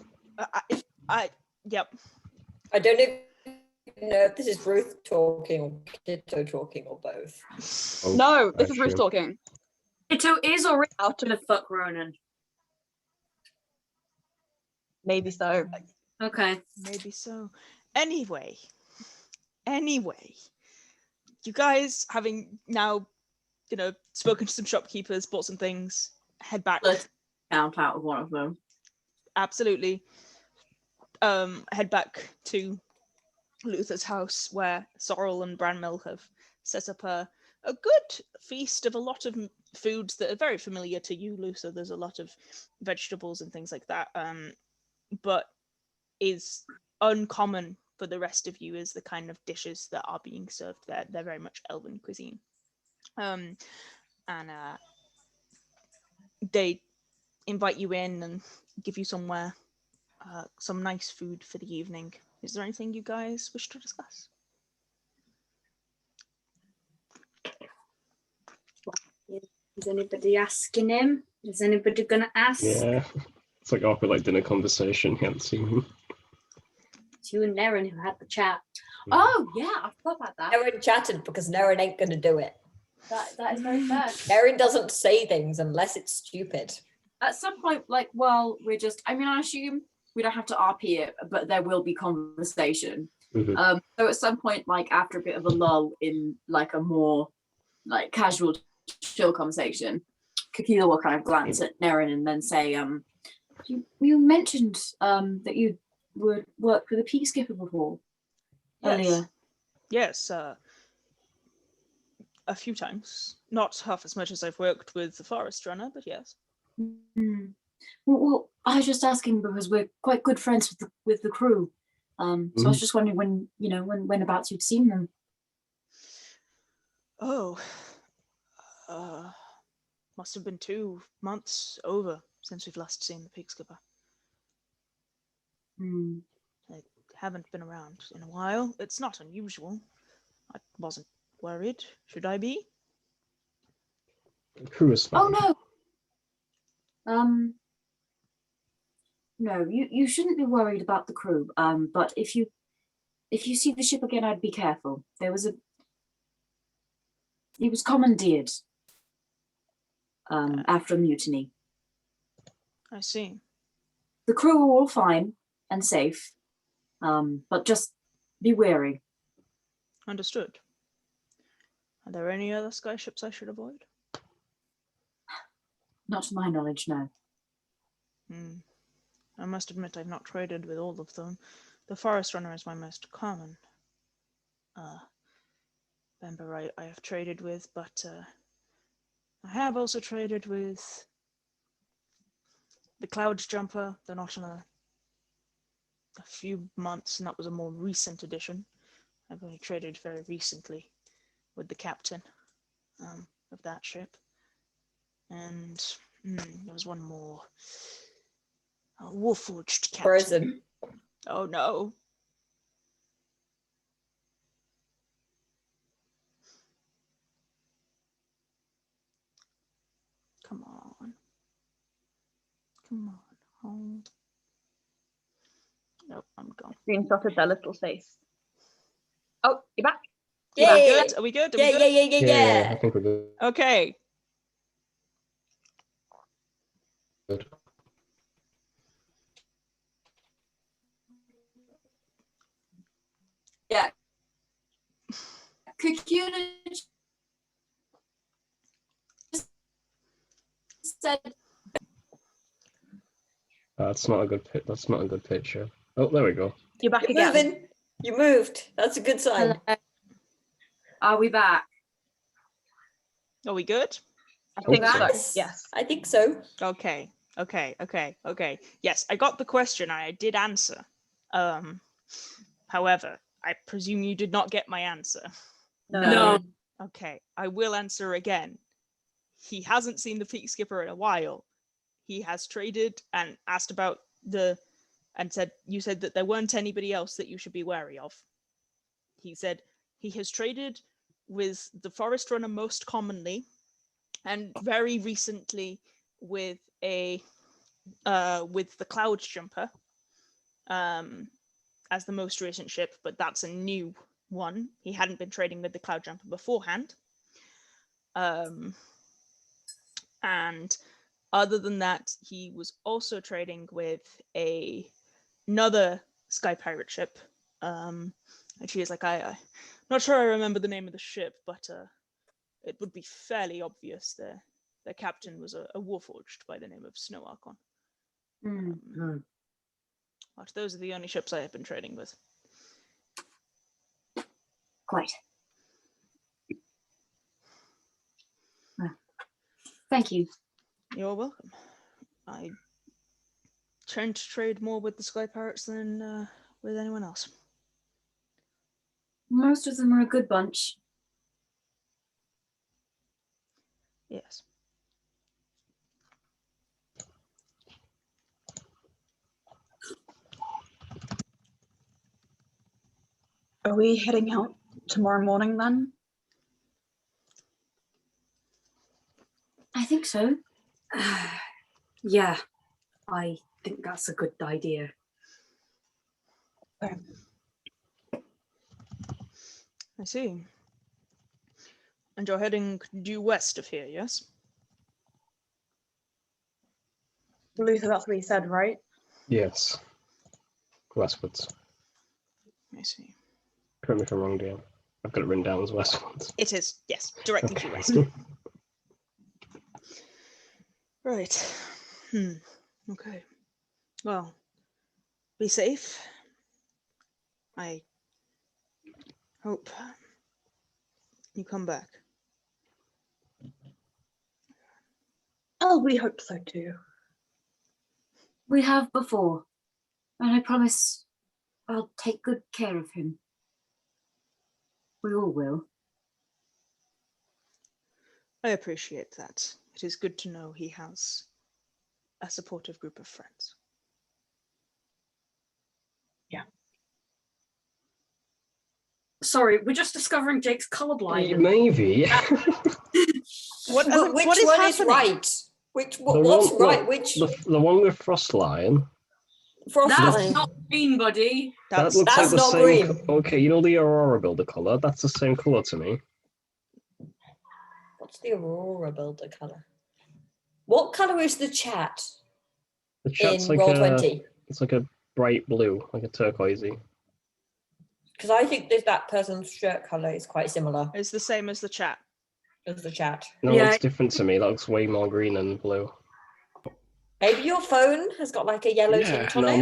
Yep. I don't even know if this is Ruth talking or Kitto talking or both. Oh, No, this is actually, Ruth talking. Kitto is already Out gonna fuck Ronan. Maybe so. Okay. Maybe so. Anyway, you guys, having now, spoken to some shopkeepers, bought some things, head back. Let's count out of one of them. Absolutely. Head back to Luther's house, where Sorrel and Branmill have set up a good feast of a lot of foods that are very familiar to you, Luther. There's a lot of vegetables and things like that, but is uncommon for the rest of you is the kind of dishes that are being served there. They're very much Elven cuisine. And they invite you in and give you somewhere, some nice food for the evening. Is there anything you guys wish to discuss? Is anybody asking him? Is anybody gonna ask? Yeah. It's like awkward like dinner conversation. You haven't seen him. It's you and Nerin who had the chat. Oh yeah, I forgot about that. Nerin chatted because Nerin ain't going to do it. That is very fair. Nerin doesn't say things unless it's stupid. At some point, I assume we don't have to RP it, but there will be conversation. Mhm. So at some point, after a bit of a lull in a more casual, chill conversation, Cacula will kind of glance at Nerin and then say, you mentioned that you would work with a peak skipper before earlier. Yes, a few times. Not half as much as I've worked with the forest runner, but yes. Mm. Well, I was just asking because we're quite good friends with the crew. So I was just wondering when about you'd seen them. Oh, must have been 2 months over since we've last seen the peak skipper. Mm. I haven't been around in a while. It's not unusual. I wasn't worried. Should I be? The crew is fine. Oh no. No, you shouldn't be worried about the crew. But if you see the ship again, I'd be careful. He was commandeered after a mutiny. I see. The crew are all fine and safe, but just be wary. Understood. Are there any other sky ships I should avoid? Not to my knowledge, no. I must admit I've not traded with all of them. The Forest Runner is my most common member I have traded with, but I have also traded with the Cloud Jumper. They're not in a few months, and that was a more recent addition. I've only traded very recently with the captain of that ship. And there was one more. A Warforged captain. Frozen. Oh no. Come on. Come on. Hold. Nope, I'm gone. Screenshotted their little face. Oh, you're back. Are we Yay! good? Are we good? Are we good? Yeah. I think we're good. Okay. Yeah. Cacula said That's not a good That's not a good picture. Oh, there we go. You're back You're again. moving. You moved. That's a good sign. Are we back? Are we good? I think so. so. Yes. Yes. I think so. Okay. Yes, I got the question. I did answer. However, I presume you did not get my answer. No. Okay, I will answer again. He hasn't seen the Peak Skipper in a while. He has traded and asked about you said that there weren't anybody else that you should be wary of. He said he has traded with the Forest Runner most commonly, and very recently with with the Cloud Jumper as the most recent ship, but that's a new one. He hadn't been trading with the Cloud Jumper beforehand. And other than that, he was also trading with another Sky Pirate ship. Actually, it's like I'm not sure I remember the name of the ship, but it would be fairly obvious. Their captain was a Warforged by the name of Snow Archon. But those are the only ships I have been trading with. Quite. Well, thank you. You're welcome. I tend to trade more with the Sky Pirates than with anyone else. Most of them are a good bunch. Yes. Are we heading out tomorrow morning then? I think so. Yeah, I think that's a good idea. Okay. I see. And you're heading due west of here, yes? Luther, that's what he said, right? Yes. Westwards. I see. Correct me if I'm wrong, dear. I've got it written down as westwards. It is, yes, directly due west. Right. Okay. Well, be safe. I hope you come back. Oh, we hope so too. We have before, and I promise I'll take good care of him. We all will. I appreciate that. It is good to know he has a supportive group of friends. Yeah. Sorry, we're just discovering Jake's colorblind. Maybe. Which what is one happening? is right? What's right? Which The one with Frost Lion Frostbite. not green, buddy. That That's looks like That's the not same. green. Okay, you know the Aurora Builder color? That's the same color to me. What's the Aurora Builder colour? What colour is the chat The chat's in like Roll20? it's like a bright blue, like a turquoisey. Because I think that person's shirt colour is quite similar it's the same as the chat. as the chat. No, Yeah. it's different to me. That looks way more green than blue. Maybe your phone has got like a yellow Yeah. tint on No, it.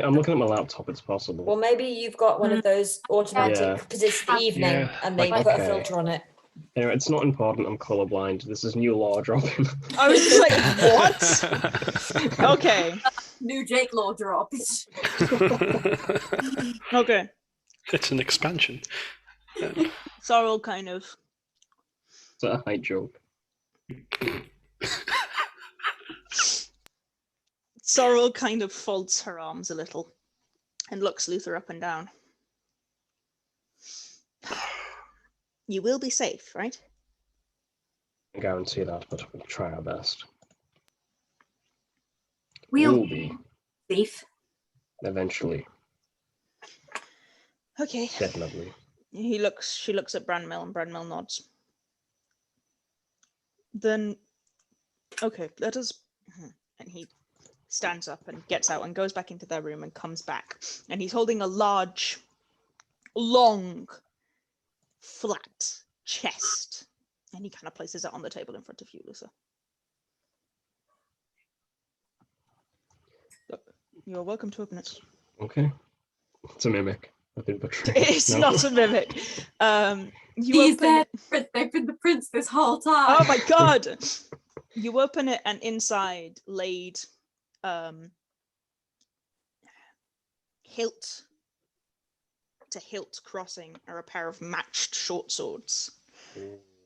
I'm looking at my laptop. It's possible. Well, maybe you've got one of those automatic, Yeah. because it's the evening Yeah. and they Like, put okay. a filter on it. Anyway, it's not important. I'm colorblind. This is new law dropping. I was just like, what? Okay. New Jake Law drops. Okay. It's an expansion. Sorrel kind of It's a height joke. Sorrel kind of folds her arms a little and looks Luther up and down. You will be safe, right? I guarantee that, but we'll try our best. We'll be safe. eventually, Okay. definitely. She looks at Branmill and Branmill nods. Then, okay, let us, and he stands up and gets out and goes back into their room and comes back. And he's holding a large, long, flat chest. And he kind of places it on the table in front of you, Luther. You're welcome to open it. Okay, it's a mimic. I've been betrayed. It's No. not a mimic. You He's open there. it. They've been the prince this whole time. Oh my god! You open it, and inside, laid hilt to hilt crossing, are a pair of matched short swords.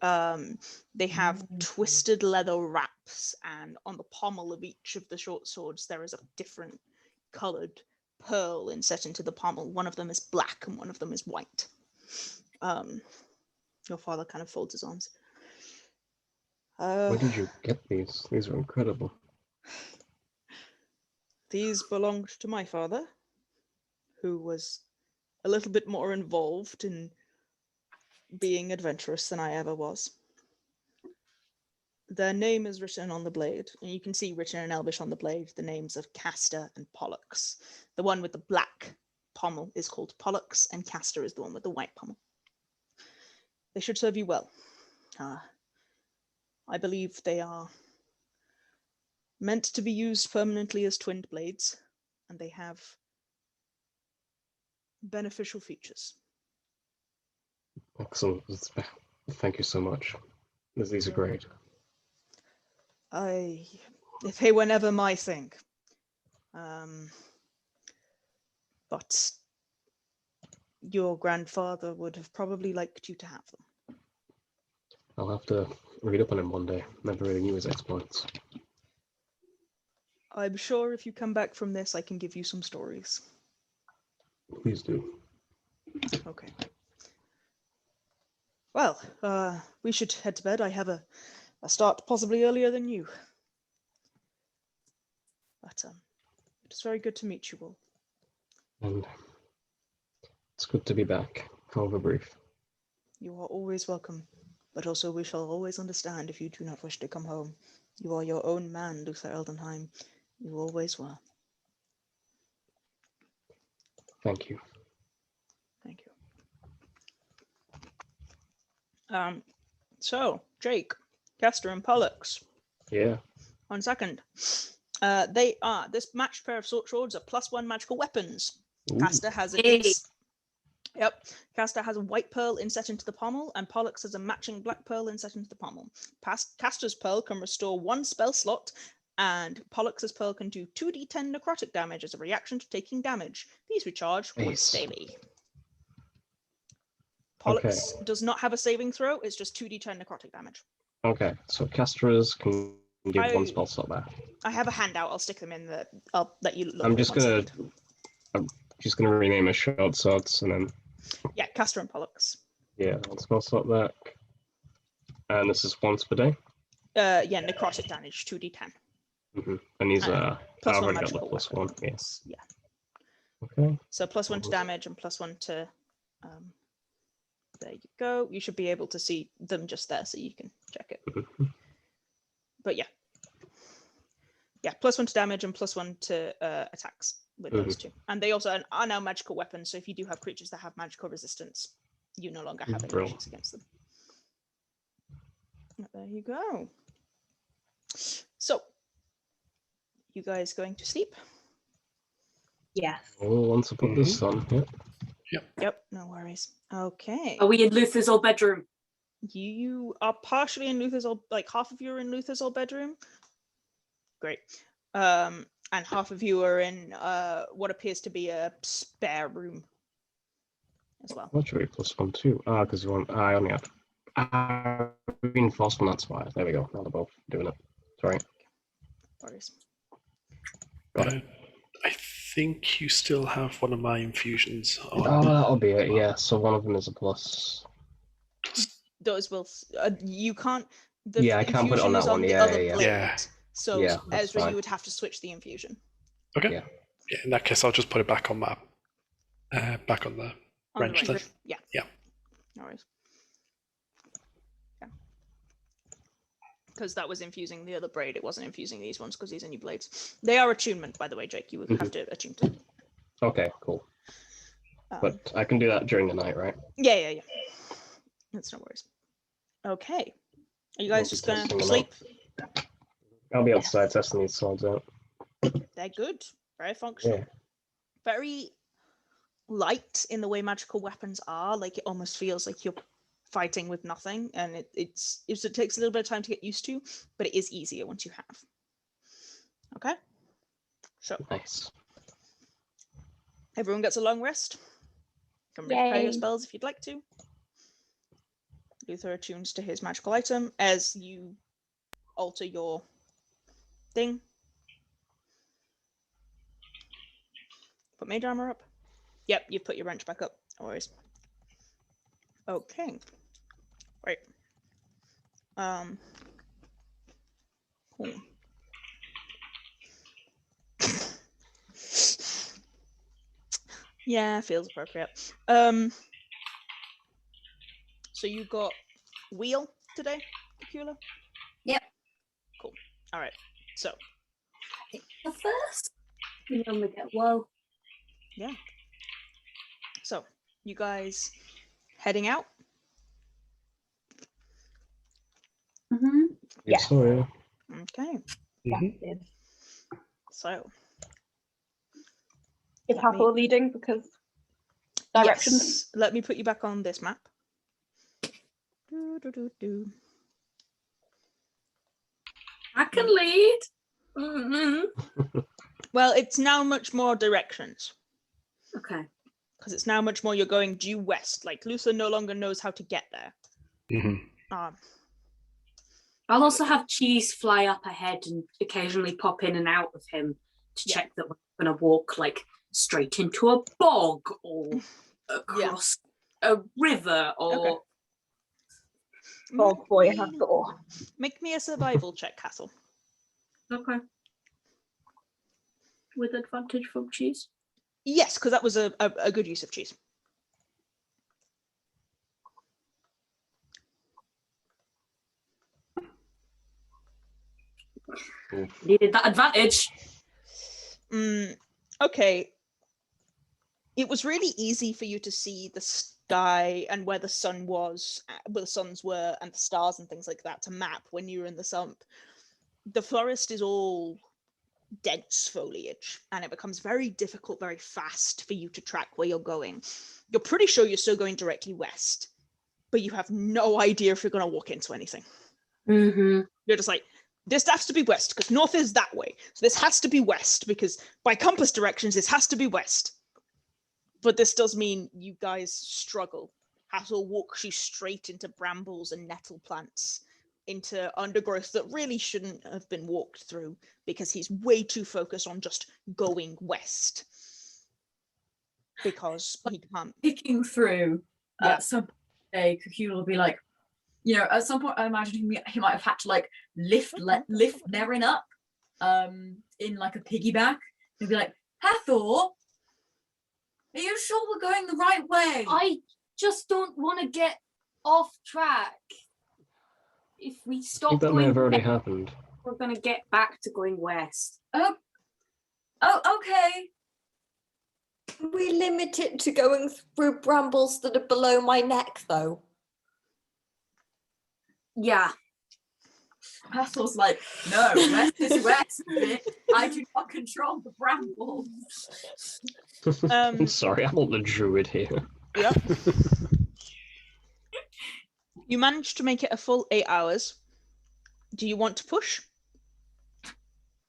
They have twisted leather wraps, and on the pommel of each of the short swords there is a different coloured pearl inset into the pommel. One of them is black and one of them is white. Your father kind of folds his arms. Where did you get these? These are incredible. These belonged to my father, who was a little bit more involved in being adventurous than I ever was. Their name is written on the blade, and you can see written in Elvish on the blade the names of Castor and Pollux. The one with the black pommel is called Pollux, and Castor is the one with the white pommel. They should serve you well. I believe they are meant to be used permanently as twinned blades, and they have beneficial features. Excellent. Thank you so much. These are great. If they were never my thing. But your grandfather would have probably liked you to have them. I'll have to read up on him one day. Never really knew his exploits. I'm sure if you come back from this, I can give you some stories. Please do. Okay. Well, we should head to bed. I have a start possibly earlier than you. But it's very good to meet you all. And it's good to be back, however brief. You are always welcome, but also we shall always understand if you do not wish to come home. You are your own man, Luther Eldenheim. You always were. Thank you. Thank you. So, Jake, Castor, and Pollux. Yeah. 1 second. They are, this matched pair of short swords are +1 magical weapons. Ooh. Castor has Yay. Castor has a white pearl inset into the pommel, and Pollux has a matching black pearl inset into the pommel. Castor's pearl can restore 1 spell slot, and Pollux's pearl can do 2d10 necrotic damage as a reaction to taking damage. These recharge once daily. Pollux does not have a saving throw, it's just 2d10 necrotic damage. Okay, so Castra's can give 1 spell slot back. I have a handout, I'll stick them in the, I'll let you look. I'm just gonna rename a short swords and then Yeah, Castor and Pollux. yeah, 1 spell slot back. And this is once per day? Yeah, necrotic damage, 2d10. And he's +1 already got the magical +1, weapon. yes. Yeah. Okay. So +1 to damage and +1 to. There you go. You should be able to see them just there, so you can check it. But yeah, +1 to damage and +1 to attacks with those two. And they also are now magical weapons. So if you do have creatures that have magical resistance, you no longer have any issues against them. There you go. So, you guys going to sleep? Yes. Oh, once I put this on. Yep, no worries. Okay. Are we in Luther's old bedroom? You are partially in Luther's old, like half of you are in Luther's old bedroom. Great. And half of you are in what appears to be a spare room as well. What should we +1 too? Because I only have reinforcement, that's why. There we go. Now they're both doing it. Sorry. Worries. Got it. I think you still have one of my infusions on. Oh, that'll be it, yeah. So one of them is a plus. Those will. You can't. Yeah, I can't put it on infusion that is one. the Yeah, other yeah. blade. Yeah. So Yeah, that's Ezra, fine. you would have to switch the infusion. Okay. Yeah. Yeah, in that case, I'll just put it back on that. Back on the On wrench the then. wrench. Yeah. Yeah. No worries. Yeah. Because that was infusing the other braid. It wasn't infusing these ones because these are new blades. They are attunement, by the way, Jake. You would have to attune to. Okay, cool. But I can do that during the night, right? Yeah. That's no worries. Okay. Are you guys just gonna sleep? I'll be outside testing these swords out. They're good. Very functional. Yeah. Very light in the way magical weapons are. Like it almost feels like you're fighting with nothing, and it takes a little bit of time to get used to, but it is easier once you have. Okay. So Nice. everyone gets a long rest. You can repair your Yay. spells if you'd like to. Luther attunes to his magical item as you alter your thing. Put mage armor up. Yep, you've put your wrench back up. No worries. Okay. Right. Cool. Yeah, feels appropriate. So you got wheel today, Cacula? Yep. Cool. All right. So The first. We only get low. yeah. So you guys heading out? Mm-hmm. Yes. So, Okay. Mhm. So Is Hathor leading because directions? yes, let me put you back on this map. Do. I can lead. Mm-hmm. Well, it's now much more directions Okay. because it's now much more you're going due west. Like Luther no longer knows how to get there. Mhm. I'll also have Cheese fly up ahead and occasionally pop in and out of him to Yeah. check that we're going to walk like straight into a bog or across a river or. Okay. Oh boy, Hathor. Make me a survival check, Hathor. Okay. With advantage from Cheese. Yes, because that was a good use of cheese. Needed that advantage. Okay. It was really easy for you to see the sky and where the sun was, where the suns were, and the stars and things like that to map when you were in the sump. The forest is all dense foliage, and it becomes very difficult very fast for you to track where you're going. You're pretty sure you're still going directly west, but you have no idea if you're going to walk into anything. Mm-hmm. You're just like, this has to be west because north is that way, so this has to be west because by compass directions this has to be west. But this does mean you guys struggle. Hathor walks you straight into brambles and nettle plants, into undergrowth that really shouldn't have been walked through because he's way too focused on just going west. Because he can't. Picking through Yeah. at some point, Cacula will be like, you know, at some point I imagine he might have had to like lift Nerin up, in like a piggyback. He'll be like, Hathor, sure we're going the right way? I just don't want to get off track. If we stop That may have going already west, happened. we're going to get back to going west. Oh, okay. Can we limit it to going through brambles that are below my neck, though? Yeah. Hathor's like, no, west is west. I do not control the brambles. I'm sorry, I'm not the druid here. Yep. You managed to make it a full 8 hours. Do you want to push?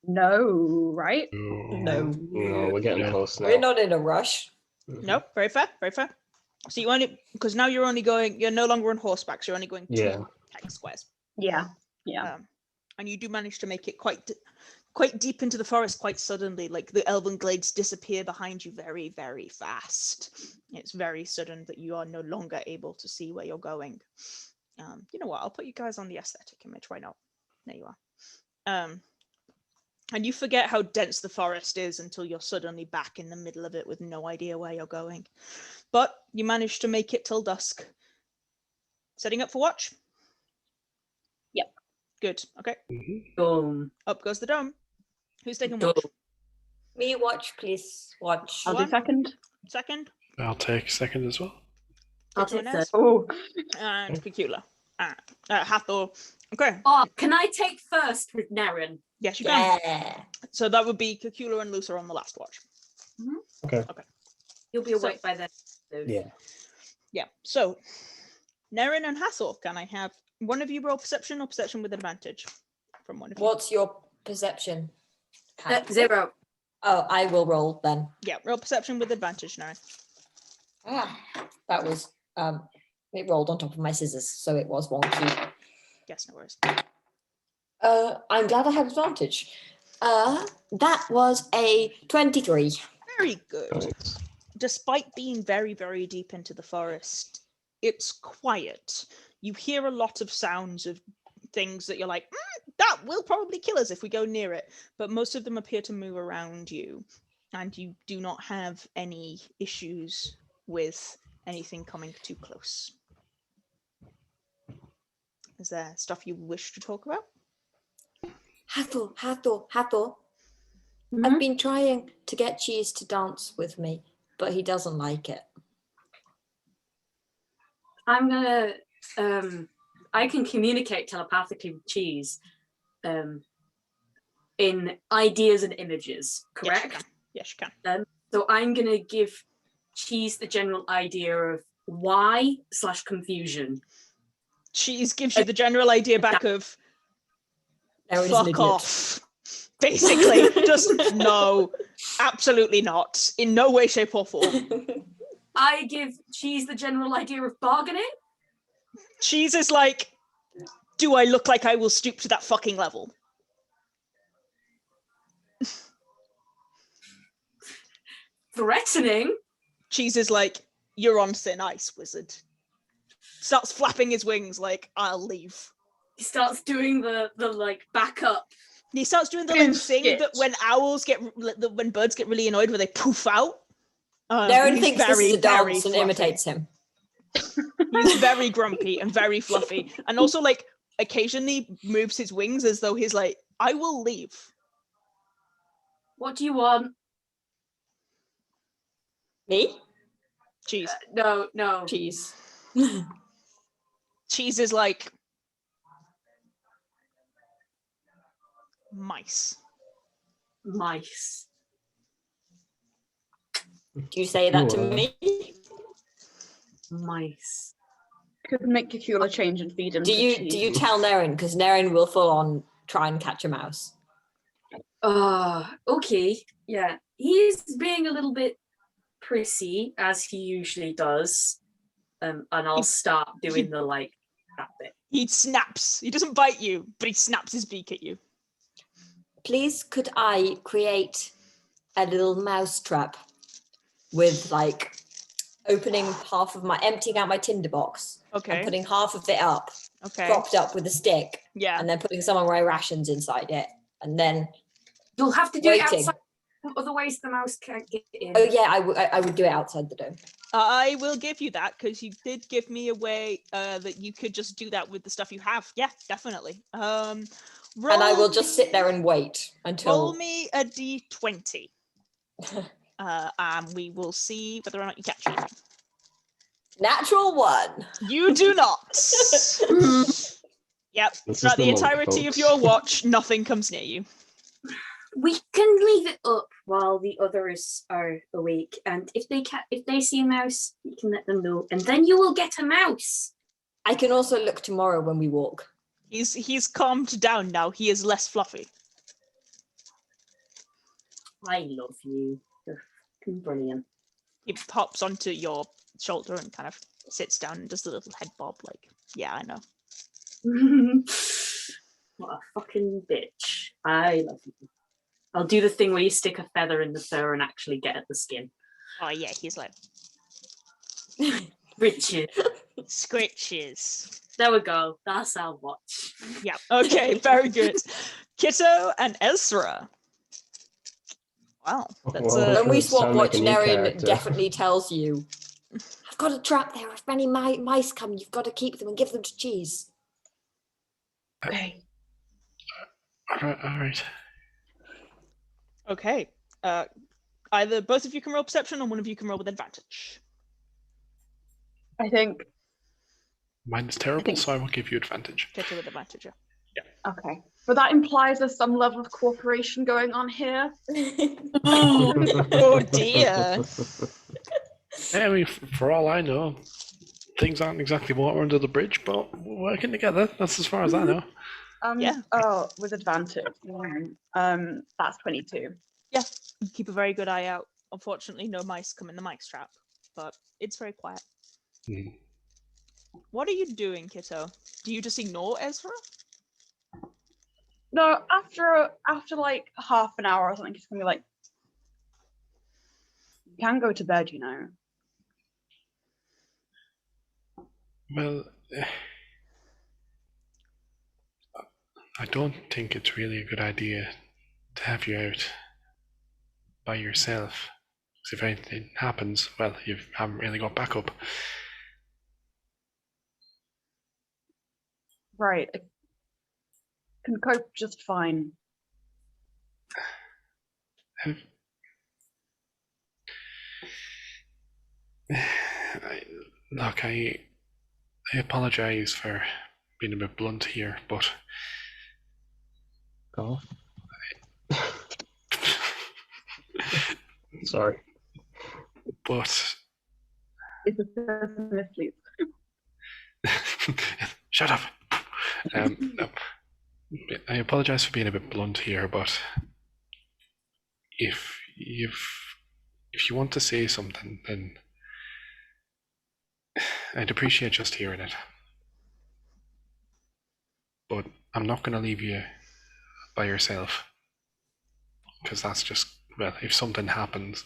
No, right? No. No, we're getting close now. We're not in a rush. No, very fair, very fair. So you only, because now you're no longer on horseback, so you're only going 2 hex squares. Yeah. And you do manage to make it quite deep into the forest quite suddenly. Like the Elven Glades disappear behind you very, very fast. It's very sudden that you are no longer able to see where you're going. You know what? I'll put you guys on the aesthetic image. Why not? There you are. And you forget how dense the forest is until you're suddenly back in the middle of it with no idea where you're going. But you manage to make it till dusk. Setting up for watch? Yep. Good. Okay. Boom. Up goes the dome. Who's taking watch? Me watch, please. Watch. I'll do second. Second. I'll take second as well. I'll take third. Oh. And Cacula. Hathor. Okay. Oh, can I take first with Nerin? Yes, you can. Yeah. So that would be Cacula and Luther on the last watch. Okay. You'll be awake by then. Yeah. Yeah. So, Nerin and Hathor, can I have one of you roll perception or perception with advantage from one of you? What's your perception? 0. Oh, I will roll then. Yeah, roll perception with advantage, Nerin. That was it rolled on top of my scissors, so it was wonky. Yes, no worries. I'm glad I had advantage. That was a 23. Very good. Thanks. Despite being very, very deep into the forest, it's quiet. You hear a lot of sounds of things that you're like, that will probably kill us if we go near it. But most of them appear to move around you, and you do not have any issues with anything coming too close. Is there stuff you wish to talk about? Hathor. Mm-hmm. I've been trying to get Cheese to dance with me, but he doesn't like it. I'm gonna I can communicate telepathically with Cheese in ideas and images, correct? Yes, you can. So I'm gonna give Cheese the general idea of why/confusion. Cheese gives you the general idea back of fuck off. Basically, just no, absolutely not. In no way, shape, or form. I give Cheese the general idea of bargaining. Cheese is like, do I look like I will stoop to that fucking level? Threatening. Cheese is like, you're on thin ice, wizard. Starts flapping his wings like, I'll leave. He starts doing the like backup. He starts doing the like, thing that when birds get really annoyed where they poof out. Nerin thinks this is a dance and imitates him. He's very grumpy and very fluffy, and also like occasionally moves his wings as though he's like, I will leave. What do you want? Me? Cheese. No. Cheese. Cheese is like mice. Do you say that to me? Mice. Could make Cacula change and feed him. Do you tell Nerin? Because Nerin will full on try and catch a mouse. Okay. Yeah. He's being a little bit prissy, as he usually does. And I'll start doing the like that bit. He snaps. He doesn't bite you, but he snaps his beak at you. Please, could I create a little mouse trap with like opening emptying out my tinderbox, Okay. and putting half of it up, Okay. propped up with a stick, Yeah. and then putting some of my rations inside it, and then You'll have to do it waiting. outside Otherwise, the mouse can't get in. Oh yeah, I would do it outside the dome. I will give you that because you did give me a way that you could just do that with the stuff you have. Yeah, definitely. And I will just sit there and wait until. Roll me a d20. And we will see whether or not you catch it. Natural 1. You do not. Yep. This is Throughout the the monk, entirety of folks. your watch, nothing comes near you. We can leave it up while the others are awake, and if they see a mouse, you can let them know, and then you will get a mouse. I can also look tomorrow when we walk. He's calmed down now. He is less fluffy. I love you. You're fucking brilliant. He pops onto your shoulder and kind of sits down and does the little head bob like, yeah, I know. What a fucking bitch. I love you. I'll do the thing where you stick a feather in the fur and actually get at the skin. Oh yeah, he's like Richard. scritches. There we go. That's our watch. Yeah. Okay. Very good. Kitto and Ezra. Wow. That's Well, When we Sound swap like watch, a new Nerin character. definitely tells you, I've got a trap there. If any mice come, you've got to keep them and give them to cheese. Okay. All right. okay. Either both of you can roll perception or one of you can roll with advantage. I think. Mine is terrible, so I will give you advantage. Kitto with advantage. Yeah. Okay. But that implies there's some level of cooperation going on here. Oh dear. Yeah, I mean, for all I know, things aren't exactly water under the bridge, but we're working together. That's as far as I know. Yeah. Oh, with advantage. That's 22. Yeah. You keep a very good eye out. Unfortunately, no mice come in the mice trap, but it's very quiet. Hmm. What are you doing, Kitto? Do you just ignore Ezra? No, after like half an hour or something, it's gonna be like, you can go to bed, you know. Well, I don't think it's really a good idea to have you out by yourself. Because if anything happens, well, you haven't really got backup. Right. I can cope just fine. I apologize for being a bit blunt here, but Oh. Sorry. but It's a Sesame Street. shut up. No. I apologize for being a bit blunt here, but if you want to say something, then I'd appreciate just hearing it. But I'm not going to leave you by yourself, because that's just, well, if something happens,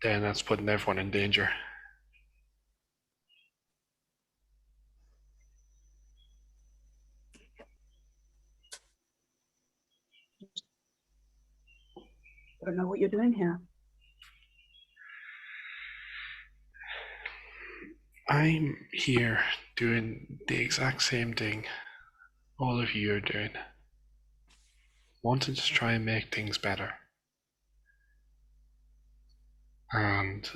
then that's putting everyone in danger. I don't know what you're doing here. I'm here doing the exact same thing all of you are doing. Wanting to try and make things better. And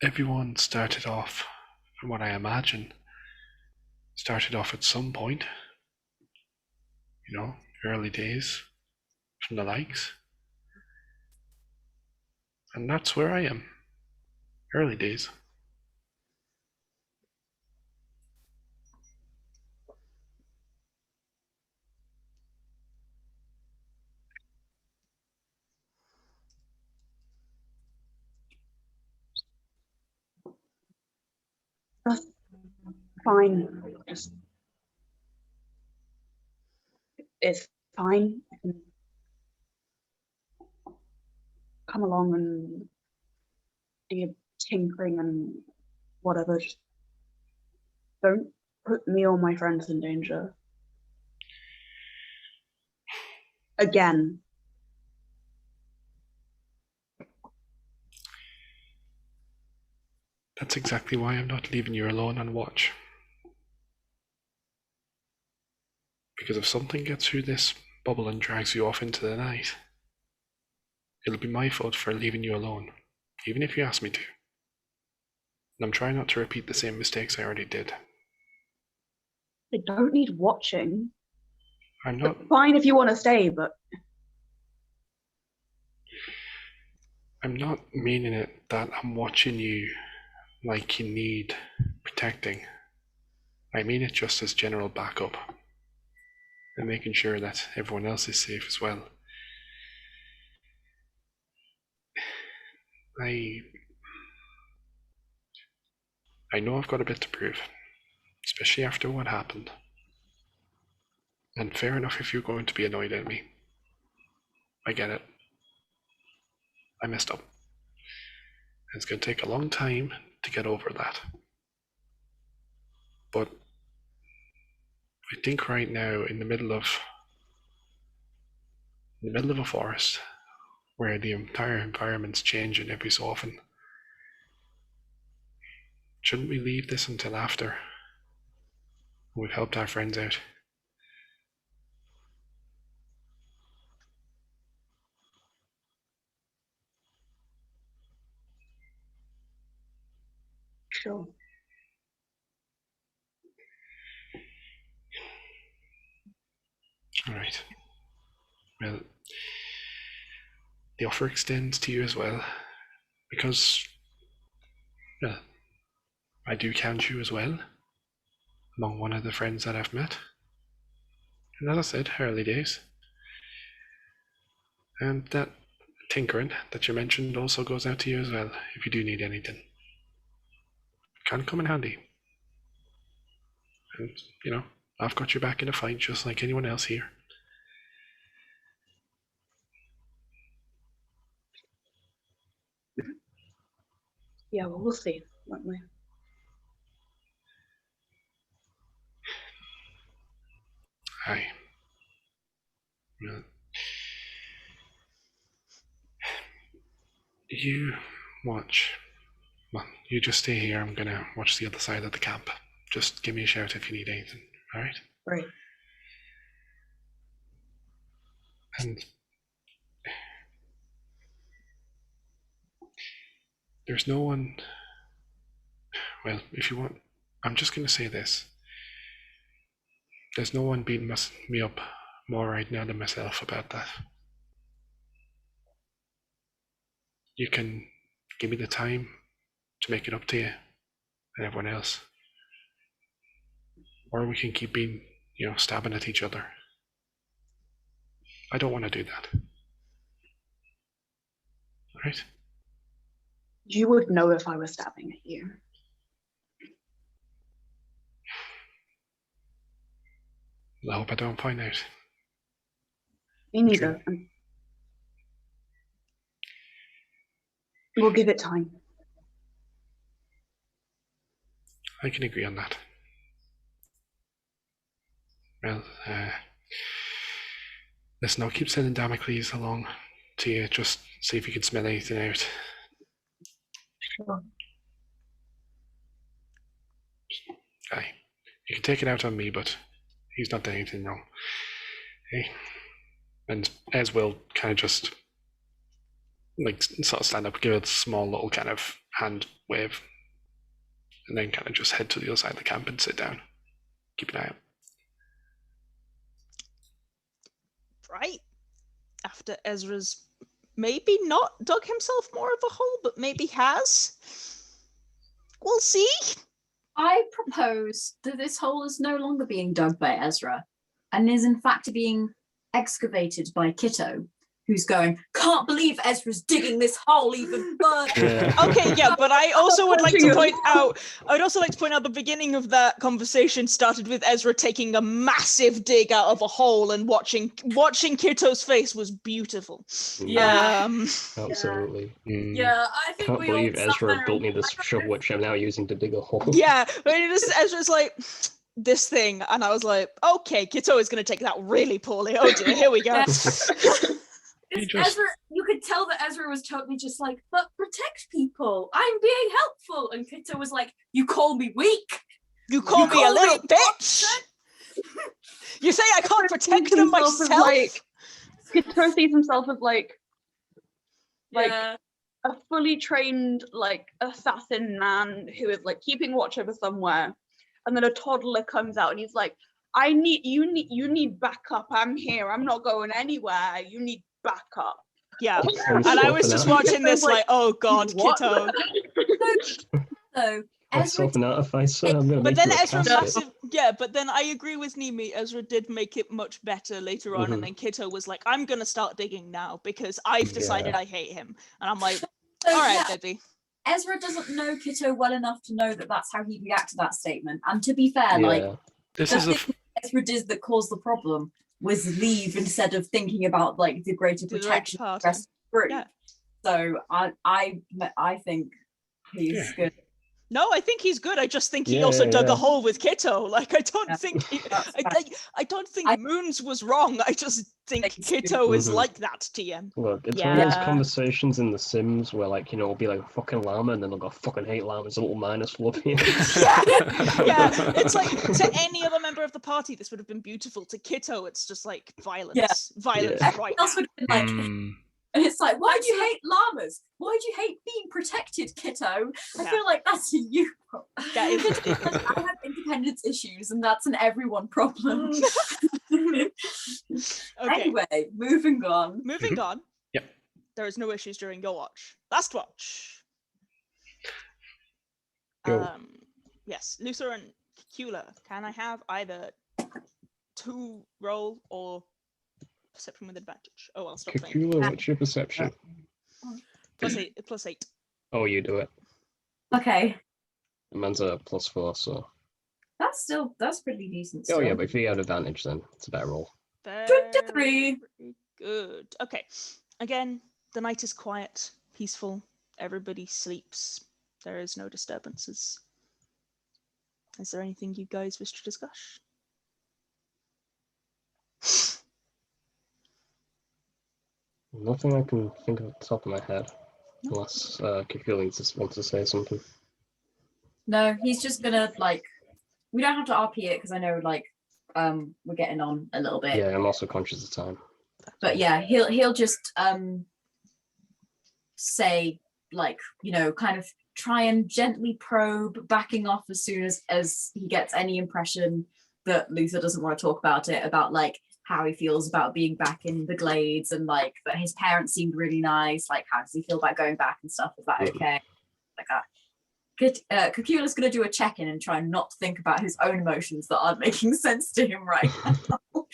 everyone started off, from what I imagine, started off at some point. You know, early days, from the likes. And that's where I am. Early days. That's fine. It's fine. I can come along and do your tinkering and whatever. Just don't put me or my friends in danger. Again. That's exactly why I'm not leaving you alone on watch. Because if something gets through this bubble and drags you off into the night, it'll be my fault for leaving you alone, even if you ask me to. And I'm trying not to repeat the same mistakes I already did. They don't need watching. I'm not. Fine if you want to stay, but I'm not meaning it that I'm watching you like you need protecting. I mean it just as general backup and making sure that everyone else is safe as well. I know I've got a bit to prove, especially after what happened. And fair enough if you're going to be annoyed at me. I get it. I messed up. It's going to take a long time to get over that. But I think right now, in the middle of a forest, where the entire environment's changing every so often, shouldn't we leave this until after we've helped our friends out? sure. All right. Well, the offer extends to you as well, because, well, I do count you as well among one of the friends that I've met. And as I said, early days. And that tinkering that you mentioned also goes out to you as well, if you do need anything. Can come in handy. And, you know, I've got your back in a fight just like anyone else here. Yeah, well, we'll see, won't we? Aye. Well, you watch. Well, you just stay here. I'm gonna watch the other side of the camp. Just give me a shout if you need anything, alright? Right. And there's no one. Well, if you want, I'm just gonna say this. There's no one beating me up more right now than myself about that. You can give me the time to make it up to you and everyone else. Or we can keep being, stabbing at each other. I don't want to do that. Right? You would know if I was stabbing at you. I hope I don't find out. Me neither. We'll give it time. I can agree on that. Well, listen, I'll keep sending Damocles along to you, just see if you can smell anything out. Sure. Aye. You can take it out on me, but he's not done anything wrong. Hey. And Ez will kind of just, sort of stand up, give it a small little kind of hand wave, and then kind of just head to the other side of the camp and sit down. Keep an eye out. Right. After Ezra's maybe not dug himself more of a hole, but maybe has. We'll see. I propose that this hole is no longer being dug by Ezra and is in fact being excavated by Kitto, who's going, can't believe Ezra's digging this hole even further. Yeah. Okay, yeah, but I also would like to point out, the beginning of that conversation started with Ezra taking a massive dig out of a hole and watching Kitto's face was beautiful. Yeah. Absolutely. Yeah, I think Can't we believe all sat Ezra there built me and- this shovel, which I'm now using to dig a hole. Yeah, but Ezra's like, this thing, and I was like, okay, Kitto is going to take that really poorly. Oh dear, here we go. He just- Ezra, you could could tell that Ezra was totally just like, but protect people. I'm being helpful. And Kitto was like, you call me weak. You call me a little bitch. You say I can't protect them myself. Kitto sees himself as like Yeah. a fully trained like assassin man who is like keeping watch over somewhere, and then a toddler comes out and he's like, you need backup. I'm here. I'm not going anywhere. You need backup. Yeah. And I was just watching this like, oh god, what? Kitto. So Ezra Ezra, But then Ezra massive, yeah, but then I agree with Niimi. Ezra did make it much better later on, and then Kitto was like, I'm gonna start digging now because I've decided I hate him. And I'm like, all right, baby. Ezra doesn't know Kitto well enough to know that that's how he'd react to that statement. And to be fair, like, this the is thing Ezra did that caused the problem was leave instead of thinking about like the greater protection of the rest of the group. Yeah. So I think he's good. No, I think he's good. I just think he also dug a hole with Kitto. Like, I don't think I don't think Moons was wrong. I just think Kitto is like that, TM. Look, it's one of those conversations in The Sims where, like, you know, it'll be like a fucking llama, and then they'll go, fucking hate llamas, a little minus fluffy. Yeah, it's like, to any other member of the party, this would have been beautiful. To Kitto, it's just like violence. Yeah. Violence right else would have been like, and it's like, why do you hate llamas? Why do you hate being protected, Kitto? I feel like that's a you problem. That is I have independence issues, and that's an everyone problem. Anyway, moving on. Moving on. Yep. There is no issues during your watch. Last watch. Go. Yes, Luther and Cacula. Can I have either 2 roll or perception with advantage? Oh, I'll stop saying. Cacula, what's your perception? +8. Oh, you do it. Okay. Mine's a +4, so. That's pretty decent. Oh Still. yeah, but if you had advantage, then it's a better roll. 23. Good. Okay. Again, the night is quiet, peaceful. Everybody sleeps. There is no disturbances. Is there anything you guys wish to discuss? Nothing I can think of at the top of my head, unless Cacula just wants to say something. No, he's just gonna like. We don't have to RP it because I know like we're getting on a little bit. Yeah, I'm also conscious of time. But yeah, he'll just say like, you know, kind of try and gently probe, backing off as soon as he gets any impression that Luther doesn't want to talk about it, about like how he feels about being back in the Glades, and like that his parents seemed really nice. Like, how does he feel about going back and stuff? Is that okay? Like that. Cacula's going to do a check-in and try and not think about his own emotions that aren't making sense to him right now.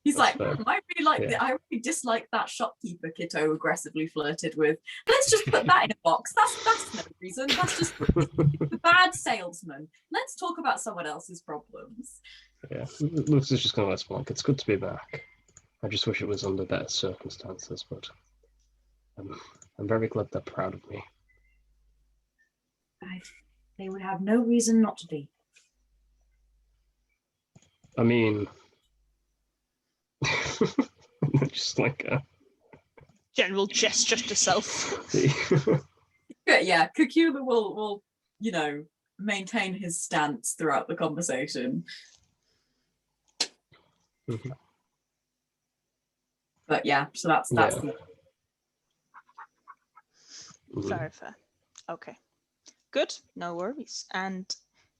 He's like, I really like I really dislike that shopkeeper Kitto aggressively flirted with. Let's just put that in a box. That's no reason. That's just the bad salesman. Let's talk about someone else's problems. Yeah, Luke's just going to let Splunk. It's good to be back. I just wish it was under better circumstances, but I'm very glad they're proud of me. They would have no reason not to be. I mean, just like a general gesture to self. Yeah, Cacula will, you know, maintain his stance throughout the conversation. But yeah, so that's the... Very fair. Okay. Good, no worries. And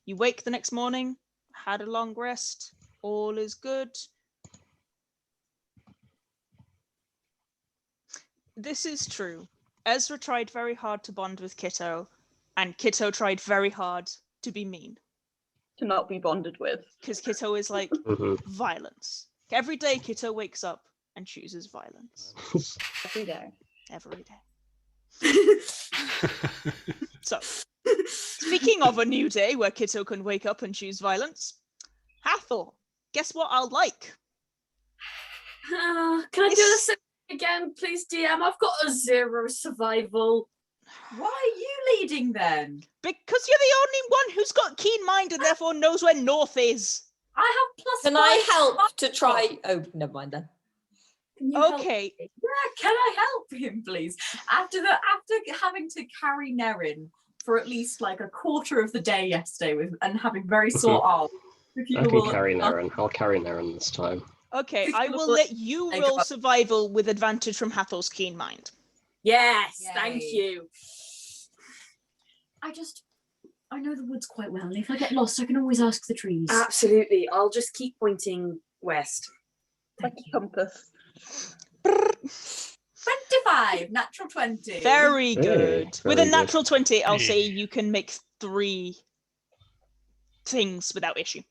you wake the next morning, had a long rest, all is good. This is true. Ezra tried very hard to bond with Kitto, and Kitto tried very hard to be mean. To not be bonded with. Because Kitto is like violence. Every day Kitto wakes up and chooses violence. Every day. Every day. So, speaking of a new day where Kitto can wake up and choose violence, Hathor, guess what I'll like? Can I do this again, please, DM? I've got a 0 survival. Why are you leading then? Because you're the only one who's got keen mind and therefore knows where north is. I have plus. Can I help to try? Oh, never mind then. Can you help Okay. me? Yeah, can I help him, please? After having to carry Nerin for at least like a quarter of the day yesterday and having very sore arms. I can carry Nerin. I'll carry Nerin this time. Okay, I will let you roll survival with advantage from Hathor's keen mind. Yes, Yay. thank you. I know the woods quite well, and if I get lost, I can always ask the trees. Absolutely. I'll just keep pointing west. Like a compass. 25, natural 20. Very good. Hey, With a very natural 20, I'll Hey. say you can make 3 things without issue.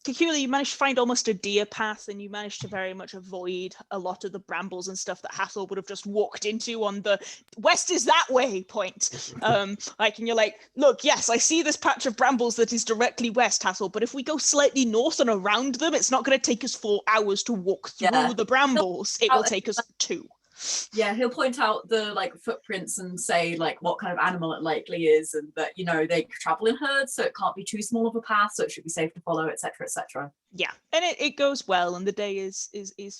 Cacula, you managed to find almost a deer path, and you managed to very much avoid a lot of the brambles and stuff that Hathor would have just walked into on the west is that way point. And you're like, look, yes, I see this patch of brambles that is directly west, Hathor, but if we go slightly north and around them, it's not going to take us 4 hours to walk through the brambles. It will take us 2. Yeah, he'll point out the like footprints and say like what kind of animal it likely is, and that they travel in herds, so it can't be too small of a path, so it should be safe to follow, etc., etc. Yeah, and it goes well, and the day is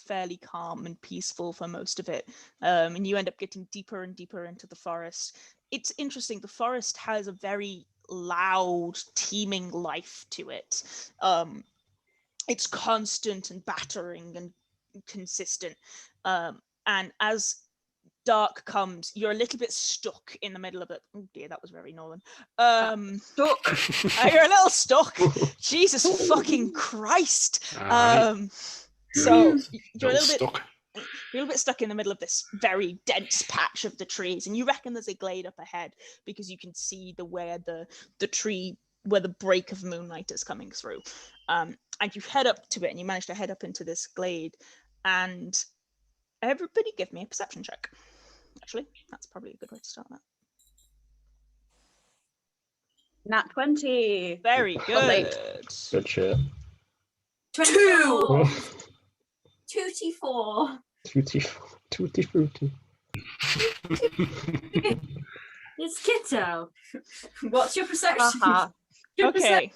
fairly calm and peaceful for most of it. And you end up getting deeper and deeper into the forest. It's interesting. The forest has a very loud, teeming life to it. It's constant and battering and consistent. And as dark comes, you're a little bit stuck in the middle of it. Oh dear, that was very northern. Stuck. You're a little stuck. Jesus fucking Christ. Aye. So you're a Little little bit stuck in the middle of this very dense patch of the trees, and you reckon there's a glade up ahead because you can see where the break of moonlight is coming through. And you head up to it, and you manage to head up into this glade, and everybody give me a perception check. Actually, that's probably a good way to start that. Nat 20. Very good. Good shit. 24. 24. Tutti frutti. It's Kitto. What's your perception? Okay.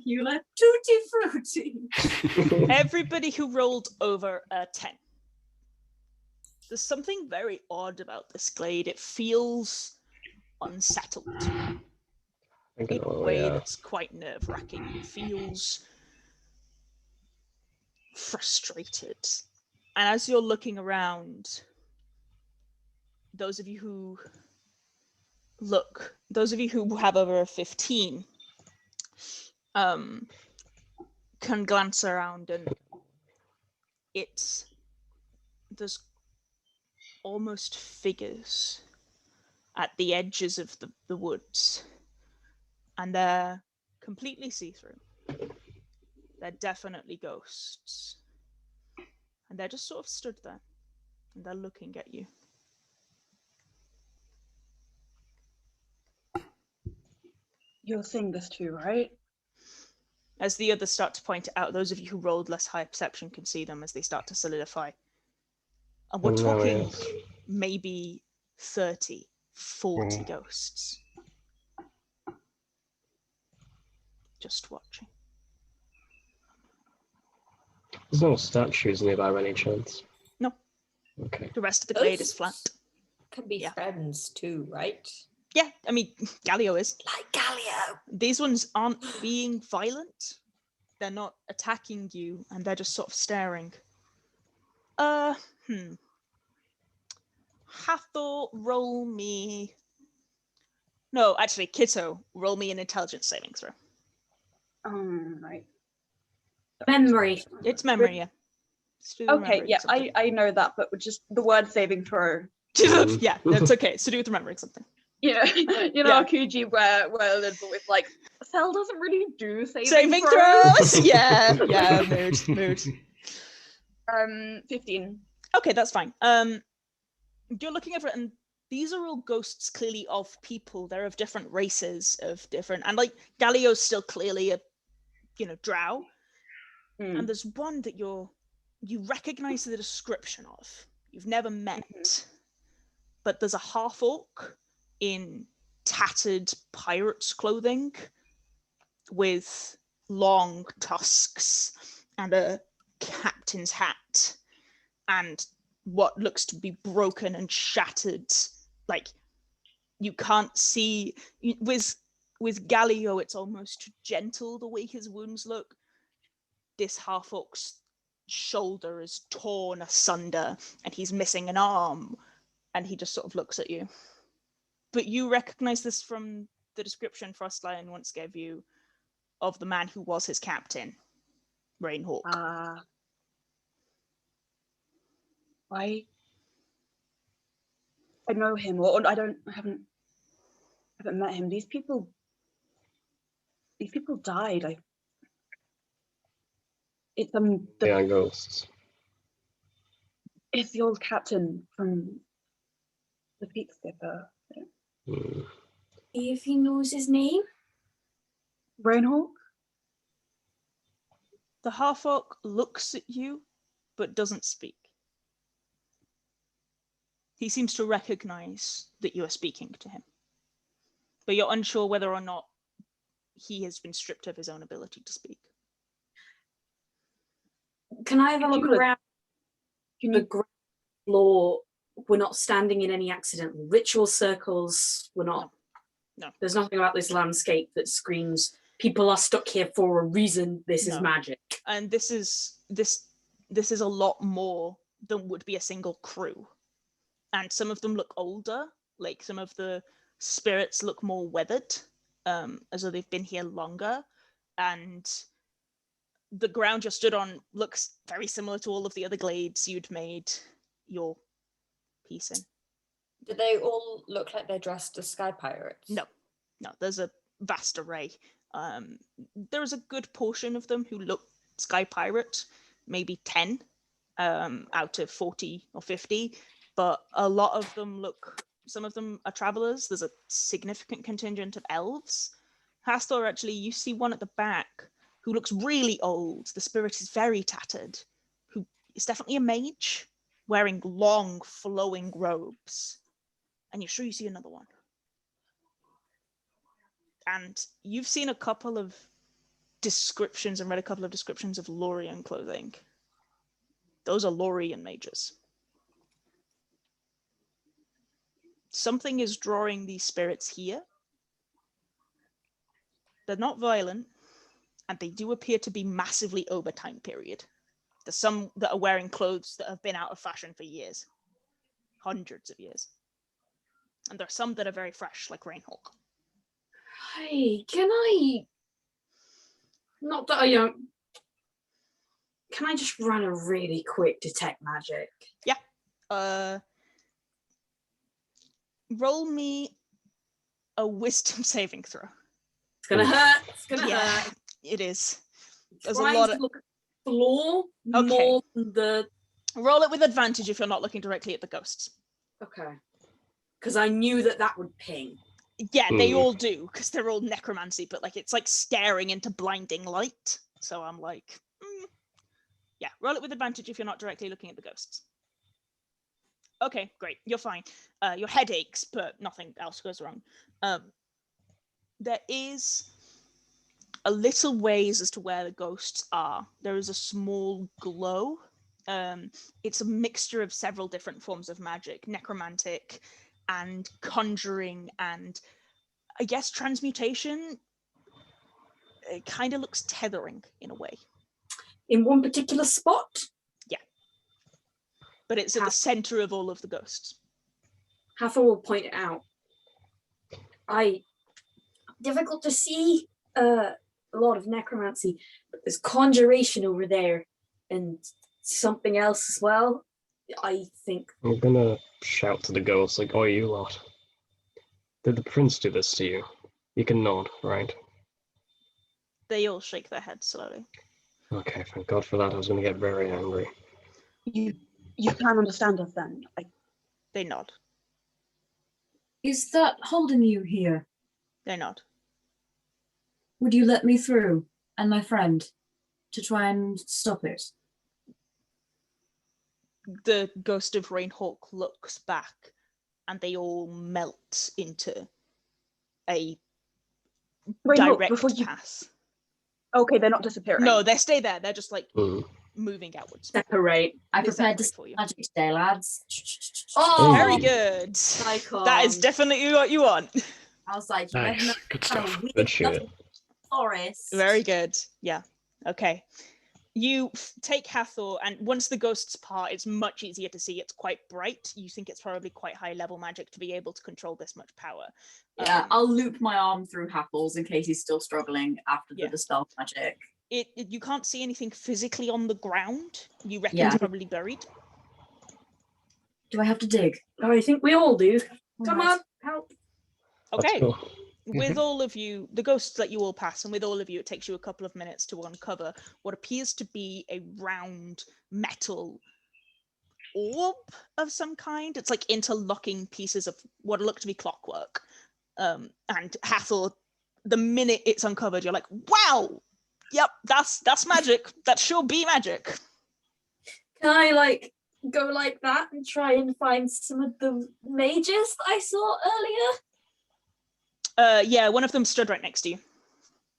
Hula. Tutti frutti. Everybody who rolled over a 10. There's something very odd about this glade. It feels unsettled in a way that's quite nerve-wracking. It feels frustrated. And as you're looking around, those of you who have over a 15 can glance around, and there's almost figures at the edges of the woods, and they're completely see-through. They're definitely ghosts, and they're just sort of stood there, and they're looking at you. You're seeing this too, right? As the others start to point it out, those of you who rolled less high perception can see them as they start to solidify. And we're talking maybe 30, 40 ghosts. Just watching. There's no statues nearby by any chance? No. Okay. The rest of the glade is flat. Can be friends too, right? Yeah, I mean, Galio is. Like Galio. These ones aren't being violent. They're not attacking you, and they're just sort of staring. Hathor, roll me... No, actually, Kitto, roll me an intelligence saving throw. Right. Memory. It's memory, yeah. Okay, yeah, I know that, but with just the word saving throw. Yeah, that's okay. It's to do with remembering something. Yeah, Kuji, where a little bit like, Cell doesn't really do saving throws. Yeah, mood. 15. Okay, that's fine. You're looking over it, and these are all ghosts clearly of people. They're of different races, and like Galio's still clearly a drow. And there's one that you recognize the description of. You've never met, but there's a half orc in tattered pirate's clothing with long tusks and a captain's hat and what looks to be broken and shattered. Like, you can't see with Gallio, it's almost gentle the way his wounds look. This half-orc's shoulder is torn asunder and he's missing an arm, and he just sort of looks at you. But you recognize this from the description Frostlion once gave you of the man who was his captain, Rainhawk. I know him, or I haven't met him. These people died. It's ghosts. It's the old captain from the Peak Skipper. If he knows his name? Rainhawk? The half-orc looks at you, but doesn't speak. He seems to recognize that you are speaking to him, but you're unsure whether or not he has been stripped of his own ability to speak. Can I have a look around the ground floor? We're not standing in any accidental ritual circles. We're not. No. There's nothing about this landscape that screams people are stuck here for a reason. This is magic. And this is a lot more than would be a single crew. And some of them look older, like some of the spirits look more weathered, as though they've been here longer. And the ground you're stood on looks very similar to all of the other glades you'd made your peace in. Do they all look like they're dressed as sky pirates? No, there's a vast array. There is a good portion of them who look sky pirate, maybe 10 out of 40 or 50. But a lot of them some of them are travelers. There's a significant contingent of elves. Hathor, actually, you see one at the back who looks really old. The spirit is very tattered, who is definitely a mage, wearing long, flowing robes. And you're sure you see another one. And you've seen a couple of descriptions and read a couple of descriptions of Lorien clothing. Those are Lorien mages. Something is drawing these spirits here. They're not violent, and they do appear to be massively over time period. There's some that are wearing clothes that have been out of fashion for years. Hundreds of years. And there are some that are very fresh, like Rainhawk. Hey, can I... Not that I don't... Can I just run a really quick detect magic? Yeah. Roll me a wisdom saving throw. It's gonna hurt. It's gonna hurt. It is. There's Trying a lot to of... look at the floor Okay. more than the... Roll it with advantage if you're not looking directly at the ghosts. Okay. Because I knew that would ping. Yeah, they all do, because they're all necromancy, but like it's like staring into blinding light. So I'm like, yeah, roll it with advantage if you're not directly looking at the ghosts. Okay, great, you're fine. Your head aches, but nothing else goes wrong. There is a little ways as to where the ghosts are. There is a small glow. It's a mixture of several different forms of magic, necromantic and conjuring, and I guess transmutation. It kind of looks tethering in a way. In one particular spot? Yeah. But it's at the center of all of the ghosts. Hathor will point it out. Difficult to see a lot of necromancy, but there's conjuration over there and something else as well. I think I'm gonna shout to the ghosts, like, "Oh, you lot. Did the prince do this to you?" You can nod, right? They all shake their heads slowly. Okay, thank God for that. I was gonna get very angry. You can understand us then. They nod. Is that holding you here? They nod. Would you let me through and my friend to try and stop it? The ghost of Rainhawk looks back and they all melt into a direct pass. Okay, they're not disappearing. No, they stay there. They're just like moving outwards. Separate. I It's prepared to separate for you. magic today, lads. Oh, Very good. Icon. That is definitely what you want. I was like, you better Nice. not Good have a stuff. weird Good shit. stuff forest. Very good. Yeah. Okay. You take Hathor, and once the ghosts part, it's much easier to see. It's quite bright. You think it's probably quite high level magic to be able to control this much power. Yeah, I'll loop my arm through Hathor's in case he's still struggling after the Yeah. dispel magic. You can't see anything physically on the ground. You reckon Yeah. it's probably buried. Do I have to dig? I think we all do. Come Alright. on, help. Let's Okay. go. With all of you, the ghosts that you all pass, and with all of you, it takes you a couple of minutes to uncover what appears to be a round metal orb of some kind. It's like interlocking pieces of what look to be clockwork. And Hathor, the minute it's uncovered, you're like, wow, yep, that's magic. That sure be magic. Can I like go like that and try and find some of the mages that I saw earlier? Yeah, one of them stood right next to you.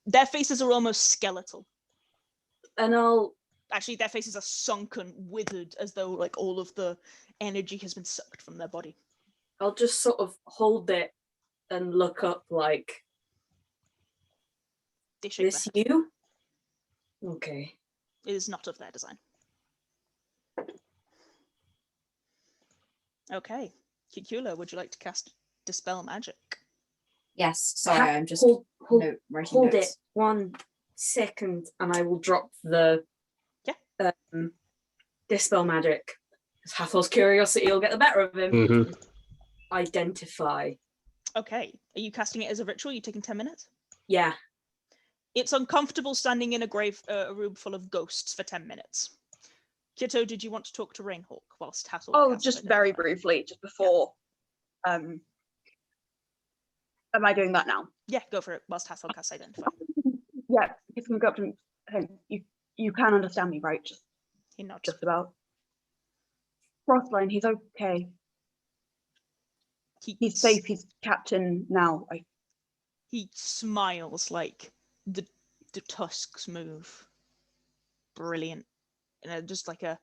Their faces are almost skeletal. And I'll Actually, their faces are sunken, withered, as though like all of the energy has been sucked from their body. just sort of hold it and look up like, They shake this their head. you? Okay. It is not of their design. Okay. Cacula, would you like to cast Dispel Magic? Yes, sorry, Ha- I'm just hold writing hold notes. it 1 second and I will drop the dispel magic. Because Hathor's curiosity will get the better of him. Mm-hmm. Identify. Okay. Are you casting it as a ritual? You taking 10 minutes? Yeah. It's uncomfortable standing in a room full of ghosts for 10 minutes. Kitto, did you want to talk to Rainhawk whilst Hathor Oh, casts just very Identify? briefly, just before. Am I doing that now? Yeah, go for it whilst Hathor casts Identify. Yeah, he's gonna go up to him. Hey, you can understand me, right? He nods. Just about. Frostline, he's okay. He's safe. He's captain now. He smiles like the tusks move. Brilliant. In just like a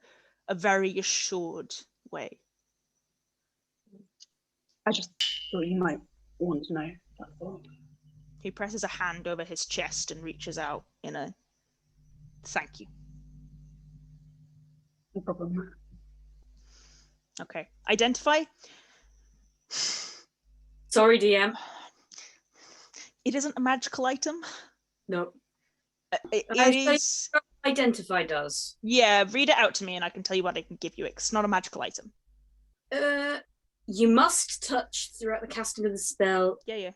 very assured way. I just thought you might want to know. That's all. He presses a hand over his chest and reaches out in a thank you. No problem. Okay. Identify. Sorry, DM. It isn't a magical item. No. It I say- is. Identify does. Yeah, read it out to me and I can tell you what I can give you. It's not a magical item. You must touch throughout the casting of the spell. Yeah.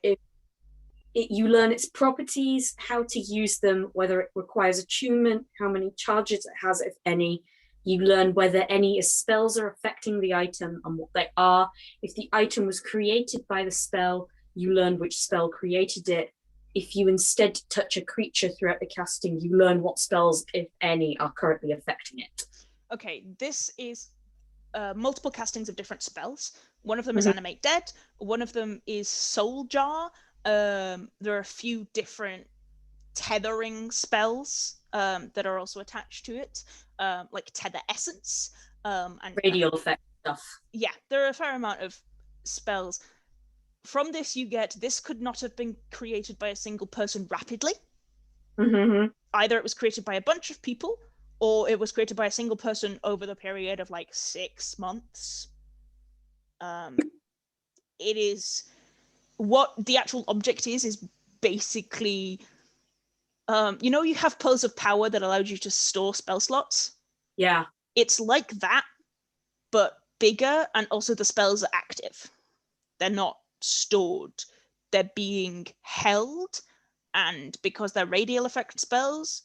You learn its properties, how to use them, whether it requires attunement, how many charges it has, if any. You learn whether any spells are affecting the item and what they are. If the item was created by the spell, you learn which spell created it. If you instead touch a creature throughout the casting, you learn what spells, if any, are currently affecting it. Okay, this is multiple castings of different spells. One of them is Animate Dead. One of them is Soul Jar. There are a few different tethering spells that are also attached to it, like Tether Essence. And Radial effect stuff. Yeah, there are a fair amount of spells. From this, you get this could not have been created by a single person rapidly. Mm-hmm. Either it was created by a bunch of people, or it was created by a single person over the period of like 6 months. It is what the actual object is basically, you have Pearls of Power that allowed you to store spell slots. Yeah. It's like that, but bigger, and also the spells are active. They're not stored. They're being held, and because they're radial effect spells,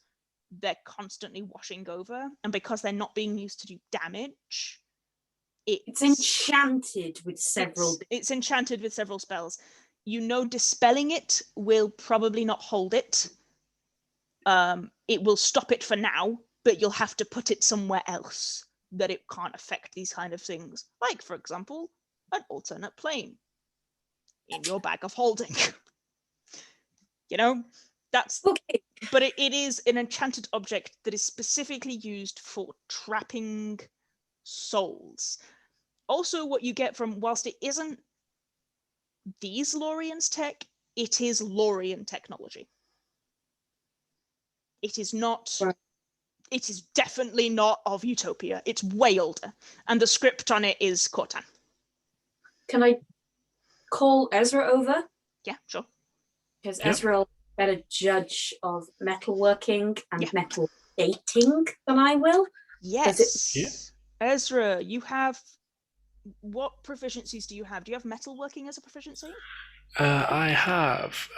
they're constantly washing over, and because they're not being used to do damage, It's enchanted with several. It's enchanted with several spells. Dispelling it will probably not hold it. It will stop it for now, but you'll have to put it somewhere else that it can't affect these kind of things. Like, for example, an alternate plane in your bag of holding. That's Okay. but it is an enchanted object that is specifically used for trapping souls. Also, what you get from, whilst it isn't these Lorien's tech, it is Lorien technology. It is not. Right. It is definitely not of Utopia. It's way older, and the script on it is Cortan. Can I call Ezra over? Yeah, sure. Because Yep. Ezra will be a better judge of metalworking and Yeah. metal dating than I will. Yes. Yeah. Ezra, you have. What proficiencies do you have? Do you have metalworking as a proficiency? I have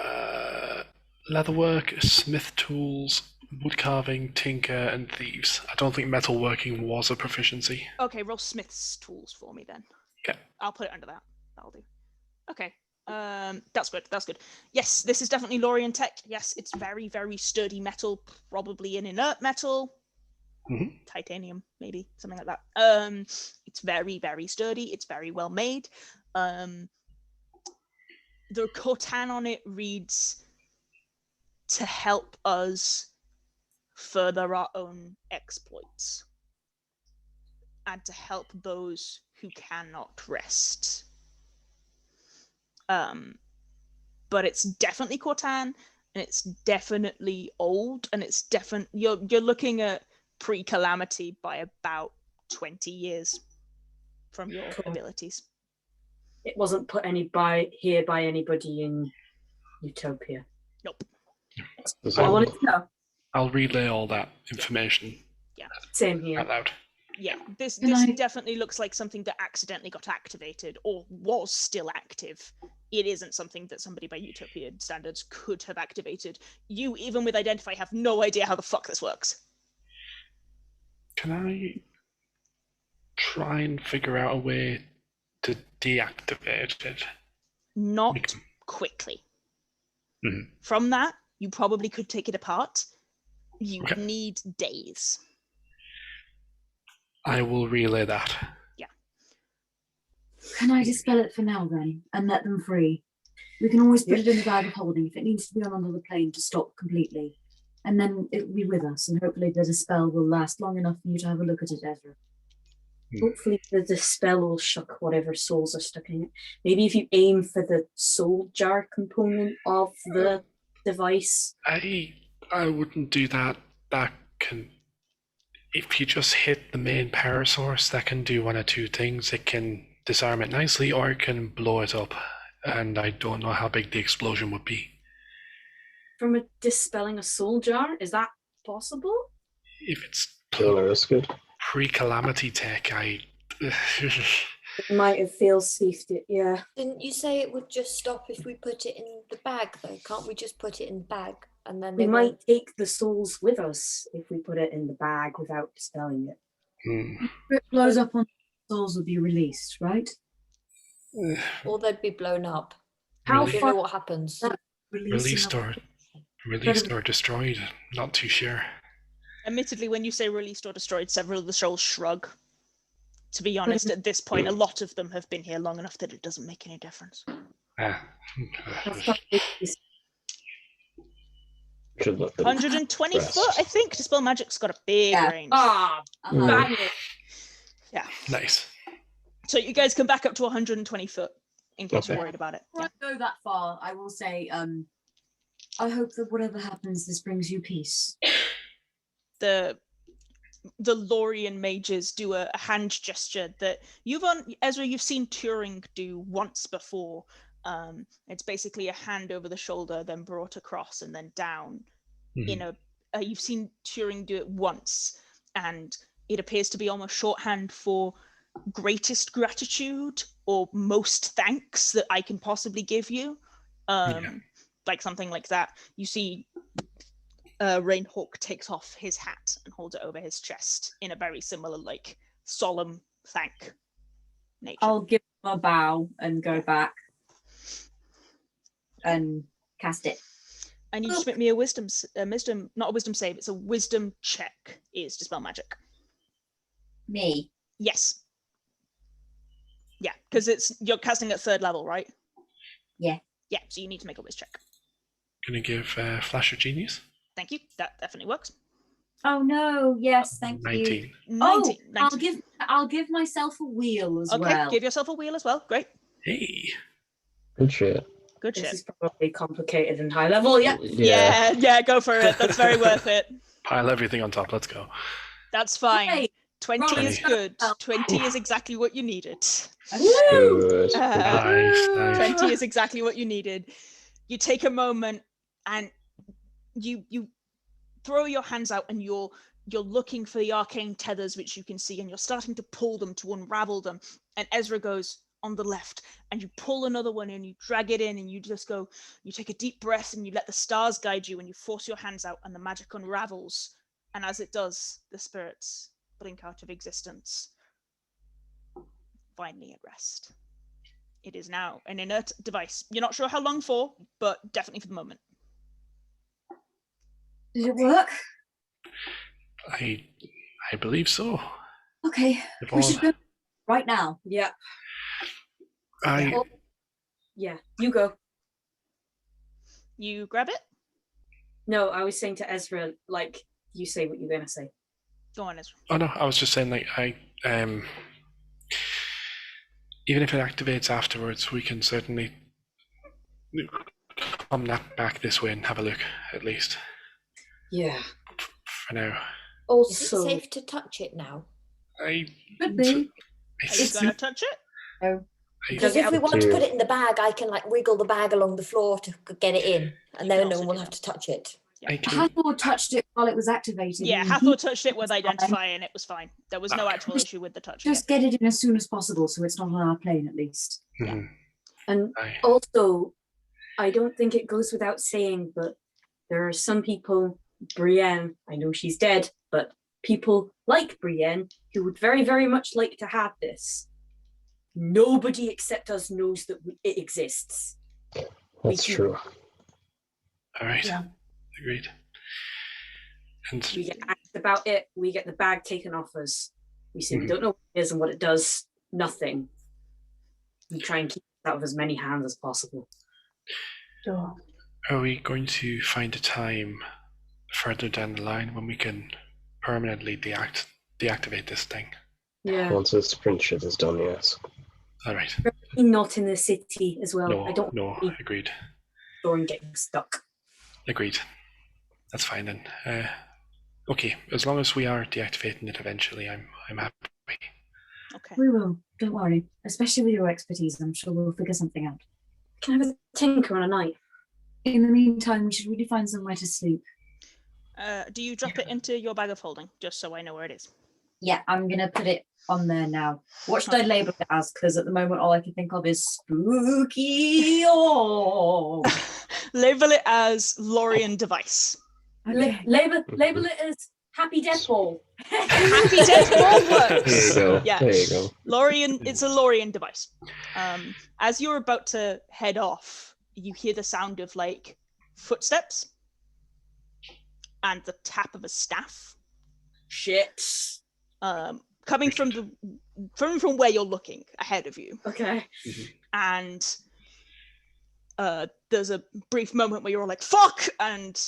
leatherwork, smith tools, wood carving, tinker, and thieves. I don't think metalworking was a proficiency. Okay, roll Smith's tools for me then. Okay. I'll put it under that. That'll do. Okay. That's good. That's good. Yes, this is definitely Lorien tech. Yes, it's very, very sturdy metal, probably an inert metal. Mhm. Titanium, maybe something like that. It's very, very sturdy. It's very well made. The Cortan on it reads, "To help us further our own exploits, and to help those who cannot rest." But it's definitely Cortan, and it's definitely old, and it's you're looking at pre-calamity by about 20 years from your Cool. abilities. It wasn't put by anybody in Utopia. Nope. There's I a- wanted to know. I'll relay all that information Same here. out loud. Yeah, this Can I- definitely looks like something that accidentally got activated or was still active. It isn't something that somebody by Utopian standards could have activated. You, even with Identify, have no idea how the fuck this works. Can I try and figure out a way to deactivate it? Not Okay. quickly. Mhm. From that, you probably could take it apart. You Okay. need days. I will relay that. Can I dispel it for now then and let them free? We can always put it in the bag of holding if it needs to be on another plane to stop completely. And then it will be with us, and hopefully the dispel will last long enough for you to have a look at it, Ezra. Hopefully the dispel will shock whatever souls are stuck in it. Maybe if you aim for the soul jar component of the device. I wouldn't do that. That can, if you just hit the main power source, that can do one of two things. It can disarm it nicely, or it can blow it up. And I don't know how big the explosion would be. From a dispelling a soul jar, is that possible? If it's Don't wanna risk it. pre-calamity tech, It might have failed safety, yeah. Didn't you say it would just stop if we put it in the bag, though? Can't we just put it in the bag and then We they might won't- take the souls with us if we put it in the bag without dispelling it. If it blows up on souls will be released, right? or they'd be blown up. How You don't far know what happens. that released or destroyed. Not too sure. Admittedly, when you say released or destroyed, several of the souls shrug. To be honest, at this point, a lot of them have been here long enough that it doesn't make any difference. Ah. how far is Should let them 120 rest. foot, I think. Dispel Magic's got a big range. Ah, Mm. bang it. Yeah. Nice. So you guys come back up to 120 foot in case you're Okay. worried about it. Before I go that far, I will say, I hope that whatever happens, this brings you peace. The Lorien mages do a hand gesture that Ezra, you've seen Turing do once before. It's basically a hand over the shoulder, then brought across and then down. Mhm. You've seen Turing do it once, and it appears to be almost shorthand for greatest gratitude or most thanks that I can possibly give you. Like something like that. You see Rainhawk takes off his hat and holds it over his chest in a very similar, like, solemn thank nature. I'll give him a bow and go back and cast it. And you just make me a wisdom, not a wisdom save, it's a wisdom check, is Dispel Magic. Me. Yes. Yeah, because you're casting at 3rd level, right? Yeah. Yeah, so you need to make a wisdom check. Gonna give Flash of Genius. Thank you. That definitely works. Oh no! Yes, thank 19. you. 19. Oh, I'll give myself a wheel as Okay, well. give yourself a wheel as well. Great. Hey. Good shit. Good This shit. is probably complicated and high level. Yeah. Yeah, go for it. That's very worth it. Pile everything on top. Let's go. That's fine. Yay. 20 is Right. good. 20 is exactly what you needed. Good. Nice. 20 is exactly what you needed. You take a moment and you throw your hands out and you're looking for the arcane tethers which you can see, and you're starting to pull them to unravel them. And Ezra goes on the left, and you pull another one and you drag it in, and you just go, you take a deep breath and you let the stars guide you, and you force your hands out and the magic unravels. And as it does, the spirits blink out of existence, finally at rest. It is now an inert device. You're not sure how long for, but definitely for the moment. Did it work? I believe so. Okay, If we all- should go right now. Yeah. I Yeah. You go. You grab it. No, I was saying to Ezra, like, you say what you're gonna say. Go on, Ezra. Oh no, I was just saying, like, even if it activates afterwards, we can certainly come back this way and have a look, at least, Yeah. for now. Is it Also, safe to touch it now? Could be. Are you It's, going to touch it? Because Does it if we have want to to- put it in the bag, I can like wriggle the bag along the floor to get it in, and You then can no also one will do have that. to touch it. I can, Hathor touched it while it was activated. Yeah, and Hathor he touched it with fine. identify and it was fine. There was no Okay. actual issue with the touching. Just get it in as soon as possible so it's not on our plane at least. Mhm. and Aye. also, I don't think it goes without saying, but there are some people, Brienne, I know she's dead, but people like Brienne who would very, very much like to have this. Nobody except us knows that it exists. That's We- true. All right. Yeah. Agreed. And We get asked about it, we get the bag taken off us. We say we Mhm. don't know what it is and what it does, nothing. We try and keep it out of as many hands as possible. Sure. are we going to find a time further down the line when we can permanently deactivate this thing? Yeah. Once this print shit is done, yes. All right. Not in the city as well. No, I don't no, need agreed. Thorin getting stuck. Agreed. That's fine then. Okay, as long as we are deactivating it eventually, I'm happy. Okay. We will. Don't worry. Especially with your expertise, I'm sure we'll figure something out. Can I have a tinker on a night? In the meantime, we should really find somewhere to sleep. Do you drop it into your bag of holding, just so I know where it is? Yeah, I'm gonna put it on there now. What should I label it as? Because at the moment, all I can think of is spooky. Oh, Label it as Lorien device. okay. Label it as Happy Death Ball. Happy Death Ball There you works. go. Yeah. There you go. Lorien, it's a Lorien device. As you're about to head off, you hear the sound of like footsteps and the tap of a staff. Shit. Coming from from where you're looking ahead of you. Okay. And there's a brief moment where you're all like, fuck! And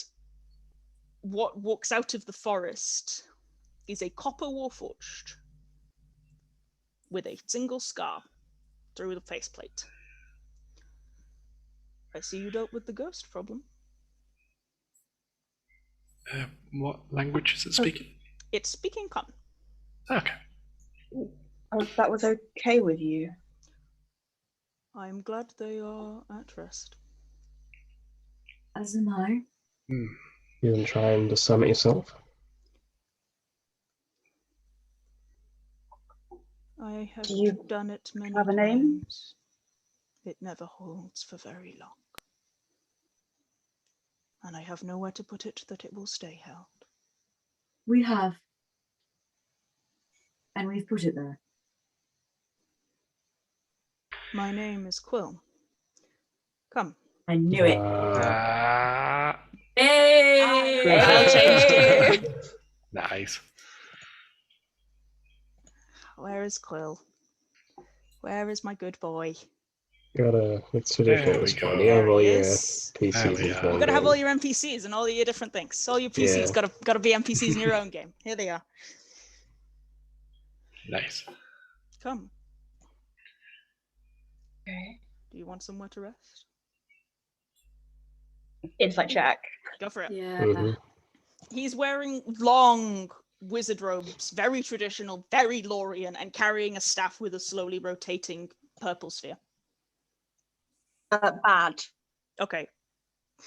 what walks out of the forest is a copper warforged with a single scar through the faceplate. I see you dealt with the ghost problem. What language is it speaking? It's speaking common. Okay. Oh, that was okay with you. I'm glad they are at rest. As am I. Hmm. You can try and discern it yourself. I have Do you done it many have a name? times. It never holds for very long. And I have nowhere to put it that it will stay held. We have. And we've put it there. My name is Quill. Come. I knew it. Hey! I'll change to Nice. Where is Quill? Where is my good boy? It's traditional There at we this point. go. You have all your Yes. There PCs we into are. one You gotta have game. all your NPCs and all your different things. All your PCs Yeah. gotta be NPCs in your own game. Here they are. Nice. Come. Okay. Do you want somewhere to rest? Insight check. Go for it. Yeah. Mhm. He's wearing long wizard robes, very traditional, very Lorien, and carrying a staff with a slowly rotating purple sphere. Bad. Okay.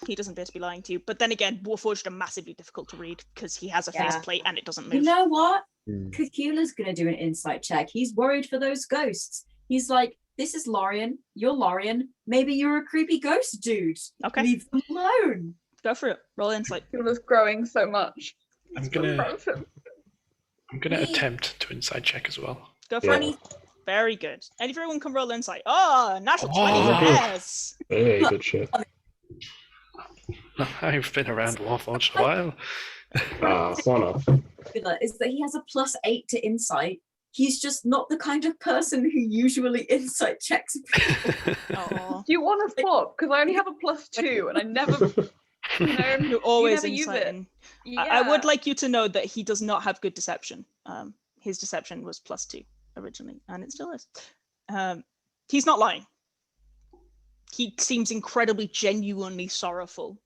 He doesn't appear to be lying to you. But then again, Warforged are massively difficult to read because he has a Yeah. faceplate and it doesn't You move. know what? Hmm. Cacula's gonna do an insight check. He's worried for those ghosts. He's like, this is Lorien, you're Lorien, maybe you're a creepy ghost dude. Okay. Leave them alone. Go for it. Roll insight. Cacula's growing so much. I'm It's really gonna proud of him. attempt to inside check as well. Go for Yeah. it. Very good. And if everyone can roll insight. Oh, natural 20. Oh. Yes. Hey, good shit. I've been around Warforged a while. One off. Cacula is that he has a +8 to insight. He's just not the kind of person who usually insight checks people. Oh. Do you want to swap? Because I only have a +2 and I never, You're always never use it. inciting. yeah. I would like you to know that he does not have good deception. His deception was +2 originally, and it still is. He's not lying. He seems incredibly genuinely sorrowful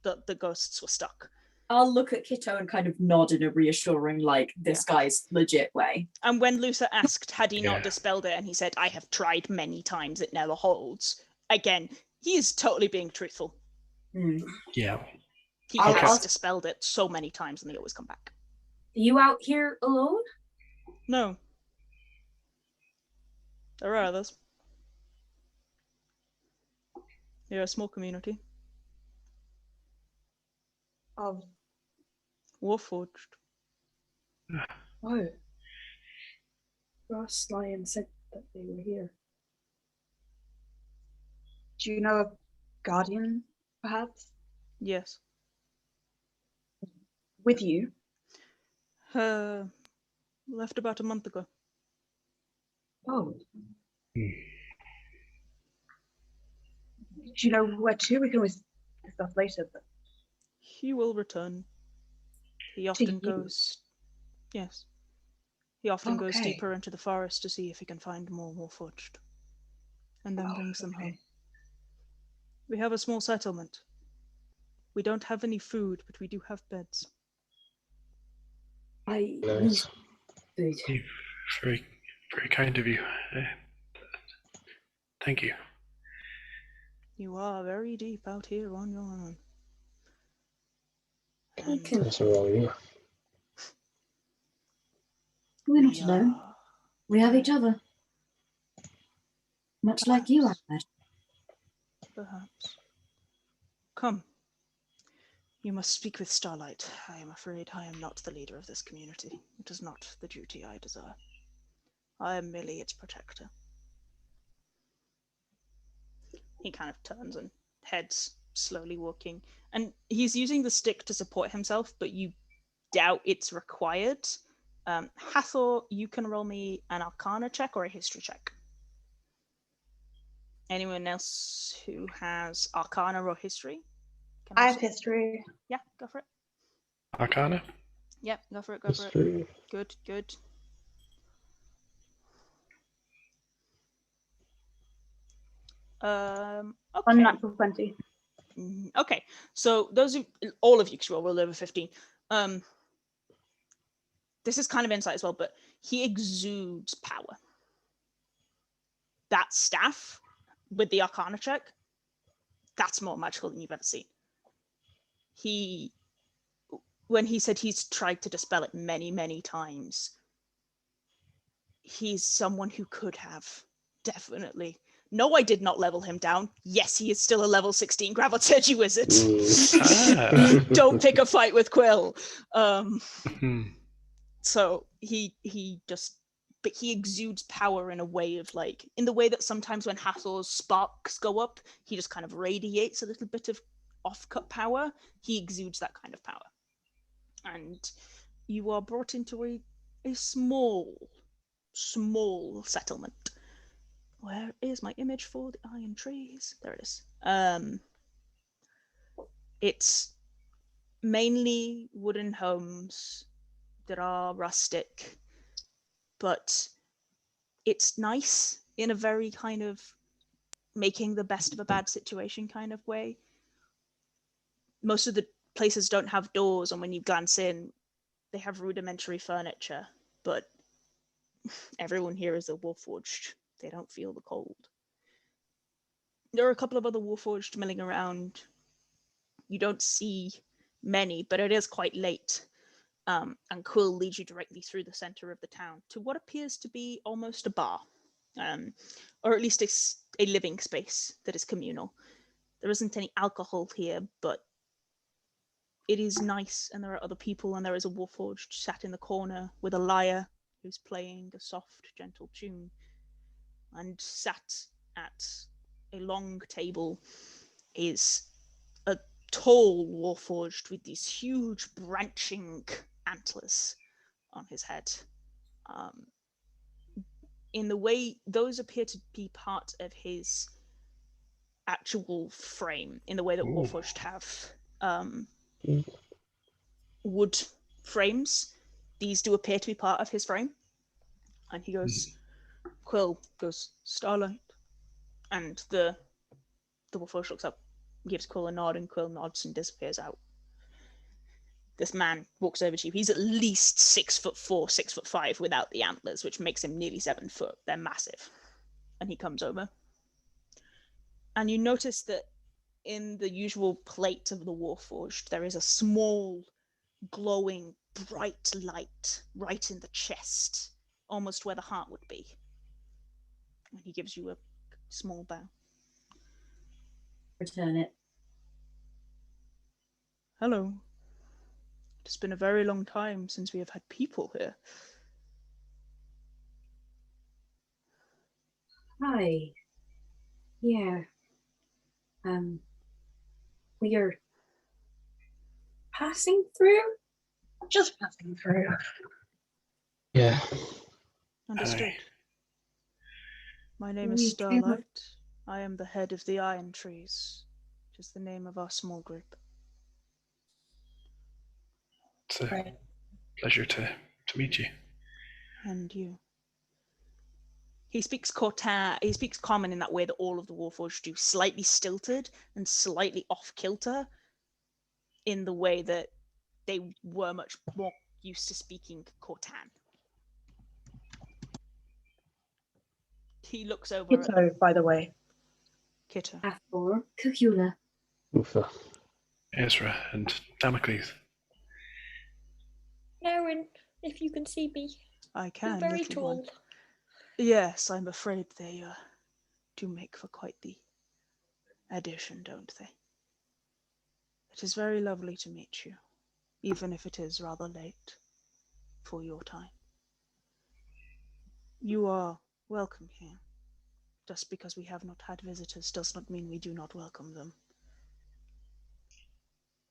that the ghosts were stuck. I'll look at Kitto and kind of nod in a reassuring, like, this guy's legit way. And when Luther asked, had he Yeah. not dispelled it, and he said, I have tried many times, it never holds. Again, he is totally being truthful. Hmm. Yeah. He I'll has ask- dispelled it so many times, and they always come back. Are you out here alone? No. There are others. You're a small community. Of Warforged. oh, Ross Lyon said that they were here. Do you know a guardian, perhaps, Yes. with you? Left about a month ago. Oh, Hmm. do you know where to? We can always discuss later. But He will return. He often you? goes. Yes. He often goes Okay. deeper into the forest to see if he can find more Warforged. And then brings them home. We have a small settlement. We don't have any food, but we do have beds. I Nice. food. Very, very kind of you. Thank you. You are very deep out here on your own. We And can That's all you. We're not we alone. are- We have each other. Much like you, I bet. Perhaps. Come. You must speak with Starlight. I am afraid I am not the leader of this community. It is not the duty I desire. I am merely its protector. He kind of turns and heads, slowly walking. And he's using the stick to support himself, but you doubt it's required. Hathor, you can roll me an Arcana check or a History check. Anyone else who has Arcana or History? Can I have also- history. Yeah, go for it. Arcana? Yep, go for it, go for it. History. Good, good. Okay. Unnatural 20. Okay, so those who, all of you, because you're all rolled over 15. This is kind of insight as well, but he exudes power. That staff with the Arcana check, that's more magical than you've ever seen. When he said he's tried to dispel it many, many times, he's someone who could have definitely. No, I did not level him down. Yes, he is still a level 16 Graviturgy wizard. Ah. Don't pick a fight with Quill. Hmm. So he just, but he exudes power in a way of like, in the way that sometimes when Hathor's sparks go up, he just kind of radiates a little bit of off-cut power. He exudes that kind of power. And you are brought into a small settlement. Where is my image for the iron trees? There it is. It's mainly wooden homes that are rustic, but it's nice in a very kind of making the best of a bad situation kind of way. Most of the places don't have doors, and when you glance in, they have rudimentary furniture, but everyone here is a warforged. They don't feel the cold. There are a couple of other warforged milling around. You don't see many, but it is quite late. And Quill leads you directly through the center of the town to what appears to be almost a bar, or at least a living space that is communal. There isn't any alcohol here, but it is nice, and there are other people, and there is a warforged sat in the corner with a lyre who's playing a soft, gentle tune. And sat at a long table is a tall warforged with these huge branching antlers on his head. In the way, those appear to be part of his actual frame, in the way that warforged have wood frames. These do appear to be part of his frame. And he goes, Quill goes, Starlight. And the warforged looks up, gives Quill a nod, and Quill nods and disappears out. This man walks over to you. He's at least 6'4", 6'5" without the antlers, which makes him nearly 7 foot. They're massive. And he comes over. And you notice that in the usual plate of the warforged, there is a small, glowing, bright light right in the chest, almost where the heart would be. And he gives you a small bow. Return it. Hello. It's been a very long time since we have had people here. Hi. Yeah. We are passing through? Just passing through. Yeah. Understood. Hi. My name is We came up- Starlight. I am the head of the Iron Trees, which is the name of our small group. It's a Right. pleasure to meet you. And you. He speaks common in that way that all of the Warforged do, slightly stilted and slightly off-kilter, in the way that they were much more used to speaking Cortan. He looks over at Kitto, by the way. Kitto. Hathor, Cacula. Uther. Ezra and Damocles. Nerin, if you can see me, I can, you're very little tall. one. Yes, I'm afraid they do make for quite the addition, don't they? It is very lovely to meet you, even if it is rather late for your time. You are welcome here. Just because we have not had visitors does not mean we do not welcome them.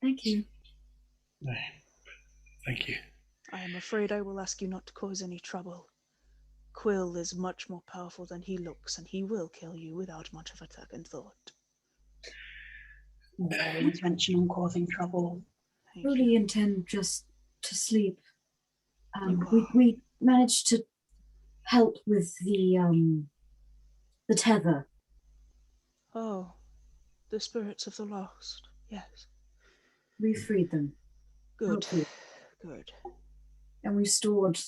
Thank you. Thank you. I am afraid I will ask you not to cause any trouble. Quill is much more powerful than he looks, and he will kill you without much of a second thought. No intention on causing trouble. Thank Really you. intend just to sleep. You are. We managed to help with the tether. Oh, the spirits of the lost. Yes. We freed them. Good. Hopefully. Good. And we stored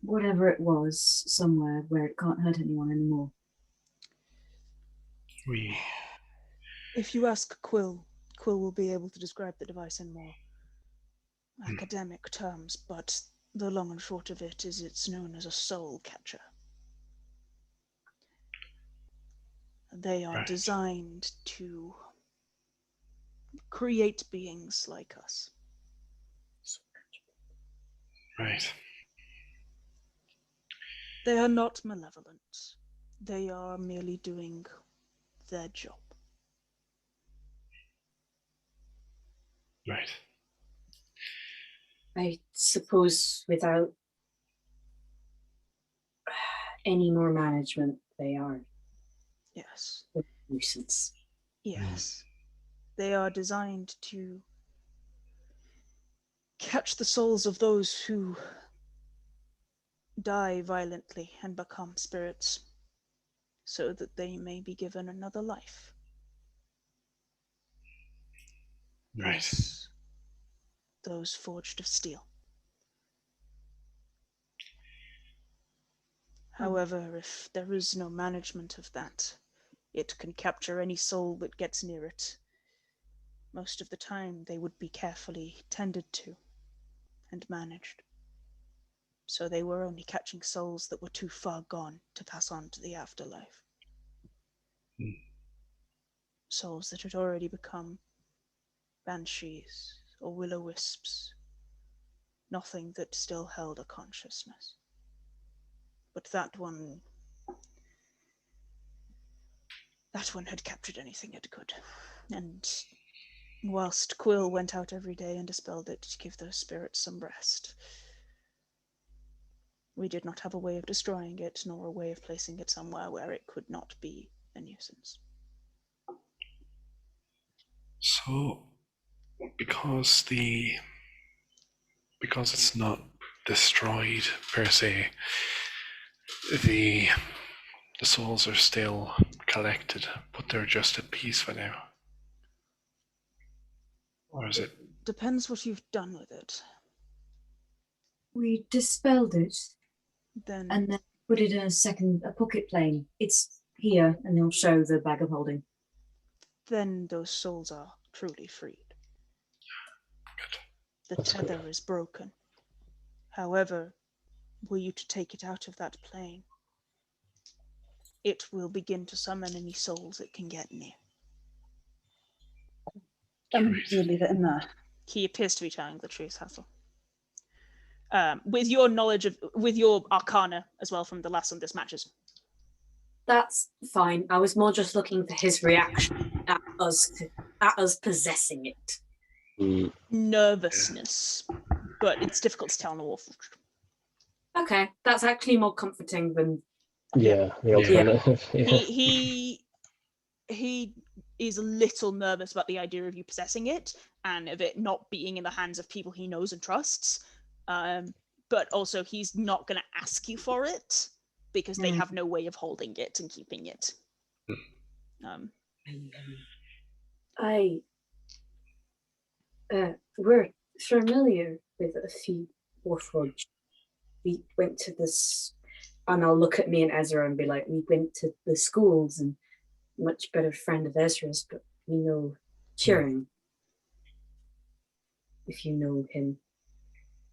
whatever it was somewhere where it can't hurt anyone anymore. If you ask Quill, Quill will be able to describe the device in more academic terms, but the long and short of it is it's known as a soul catcher. They are designed to create beings like us. Right. They are not malevolent. They are merely doing their job. Right. I suppose without any more management, they are Yes. Nuisance. Yes. They are designed to catch the souls of those who die violently and become spirits, so that they may be given another life. Right. As those forged of steel. However, if there is no management of that, it can capture any soul that gets near it. Most of the time, they would be carefully tended to and managed. So they were only catching souls that were too far gone to pass on to the afterlife. Souls that had already become banshees or will-o-wisps. Nothing that still held a consciousness. But that one had captured anything it could. And whilst Quill went out every day and dispelled it to give those spirits some rest, we did not have a way of destroying it, nor a way of placing it somewhere where it could not be a nuisance. So, because it's not destroyed per se, the souls are still collected, but they're just at peace for now. Or is it? Depends what you've done with it. We dispelled it Then and then put it in a pocket plane. It's here, and they'll show the bag of holding. Then those souls are truly freed. The That's tether good. is broken. However, were you to take it out of that plane, it will begin to summon any souls it can get near. You leave it in there. He appears to be telling the truth, Hathor. With your arcana as well from the last one this matches. That's fine. I was more just looking for his reaction at us possessing it. Nervousness, but it's difficult to tell in a warforged. Okay, that's actually more comforting than. Yeah, the alternative. Yeah. He is a little nervous about the idea of you possessing it and of it not being in the hands of people he knows and trusts. But also he's not going to ask you for it because they have no way of holding it and keeping it. We're familiar with a few Warforged. We went to this, and I'll look at me and Ezra and be like, we went to the schools, and much better friend of Ezra's, but we know Turing. If you know him.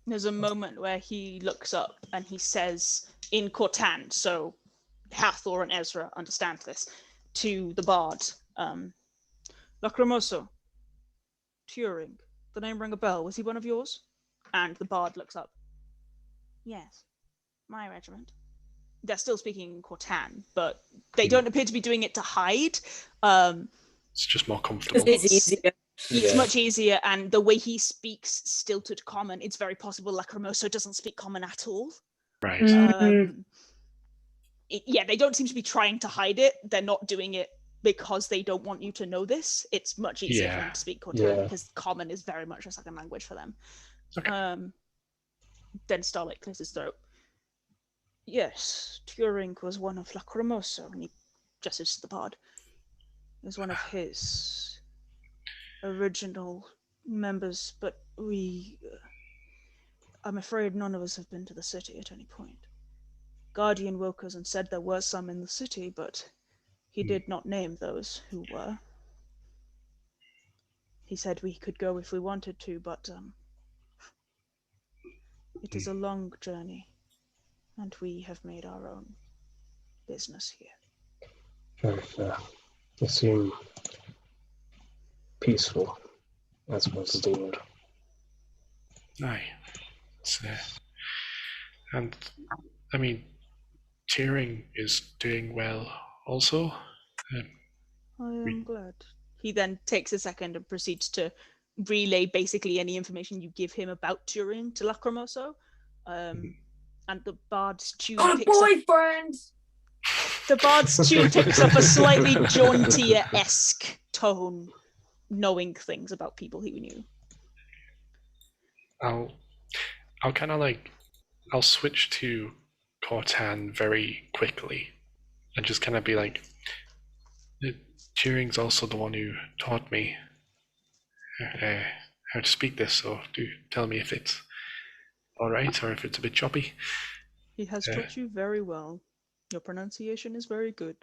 There's a moment where he looks up and he says in Cortan, so Hathor and Ezra understand this, to the bard, Lacrimoso, Turing, the name rang a bell, was he one of yours? And the bard looks up. Yes, my regiment. They're still speaking in Cortan, but they don't appear to be doing it to hide. It's just more comfortable. It's easier. It's much easier, and the way he speaks stilted common, it's very possible Lacrimoso doesn't speak common at all. Right. They don't seem to be trying to hide it. They're not doing it because they don't want you to know this. It's much easier for them to speak Cortan because common is very much a second language for them. Okay. Then Starlight clears his throat. Yes, Turing was one of Lacrimoso, and he gestures to the bard. He was one of his original members, but I'm afraid none of us have been to the city at any point. Guardian Wilkerson said there were some in the city, but he did not name those who were. He said we could go if we wanted to, but it is a long journey, and we have made our own business here. Very fair. They seem peaceful, as was deemed. Aye. And I mean, Turing is doing well also. I am glad. He then takes a second and proceeds to relay basically any information you give him about Turing to Lacrimoso. And the bard's tune Got a picks up. boyfriend! The bard's tune picks up a slightly jauntier-esque tone, knowing things about people he knew. I'll kind of like, I'll switch to Cortan very quickly and just kind of be like, Cheering's also the one who taught me how to speak this, so do tell me if it's all right or if it's a bit choppy. He has taught you very well. Your pronunciation is very good.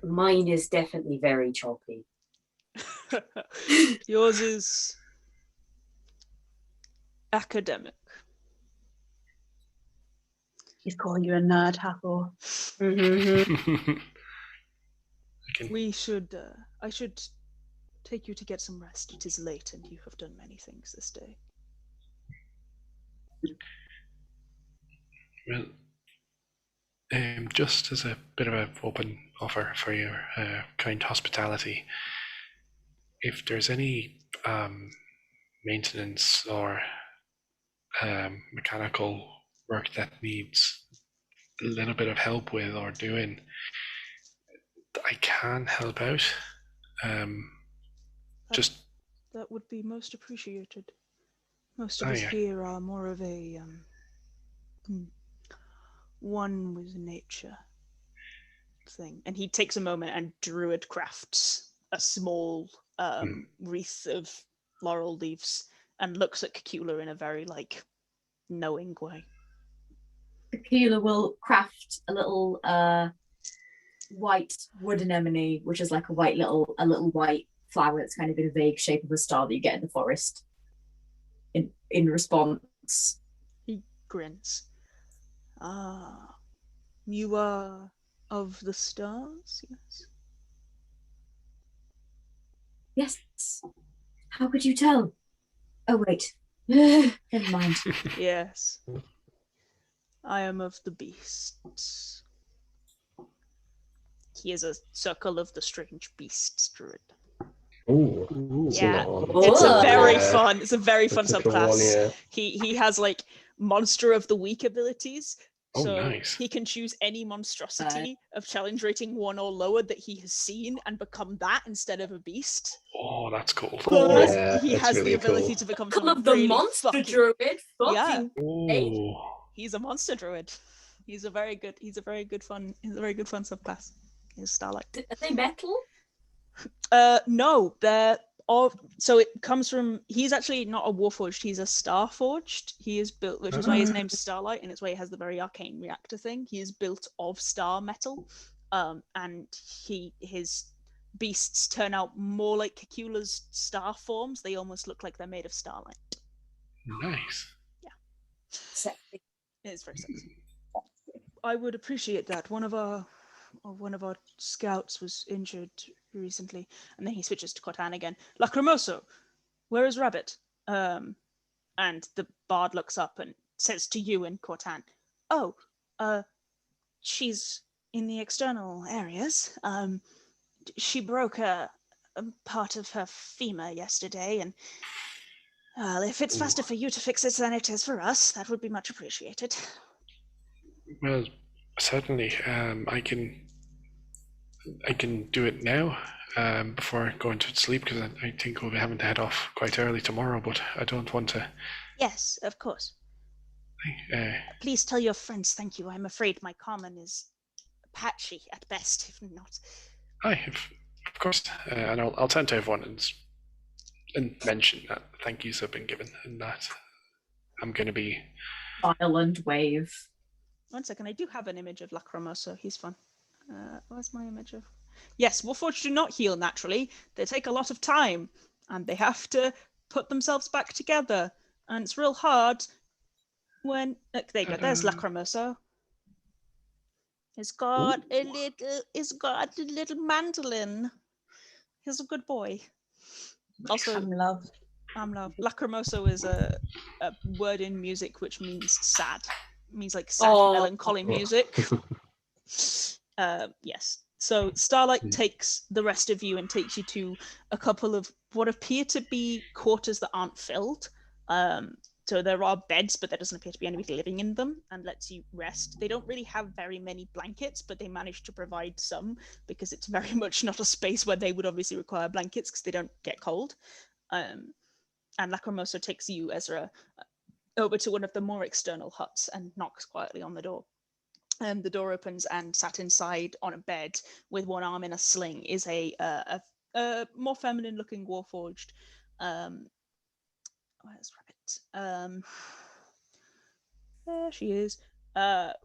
Mine is definitely very choppy. Yours is academic. He's calling you a nerd, Hathor. We should. I should take you to get some rest. It is late, and you have done many things this day. Well, just as a bit of an open offer for your kind hospitality, if there's any maintenance or mechanical work that needs a little bit of help with or doing, I can help out. That would be most appreciated. Most of us here are more of a one with nature thing. And he takes a moment and druid crafts a small wreath of laurel leaves and looks at Cacula in a very knowing way. Cacula will craft a little white wooden anemone, which is like a little white flower that's kind of in a vague shape of a star that you get in the forest. In response, he grins. Ah, you are of the stars, yes? Yes. How could you tell? Oh wait, never mind. Yes. I am of the beasts. He is a circle of the strange beasts druid. Ooh, yeah, it's it's a very fun. It's a very fun That's a cool one, subclass. yeah. He has monster of the week abilities. So nice. he can choose any monstrosity of challenge rating 1 or lower that he has seen and become that instead of a beast. Oh, that's cool. But Yeah, he that's has really the ability cool. to become Call something of the really monster fucking... druid. Yeah. Ooh. He's a monster druid. He's a very good fun subclass. He's Starlight. Are they metal? No, they're all. So it comes from. He's actually not a warforged. He's a starforged. He is built, which is why his name's Starlight, and it's why he has the very arcane reactor thing. He is built of star metal, and his beasts turn out more like Cacula's star forms. They almost look like they're made of starlight. Nice. Yeah, Sexy. it is very sexy. I would appreciate that. One of our scouts was injured recently, and then he switches to Cortan again. Lacrimoso, where is Rabbit? And the bard looks up and says to you and Cortan, "Oh, she's in the external areas. She broke a part of her femur yesterday, and if it's faster for you to fix it than it is for us, that would be much appreciated." Well, certainly. I can do it now before going to sleep, because I think we'll be having to head off quite early tomorrow. But I don't want to. Yes, of course. Please tell your friends thank you. I'm afraid my common is patchy at best, if not. Of course, and I'll turn to everyone and mention that thank yous have been given, and that I'm going to be. Violent wave. 1 second, I do have an image of Lacrimoso. He's fun. Where's my image of? Yes, Warforged do not heal naturally. They take a lot of time, and they have to put themselves back together, and it's real hard when. Look, there you go. There's Lacrimoso. He's got a little mandolin. He's a good boy. Also, I'm love. Lacrimoso is a word in music which means sad. It means sad, melancholy music. Yes. So Starlight takes the rest of you and takes you to a couple of what appear to be quarters that aren't filled. So there are beds, but there doesn't appear to be anybody living in them, and lets you rest. They don't really have very many blankets, but they manage to provide some because it's very much not a space where they would obviously require blankets because they don't get cold. And Lacrimosa takes you, Ezra, over to one of the more external huts and knocks quietly on the door. The door opens, and sat inside on a bed with one arm in a sling is a more feminine-looking warforged. Where's Rabbit? There she is.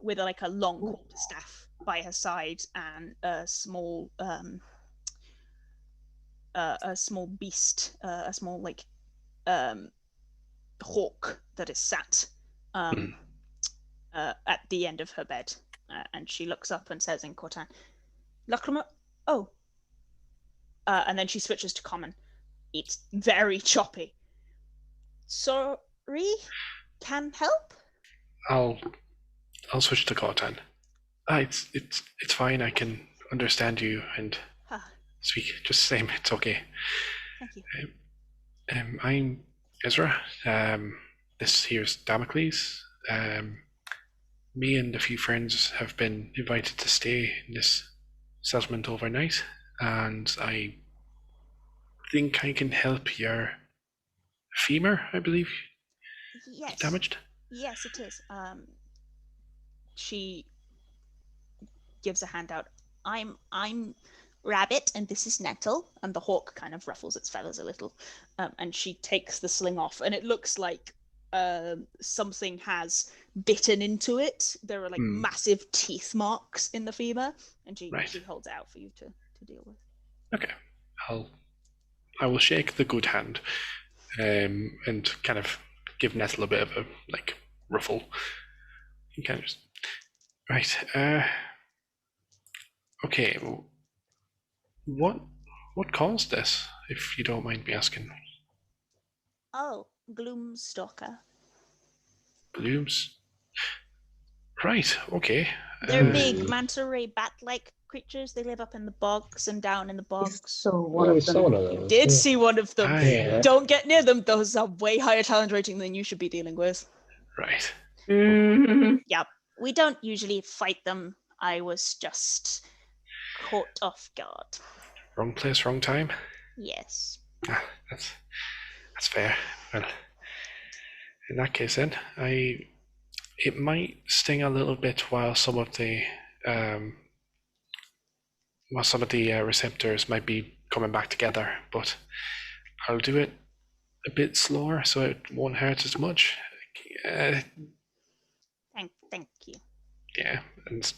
With like a long quarterstaff by her side and a small beast, a small like hawk that is sat at the end of her bed, and she looks up and says in Cortan, "Lacrima, oh," and then she switches to common. It's very choppy. Sorry, can help? I'll switch to Cortan. It's fine. I can understand you and speak just the same. It's okay. Thank you. I'm Ezra. This here's Damocles. Me and a few friends have been invited to stay in this settlement overnight, and I think I can help your femur, I believe. Yes. Damaged? Yes, it is. She gives a hand out. I'm Rabbit, and this is Nettle, and the hawk kind of ruffles its feathers a little, and she takes the sling off, and it looks like something has bitten into it. There are like massive teeth marks in the femur, and she holds it out for you to deal with. Okay, I will shake the good hand, and kind of give Nettle a bit of a like ruffle. You kind of just, right. Okay. What caused this, if you don't mind me asking? Oh, Gloomstalker. Blooms. Right, okay. They're big manta ray bat-like creatures. They live up in the bogs and down in the bogs. So one of them. You did see one of them. Yeah. Don't get near them. Those are way higher talent rating than you should be dealing with. Right. Yep. We don't usually fight them. I was just caught off guard. Wrong place, wrong time? Yes. That's fair. Well, in that case then, it might sting a little bit while some of the receptors might be coming back together, but I'll do it a bit slower so it won't hurt as much. Thank you. Yeah, and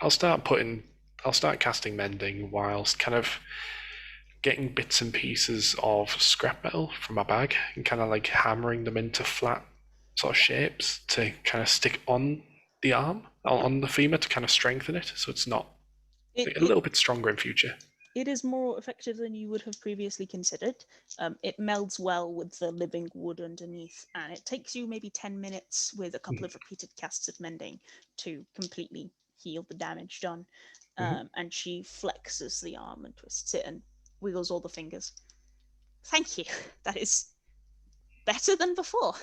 I'll start casting mending whilst kind of getting bits and pieces of scrap metal from my bag and kind of like hammering them into flat sort of shapes to kind of stick on the arm, on the femur, to kind of strengthen it so it's not a little bit stronger in future. It is more effective than you would have previously considered. It melds well with the living wood underneath, and it takes you maybe 10 minutes with a couple of repeated casts of mending to completely heal the damage done. And she flexes the arm and twists it and wiggles all the fingers. Thank you. That is better than before.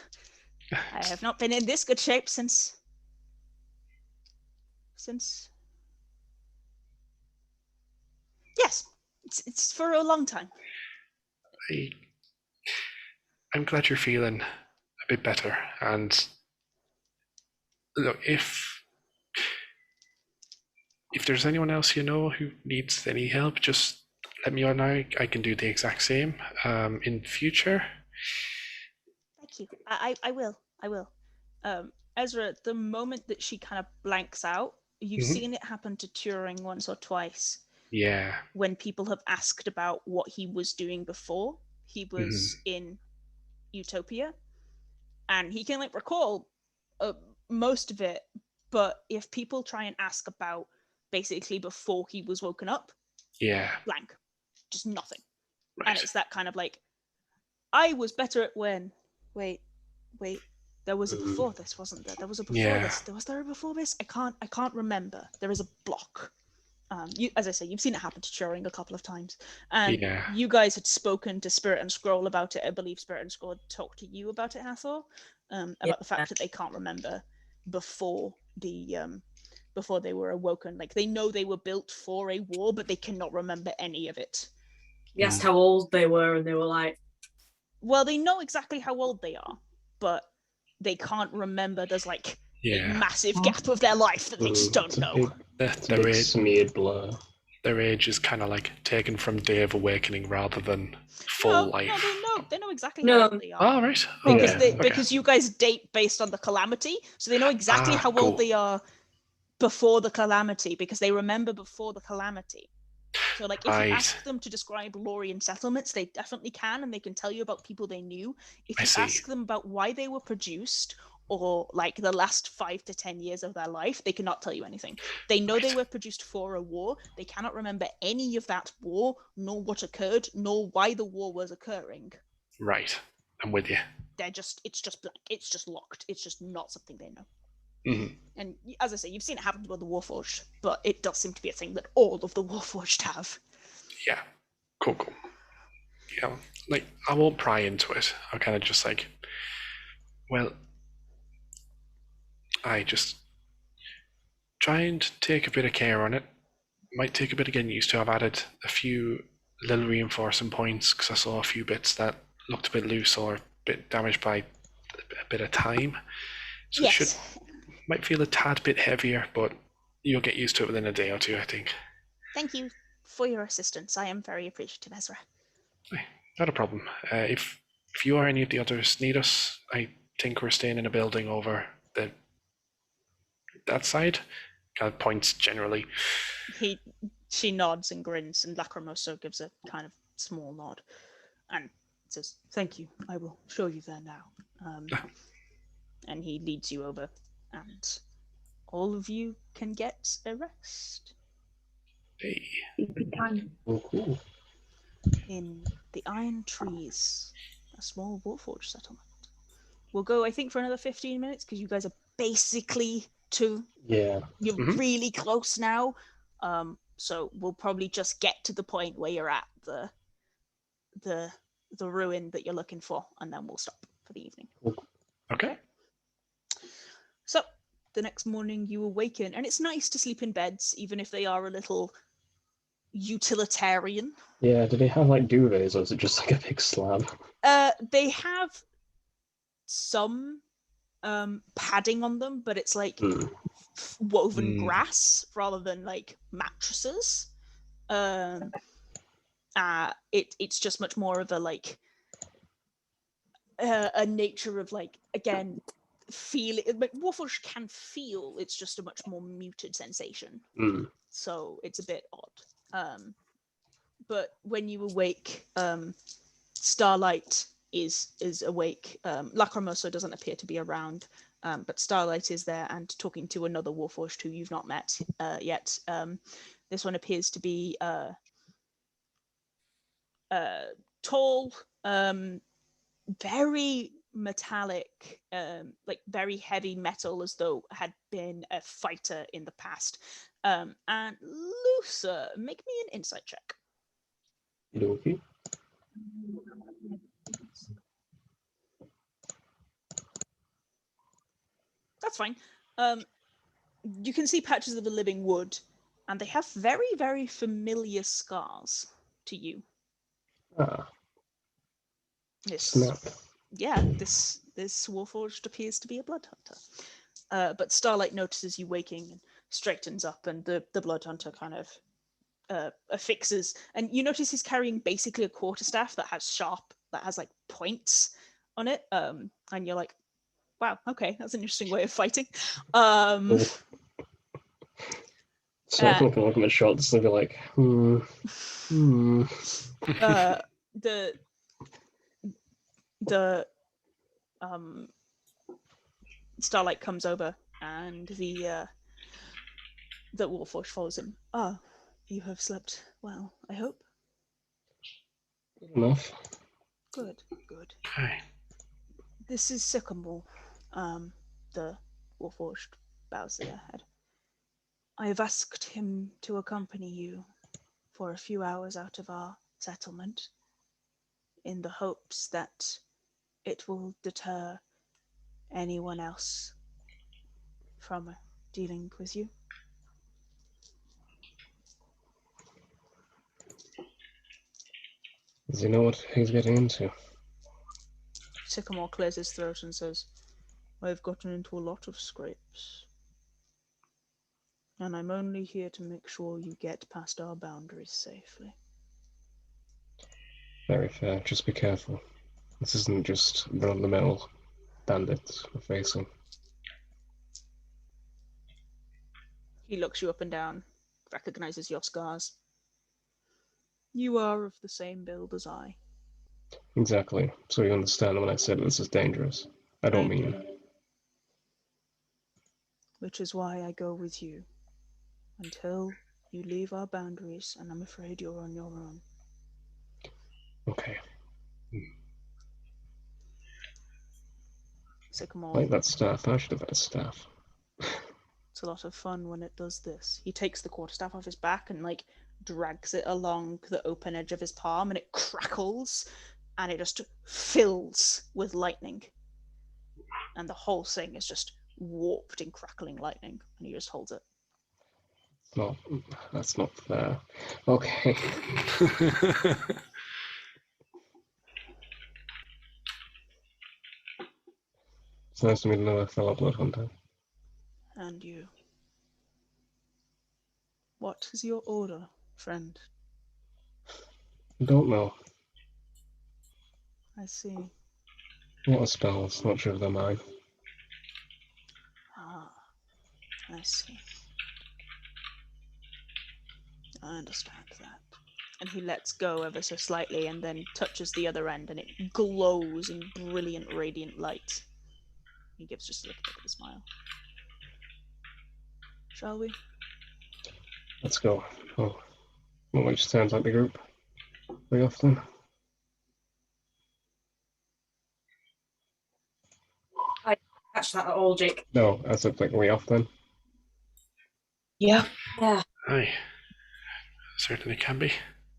I have not been in this good shape since yes, it's for a long time. I'm glad you're feeling a bit better, and look, if there's anyone else you know who needs any help, just let me know. I can do the exact same in future. Thank you. I will. Ezra, the moment that she kind of blanks out, you've seen it happen to Turing once or twice. Yeah. When people have asked about what he was doing before, he was in Utopia, and he can like recall most of it. But if people try and ask about basically before he was woken up, blank, just nothing. Right. And it's that kind of like, I was better at when. Wait. There was a before this, wasn't there? There was a before this. Was there a before this? I can't remember. There is a block. As I say, you've seen it happen to Turing a couple of times, and you guys had spoken to Spirit and Scroll about it. I believe Spirit and Scroll had talked to you about it, Hathor. about the fact that they can't remember before before they were awoken. Like, they know they were built for a war, but they cannot remember any of it. You asked how old they were, and they were like, well, they know exactly how old they are, but they can't remember. There's like a massive gap of their life that they just don't know. Their age, smeared blur. Their age is kind of like taken from day of awakening rather than full life. No, they know exactly how old they are. Oh, right. Because you guys date based on the calamity, so they know exactly how cool. old they are before the calamity, because they remember before the calamity. So, like, if you ask them to describe Lorien settlements, they definitely can, and they can tell you about people they knew. If you ask them about why they were produced, or like the last 5 to 10 years of their life, they cannot tell you anything. They know they were produced for a war. They cannot remember any of that war, nor what occurred, nor why the war was occurring. Right, I'm with you. It's just blank. It's just locked. It's just not something they know. Mm-hmm. And as I say, you've seen it happen to the Warforged, but it does seem to be a thing that all of the Warforged have. Yeah, cool. Yeah, like, I won't pry into it. I'll kind of just like, well, I just try and take a bit of care on it. Might take a bit of getting used to. I've added a few little reinforcing points because I saw a few bits that looked a bit loose or a bit damaged by a bit of time. So yes. It might feel a tad bit heavier, but you'll get used to it within a day or two, I think. Thank you for your assistance. I am very appreciative, Ezra. Not a problem. If you or any of the others need us, I think we're staying in a building over that side. Kind of points generally. She nods and grins, and Lacrimoso gives a kind of small nod and says, "Thank you. I will show you there now." And he leads you over, and all of you can get a rest. Hey. Good time. Oh, cool. In the Iron Trees, a small Warforged settlement. We'll go, I think, for another 15 minutes, because you guys are basically you're really close now. So we'll probably just get to the point where you're at the ruin that you're looking for, and then we'll stop for the evening. Okay. So the next morning you awaken, and it's nice to sleep in beds, even if they are a little utilitarian. Yeah, do they have like duvets, or is it just like a big slab? They have some padding on them, but it's like woven grass rather than like mattresses. It's just much more of a like a nature of like, again, feel it. But Warforged can feel. It's just a much more muted sensation. So it's a bit odd. But when you awake, Starlight is awake. Lacrimoso doesn't appear to be around, but Starlight is there and talking to another Warforged who you've not met yet. This one appears to be tall, very metallic, like very heavy metal, as though had been a fighter in the past. And Lusa, make me an insight check. Okay. That's fine. You can see patches of the living wood, and they have very, very familiar scars to you. Snap. Yeah, this Warforged appears to be a blood hunter. But Starlight notices you waking and straightens up, and the blood hunter kind of affixes. And you notice he's carrying basically a quarterstaff that has like points on it. And you're like, wow, okay, that's an interesting way of fighting. So I'm looking at my shots and be like, the Starlight comes over, and the Warforged follows him. Ah, you have slept well, I hope. enough. Good. Hi. This is Sycamore. The Warforged bows their head. I have asked him to accompany you for a few hours out of our settlement, in the hopes that it will deter anyone else from dealing with you? Does he know what he's getting into? Sycamore clears his throat and says, I've gotten into a lot of scrapes. And I'm only here to make sure you get past our boundaries safely. Very fair. Just be careful. This isn't just run-of-the-mill bandits we're facing. He looks you up and down, recognizes your scars. You are of the same build as I. Exactly. So you understand when I said this is dangerous. I don't mean... Which is why I go with you. Until you leave our boundaries, and I'm afraid you're on your own. Okay. Sycamore. Like that staff. I should have had a staff. It's a lot of fun when it does this. He takes the quarterstaff off his back and like drags it along the open edge of his palm, and it crackles, and it just fills with lightning. And the whole thing is just warped in crackling lightning, and he just holds it. No, that's not fair. Okay. It's nice to meet another fellow blood hunter. And you. What is your order, friend? I don't know. I see. What are spells? Not sure if they're mine. Ah, I see. I understand that. And he lets go ever so slightly and then touches the other end, and it glows in brilliant, radiant light. He gives just a little bit of a smile. Shall we? Let's go. Oh, not much sounds like the group. Very often. Catch that at all, Jake. No, I said like way off then. Yeah. Yeah. Aye. Certainly can be.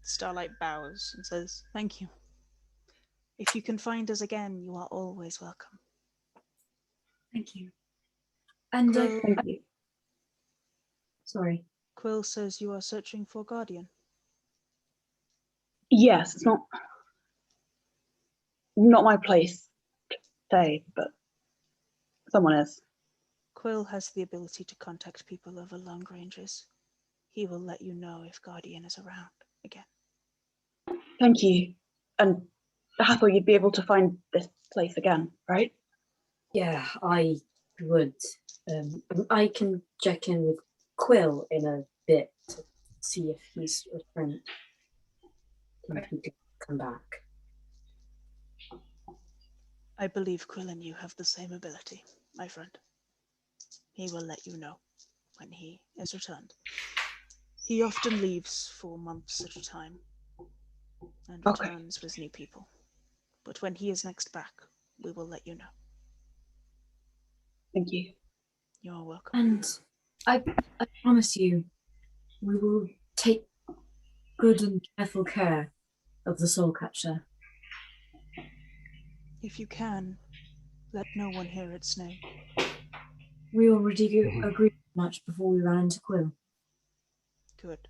Starlight bows and says, Thank you. If you can find us again, you are always welcome. Thank you. And Quill, Thank you. sorry. Quill says you are searching for Guardian. Yes, it's not my place to say, but someone is. Quill has the ability to contact people over long ranges. He will let you know if Guardian is around again. Thank you. And Hathor, you'd be able to find this place again, right? Yeah, I would. I can check in with Quill in a bit to see if he's returned. If he could come back. I believe Quill and you have the same ability, my friend. He will let you know when he is returned. He often leaves for months at a time and returns with new people. But when he is next back, we will let you know. Thank you. You're welcome. And I promise you, we will take good and careful care of the soul catcher. If you can, let no one hear its name. We already agreed much before we ran into Quill. Good.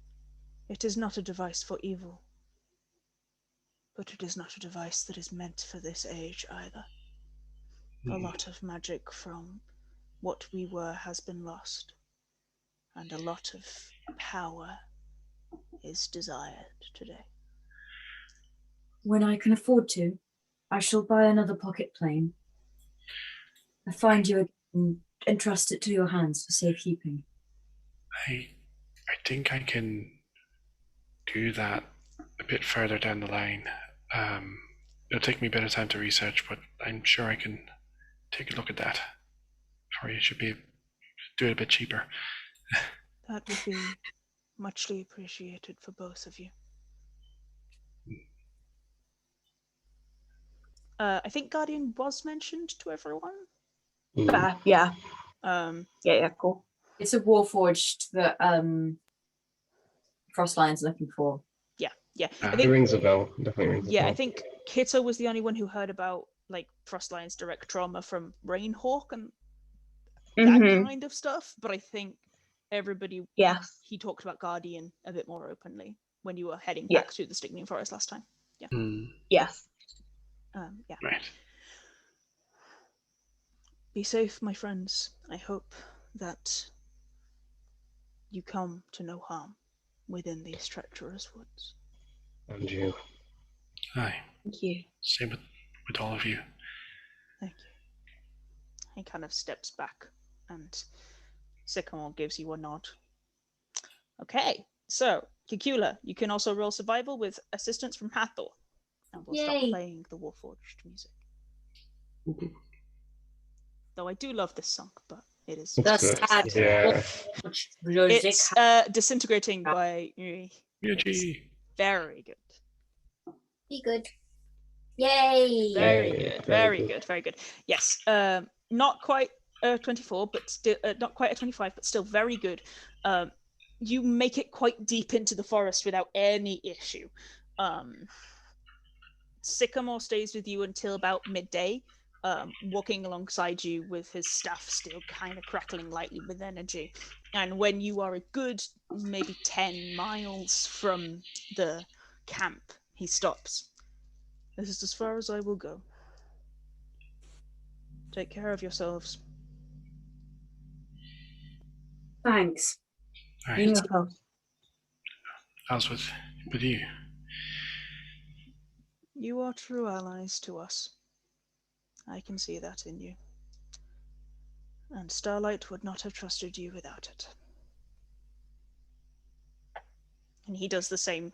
It is not a device for evil. But it is not a device that is meant for this age either. A lot of magic from what we were has been lost. And a lot of power is desired today. When I can afford to, I shall buy another pocket plane. I find you again and entrust it to your hands for safekeeping. I think I can do that a bit further down the line. It'll take me a bit of time to research, but I'm sure I can take a look at that for you. Should be do it a bit cheaper. That would be muchly appreciated for both of you. I think Guardian was mentioned to everyone. Yeah. Yeah, Cool. It's a warforged that Frostline's looking for. Yeah. It rings a bell. Definitely rings a bell. I think Kitto was the only one who heard about like Frostlion's direct trauma from Rainhawk and Mhm. that kind of stuff, but I think everybody, Yes. he talked about Guardian a bit more openly when you were heading Yeah. back through the Stygian Forest last time. Yes. Yeah. Right. Be safe, my friends. I hope that you come to no harm within these treacherous woods. And you. Aye. Thank you. Same with all of you. Thank you. He kind of steps back and Sycamore gives you a nod. Okay, so Cacula, you can also roll survival with assistance from Hathor. And we'll stop Yay. playing the Warforged music. Though I do love this song, but it is. It's The good. sad Yeah. music. It's Disintegrating by Niimi. Yuji. Very good. Be good. Yay! Very Yay, good. very Very good. good. Very good. Yes. Not quite 24, but still not quite a 25, but still very good. You make it quite deep into the forest without any issue. Sycamore stays with you until about midday, walking alongside you with his staff still kind of crackling lightly with energy. And when you are a good maybe 10 miles from the camp, he stops. This is as far as I will go. Take care of yourselves. Thanks. Right. You yourself. As with you. You are true allies to us. I can see that in you. And Starlight would not have trusted you without it. And he does the same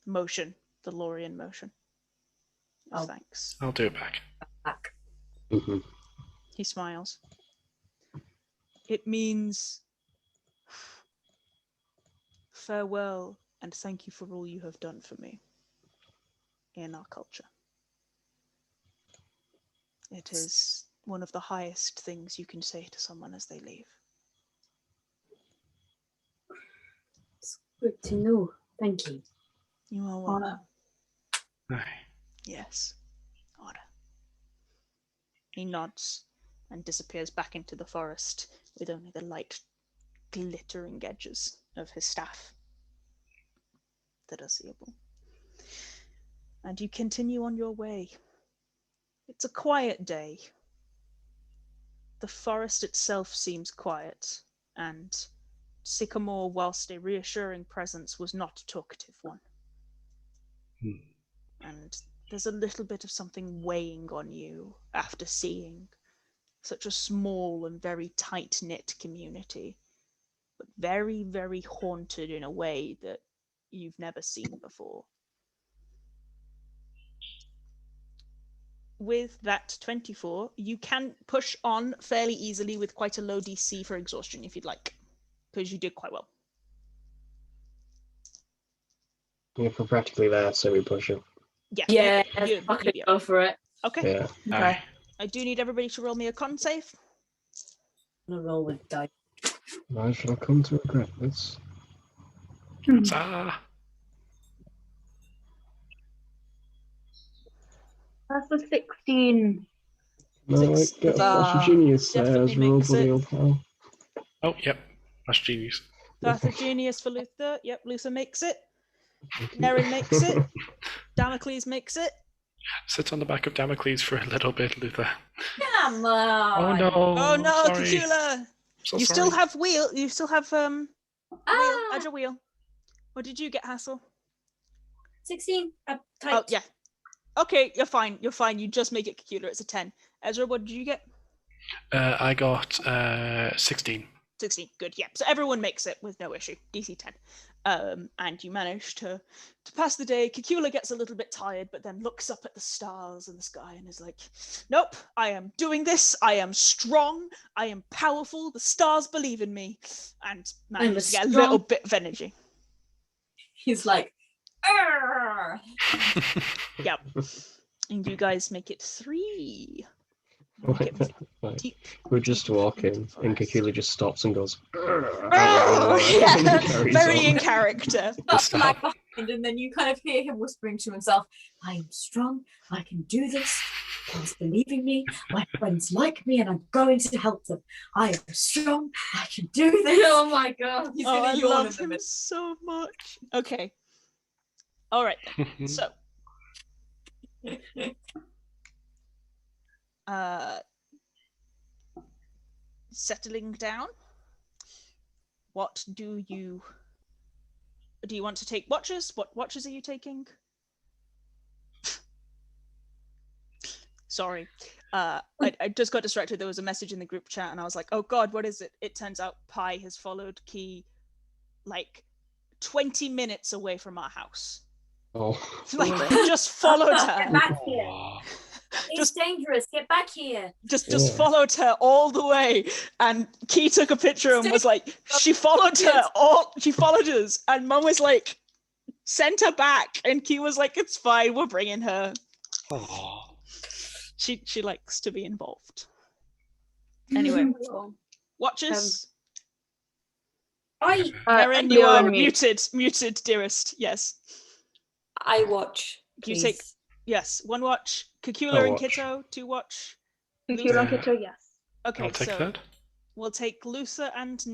motion, the Lorien motion. Oh. Thanks. I'll do it back. Back. Mhm. He smiles. It means farewell and thank you for all you have done for me in our culture. It is one of the highest things you can say to someone as they leave. It's good to know. Thank you. You are welcome. Honor. Aye. Yes. Honor. He nods and disappears back into the forest with only the light glittering edges of his staff that are seeable. And you continue on your way. It's a quiet day. The forest itself seems quiet, and Sycamore, whilst a reassuring presence, was not a talkative one. And there's a little bit of something weighing on you after seeing such a small and very tight-knit community, but very, very haunted in a way that you've never seen before. With that 24, you can push on fairly easily with quite a low DC for exhaustion if you'd like, because you did quite well. Yeah, we're practically there, so we push it. Yeah, Yeah, you- fucking you- go for it. Okay. Yeah. Aye. I do need everybody to roll me a con save. I'm gonna roll with dice. I shall come to regret this. Ah. That's a 16. No, Six. get Ah, Flash Genius there definitely as well, makes bloody it. old pal. Oh, yep. That's genius. Path of Genius for Luther. Yep, Luther makes it. Thank you. Nerin makes it. Damocles makes it. Sit on the back of Damocles for a little bit, Luther. Come Oh on. no! Oh no, sorry. Cacula! So You sorry. still have wheel. You still have wheel. Ah! Add your wheel. What did you get, Hassel? 16. Oh Tight. yeah. Okay, you're fine. You're fine. You just make it Cacula. It's a 10. Ezra, what did you get? I got 16. 16. Good. Yeah. So everyone makes it with no issue. DC 10. And you manage to pass the day. Cacula gets a little bit tired, but then looks up at the stars and the sky and is like, "Nope, I am doing this. I am strong. I am powerful. The stars believe in me." And manages to get a little bit of energy. He's like, "Arr!" Yep. And you guys make it 3. Right, right. Deep. We're just deep walking, into the and forest. Cacula just stops and goes, Oh, yeah, carries very on. in character. That's like behind, and then you kind of hear him whispering to himself, "I am strong. I can do this." friends believe in me. My friends like me, and I'm going to help them. I am strong. I can do this. Oh my god. He's Oh, gonna I yawn love in the him middle. so much. Okay. All right. So, settling down. What do you want to take watches? What watches are you taking? Sorry. I just got distracted. There was a message in the group chat and I was like, oh God, what is it? It turns out Pi has followed Key like 20 minutes away from our house. Oh. Like, just followed her. Get back here. Aw. It's dangerous. Get back here. Just Yeah. followed her all the way, and Key took a picture and was like, she followed us, and Mum was like, send her back, and Key was like, it's fine, we're bringing her. Aw. She likes to be involved. Anyway, watches. Nerin, you are muted, dearest. Yes, I watch. you Please. take yes, one watch. Cacula and watch. Kitto, two watch. Cacula and Yeah. Kitto, yes. Okay, I'll take so that. we'll take Luther and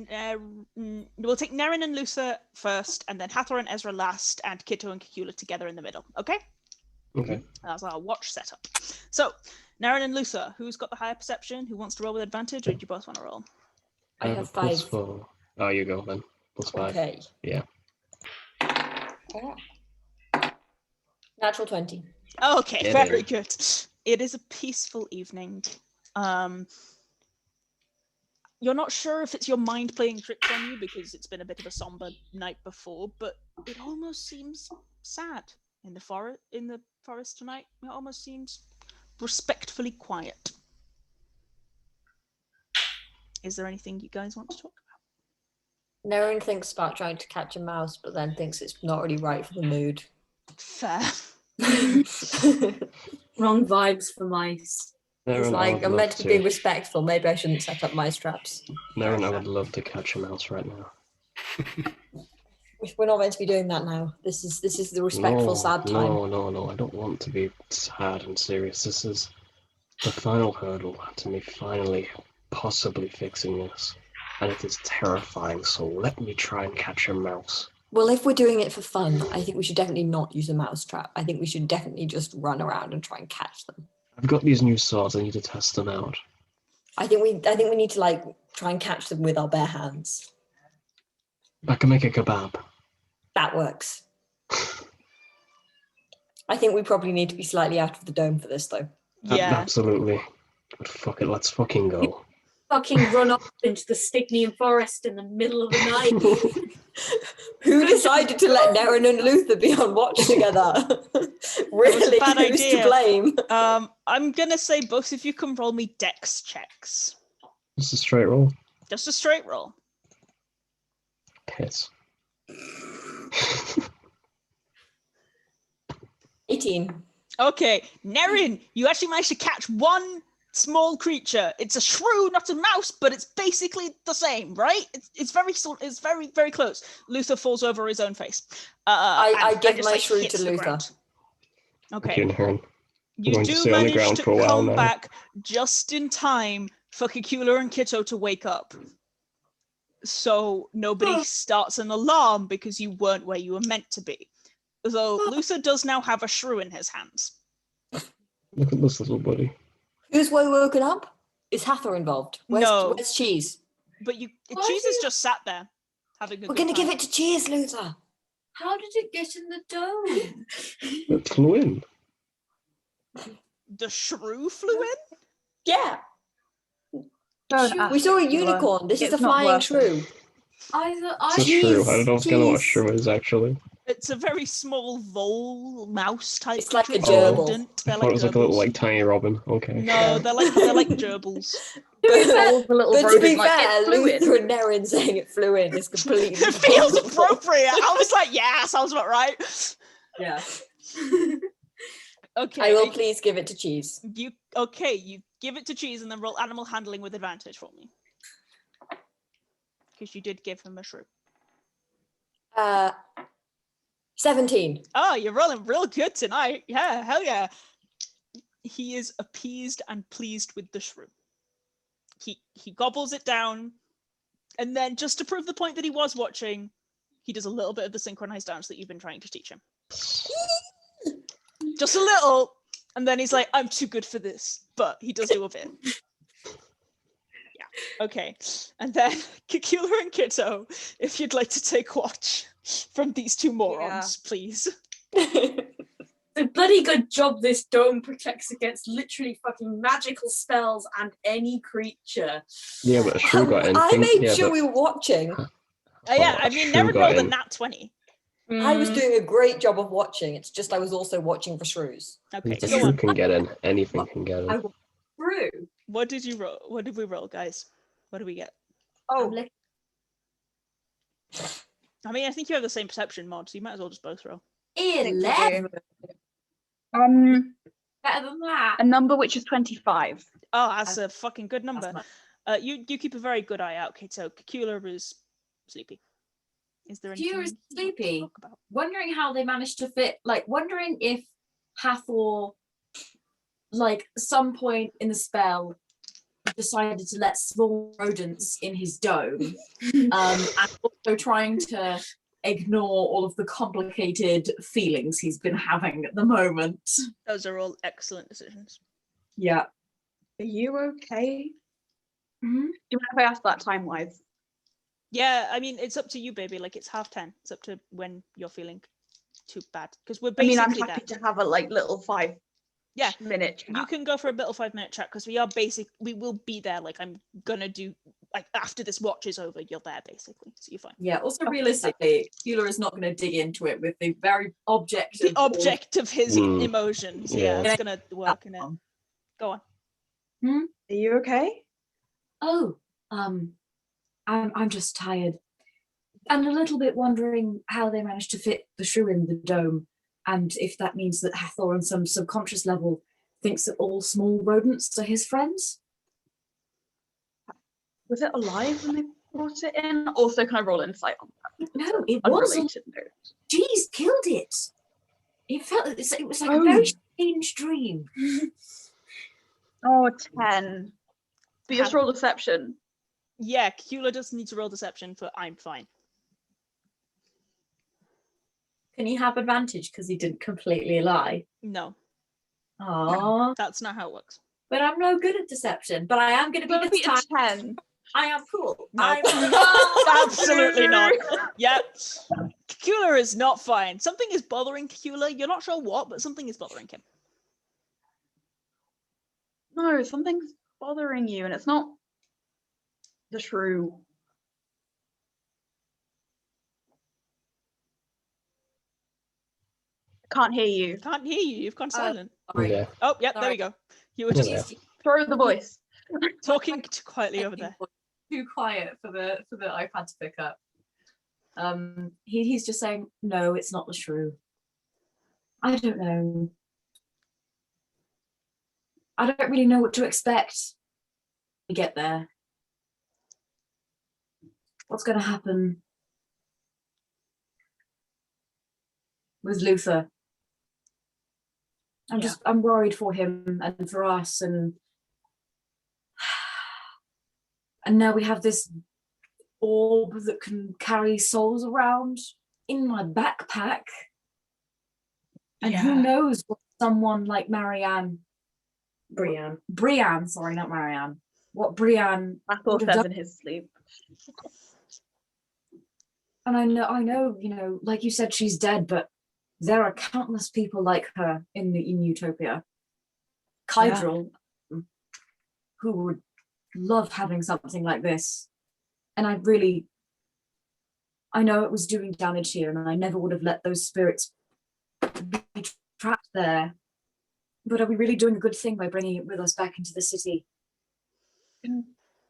we'll take Nerin and Luther first, and then Hathor and Ezra last, and Kitto and Cacula together in the middle. Okay, Okay. that's our watch setup. So, Nerin and Luther, who's got the higher perception? Who wants to roll with advantage, or do you both want to roll? I a have plus 5. 4. Oh, you go then. +5. Okay. Yeah. Natural 20. Okay, Get very in. good. It is a peaceful evening. You're not sure if it's your mind playing tricks on you because it's been a bit of a somber night before, but it almost seems sad in the forest tonight. It almost seems respectfully quiet. Is there anything you guys want to talk about? Nerin thinks about trying to catch a mouse, but then thinks it's not really right for the mood. Fair. Wrong vibes for mice. It's Nerin, I like, would I'm love meant to be to. respectful. Maybe I shouldn't set up mice traps. Nerin, I would love to catch a mouse right now. We're not meant to be doing that now. This is the respectful, sad time. No. I don't want to be sad and serious. This is the final hurdle to me finally possibly fixing this. And it is terrifying, so let me try and catch a mouse. Well, if we're doing it for fun, I think we should definitely not use a mouse trap. I think we should definitely just run around and try and catch them. I've got these new swords, I need to test them out. I think we need to like try and catch them with our bare hands. I can make a kebab. That works. I think we probably need to be slightly out of the dome for this, though. Yeah. Absolutely. But fuck it, let's fucking go. Fucking run off into the Stygian forest in the middle of the night. Who decided to let Nerin and Luther be on watch together? Really, bad who's idea. to blame? I'm gonna say both of you can roll me dex checks. Just a straight roll. Just a straight roll. Piss. 18. Okay, Nerin, you actually managed to catch one small creature. It's a shrew, not a mouse, but it's basically the same, right? It's very close. Luther falls over his own face. I give just, my like, shrew hits to the Luther. ground. Thank you, Okay, Nerin. you going to do stay on the manage ground to for a while come now. back just in time for Cacula and Kitto to wake up. So nobody starts an alarm because you weren't where you were meant to be. Though Luther does now have a shrew in his hands. Look at this little buddy. Who's woken up? Is Hathor involved? Where's Cheese? But Why Cheese do has you- just sat there having a We're good going to give time. it to Cheese, Luther. How did it get in the dome? It flew in. The shrew flew in? Yeah. Don't ask We saw a Cacula. unicorn. This is a It's not flying worth it. shrew. It's a shrew. I don't know if I know what shrew is actually. It's a very small vole mouse type. It's like a creature. gerbil. Rodent. I They're thought it was like a little gerbils. like tiny robin. Okay. No, they're like gerbils. But, The little but to rodent, be like, fair, it flew in. Luther and Nerin saying it flew in is completely It feels plausible. appropriate. I was like, yeah, sounds about right. Yeah. Okay. I will please give it to Cheese. You give it to Cheese and then roll animal handling with advantage for me. Because you did give him a shrew. 17. Oh, you're rolling real good tonight. Yeah, hell yeah. he is appeased and pleased with the shrew. He gobbles it down, and then just to prove the point that he was watching, he does a little bit of the synchronized dance that you've been trying to teach him. Just a little, and then he's like, I'm too good for this, but he does do a bit. Yeah, okay. And then Cacula and Kitto, if you'd like to take watch from these two morons, please. A bloody good job this dome protects against literally fucking magical spells and any creature. Yeah, but a shrew got in. I made yeah, sure but- we were watching. Yeah, I mean, shrew Nerin got rolled a in. nat 20. I was doing a great job of watching. It's just I was also watching for shrews. Okay, The go shrew on. can get in. Anything can get I in. will through. What did you roll? What did we roll, guys? What do we get? Oh, I mean, I think you have the same perception mod, so you might as well just both roll. 11. Better than that. A number which is 25. Oh, that's a fucking good number. That's You keep a very good eye out, okay, so Cacula is sleepy. Is there anything Cacula is you want to sleepy. talk about? Wondering how they managed to fit, like, wondering if Hathor, like, some point in the spell, decided to let small rodents in his dome, and also trying to ignore all of the complicated feelings he's been having at the moment. Those are all excellent decisions. Yeah. Are you okay? Mhm. Do you mind if I ask that time-wise? Yeah, I mean, it's up to you, baby. Like, it's 10:30. It's up to when you're feeling too bad. Because we're I mean, basically I'm happy there. to have a little 5 Yeah, minute chat. you can go for a little 5-minute chat because we will be there. Like, I'm gonna do, like, after this watch is over, you're there basically, so you're fine. Yeah, also realistically, Cacula is not going to dig into it with the very objective. The object of his Mm. emotions. Yeah. Yeah, it's gonna work in it. Go on. Are you okay? Oh, I'm just tired. And a little bit wondering how they managed to fit the shrew in the dome, and if that means that Hathor on some subconscious level thinks that all small rodents are his friends. Was it alive when they brought it in? Also, can I roll insight on that? No, it wasn't. Unrelated note. Jeez, killed it. It was like Oh. a very strange dream. Oh, 10. But just roll deception. Yeah, Cacula does need to roll deception for I'm fine. Can he have advantage because he didn't completely lie? No, Aww. that's not how it works. But I'm no good at deception. But I am going to be Gonna be this a time. 10. I am cool. No. I'm Absolutely not. Yep. Cacula is not fine. Something is bothering Cacula. You're not sure what, but something is bothering him. No, something's bothering you, and it's not the shrew. Can't hear you. Can't hear you. You've gone silent. Sorry. Yeah. Oh, yep, there sorry. we go. You were Yeah. just Throw the voice. talking too quietly over there. Too quiet for the iPad to pick up. He's just saying, no, it's not the shrew. I don't know. I don't really know what to expect. We get there. What's going to happen with Luther? I'm worried for him and for us, and now we have this orb that can carry souls around in my backpack. And who knows what someone like Brienne, sorry, not Marianne. What Brienne Hathor would have says done. in his sleep. And I know, you know, like you said, she's dead, but there are countless people like her in Utopia. Kydril, who would love having something like this. And I know it was doing damage here, and I never would have let those spirits be trapped there. But are we really doing a good thing by bringing it with us back into the city?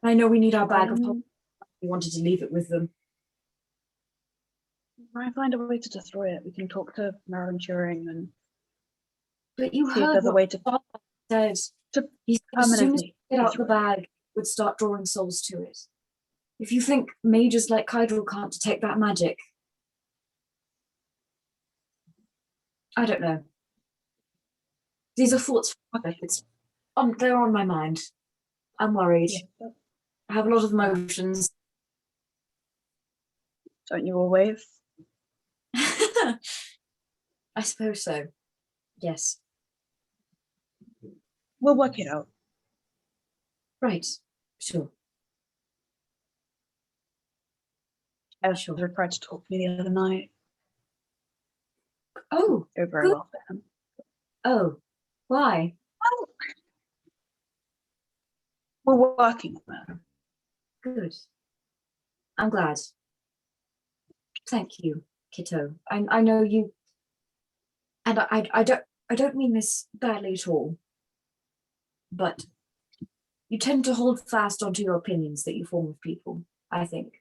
I know we need our bag of holding. We wanted to leave it with them. I find a way to destroy it. We can talk to Nerin Turing and But you see if heard there's a what way to Father said. to He said as soon as permanently we get out the destroy it. bag, would start drawing souls to it. If you think mages like Kydril can't detect that magic, I don't know. These are thoughts. They're on my mind. I'm worried. Yeah. I have a lot of emotions. Don't you always? I suppose so. Yes. We'll work it out. Right. Sure. Ezra tried to talk to me the other night. Oh, Go very good. well for him. Oh, why? Well, we're working on it. Good. I'm glad. Thank you, Kitto. I know you, and I don't mean this badly at all, but you tend to hold fast onto your opinions that you form of people, I think.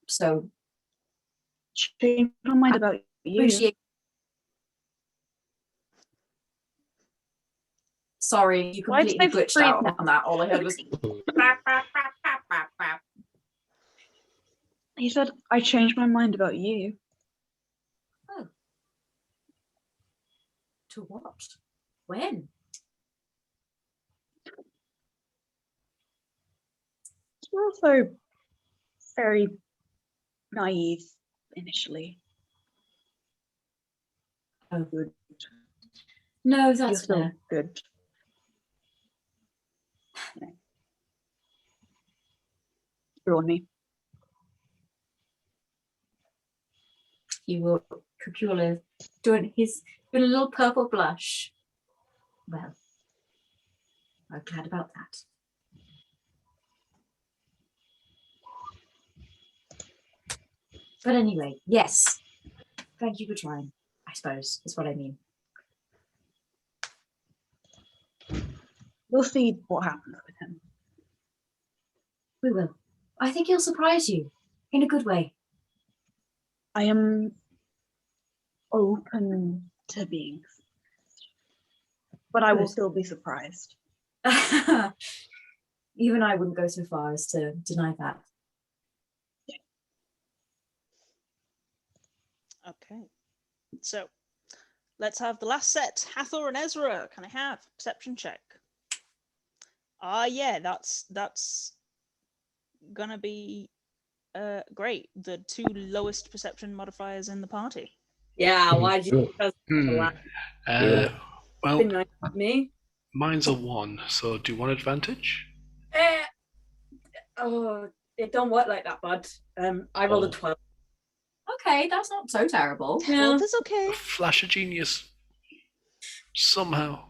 So Change my mind about you. appreciate. Sorry, you Why'd completely they glitched freeze out now? on that. All I heard was He said, I changed my mind about you. Oh. To what? When? You're also very naive initially. Oh, good. No, You're that's still fair. good. You're on me. You will Cacula doing a little purple blush. Well, I'm glad about that. But anyway, yes. Thank you for trying, I suppose, is what I mean. We'll see what happens with him. We will. I think he'll surprise you in a good way. I am open to being, but I will Good. still be surprised. Even I wouldn't go so far as to deny that. Okay. So let's have the last set. Hathor and Ezra. Can I have perception check? Yeah, that's gonna be great. The two lowest perception modifiers in the party. Yeah, why'd you Well, been nice with me? mine's a 1, so do you want advantage? It don't work like that, bud. I rolled a 12. Okay, that's not so terrible. Yeah. Well, that's okay. A flash of genius. Somehow.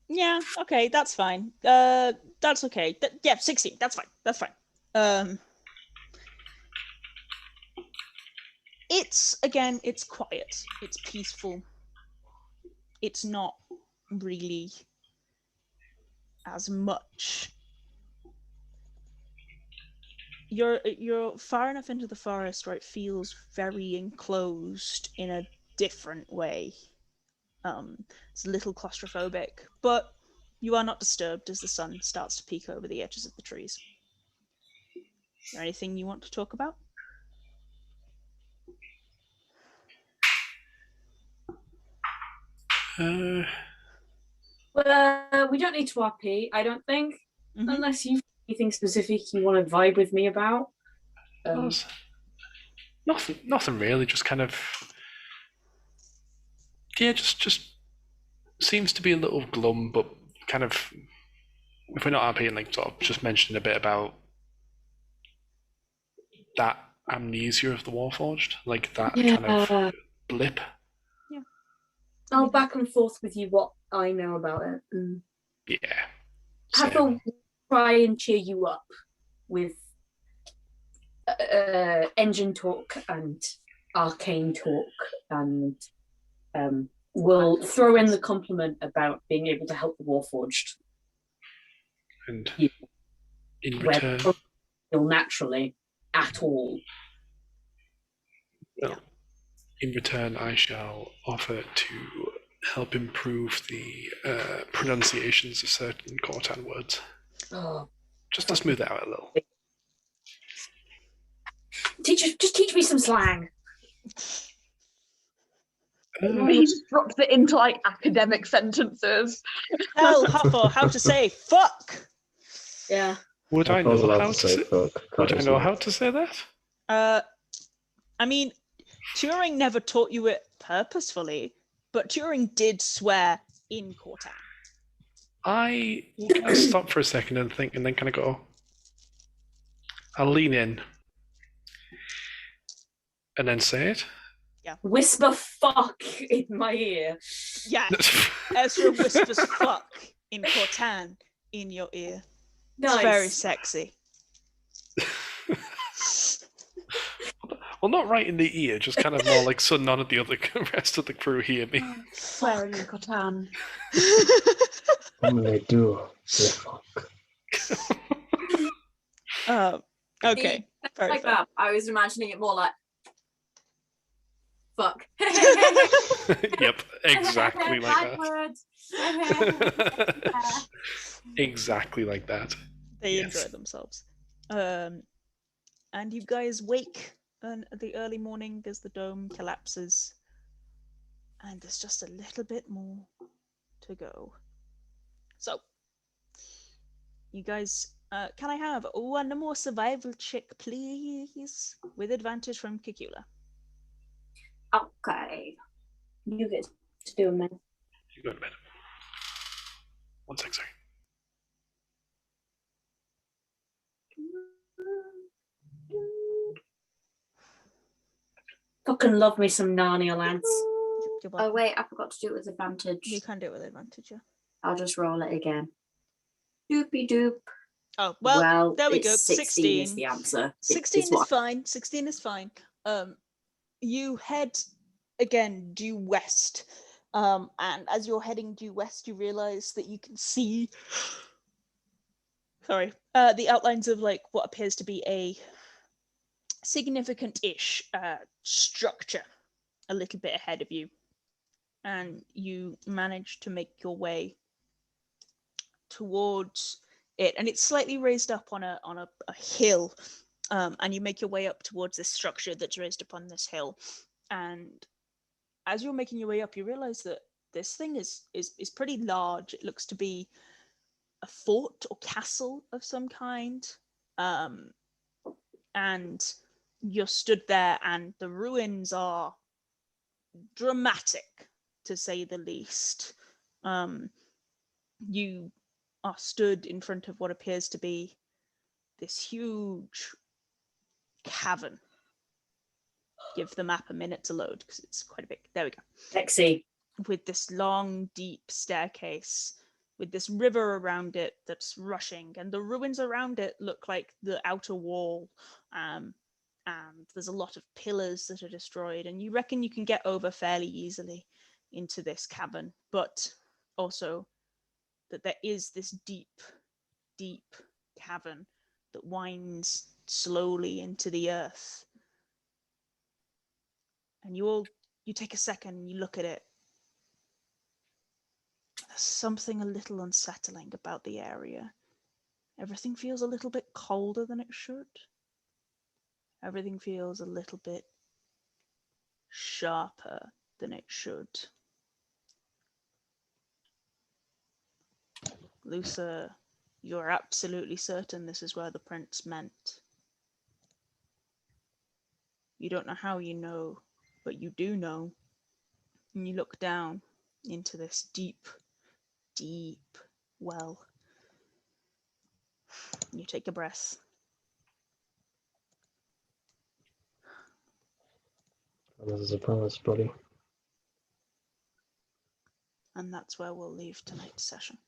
Yeah, okay, that's fine. That's okay. Yeah, 16. That's fine. That's fine. It's quiet. It's peaceful. It's not really as much. You're far enough into the forest where it feels very enclosed in a different way. It's a little claustrophobic, but you are not disturbed as the sun starts to peek over the edges of the trees. Is there anything you want to talk about? Well, we don't need to RP, I don't think, unless you've anything specific you want to vibe with me about. Nothing really. Just kind of, yeah, just seems to be a little glum, but kind of, if we're not RPing, like sort of just mentioning a bit about that amnesia of the Warforged, like that kind of blip. Yeah. I'll back and forth with you what I know about it. Yeah. Hathor will try and cheer you up with engine talk and arcane talk, and we'll throw in the compliment about being able to help the Warforged. And in return, naturally at all. Well, in return, I shall offer to help improve the pronunciations of certain Cortan words. Just to smooth it out a little. Just teach me some slang. He just drops it into like academic sentences. Tell Hathor how to say fuck. Yeah. Would I know how to say fuck? Would I know how to say that? I mean, Turing never taught you it purposefully, but Turing did swear in Cortan. I will kind of stop for a second and think, and then kind of go. I'll lean in, and then say it. Whisper fuck in my ear. Yeah, Ezra whispers fuck in Cortan in your ear. Nice. It's very sexy. Well, not right in the ear, just kind of more like so none of the other rest of the crew hear me. Swearing in Cotan. When they do, say fuck. Okay. Very Like fair. that. I was imagining it more like fuck. Yep, exactly like that. Exactly like that. They enjoy themselves. And you guys wake at the early morning as the dome collapses. And there's just a little bit more to go. So, you guys, can I have one more survival check, please? With advantage from Cacula. Okay. You get to do a minute. You go to bed. 1 sec, sorry. Fucking love me some Narnia, lads. Oh wait, I forgot to do it with advantage. You can do it with advantage, yeah. I'll just roll it again. Doopy doop. Oh, well, there we it's go. 16 is the answer. 16 It's is fine. 16 is fine. You head again due west. And as you're heading due west, you realize that you can see the outlines of like what appears to be a significant-ish structure a little bit ahead of you. And you manage to make your way towards it, and it's slightly raised up on a hill, and you make your way up towards this structure that's raised up on this hill. And as you're making your way up, you realize that this thing is pretty large. It looks to be a fort or castle of some kind, and you're stood there, and the ruins are dramatic, to say the least. You are stood in front of what appears to be this huge cavern. Give the map a minute to load because it's quite a big. There we go. Sexy. With this long, deep staircase, with this river around it that's rushing, and the ruins around it look like the outer wall. And there's a lot of pillars that are destroyed, and you reckon you can get over fairly easily into this cavern, but also that there is this deep, deep cavern that winds slowly into the earth. And you take a second and you look at it. There's something a little unsettling about the area. Everything feels a little bit colder than it should. Everything feels a little bit sharper than it should. Lusa, you're absolutely certain this is where the prince meant. You don't know how you know, but you do know. And you look down into this deep, deep well. You take a breath. This is a promise, buddy. And that's where we'll leave tonight's session.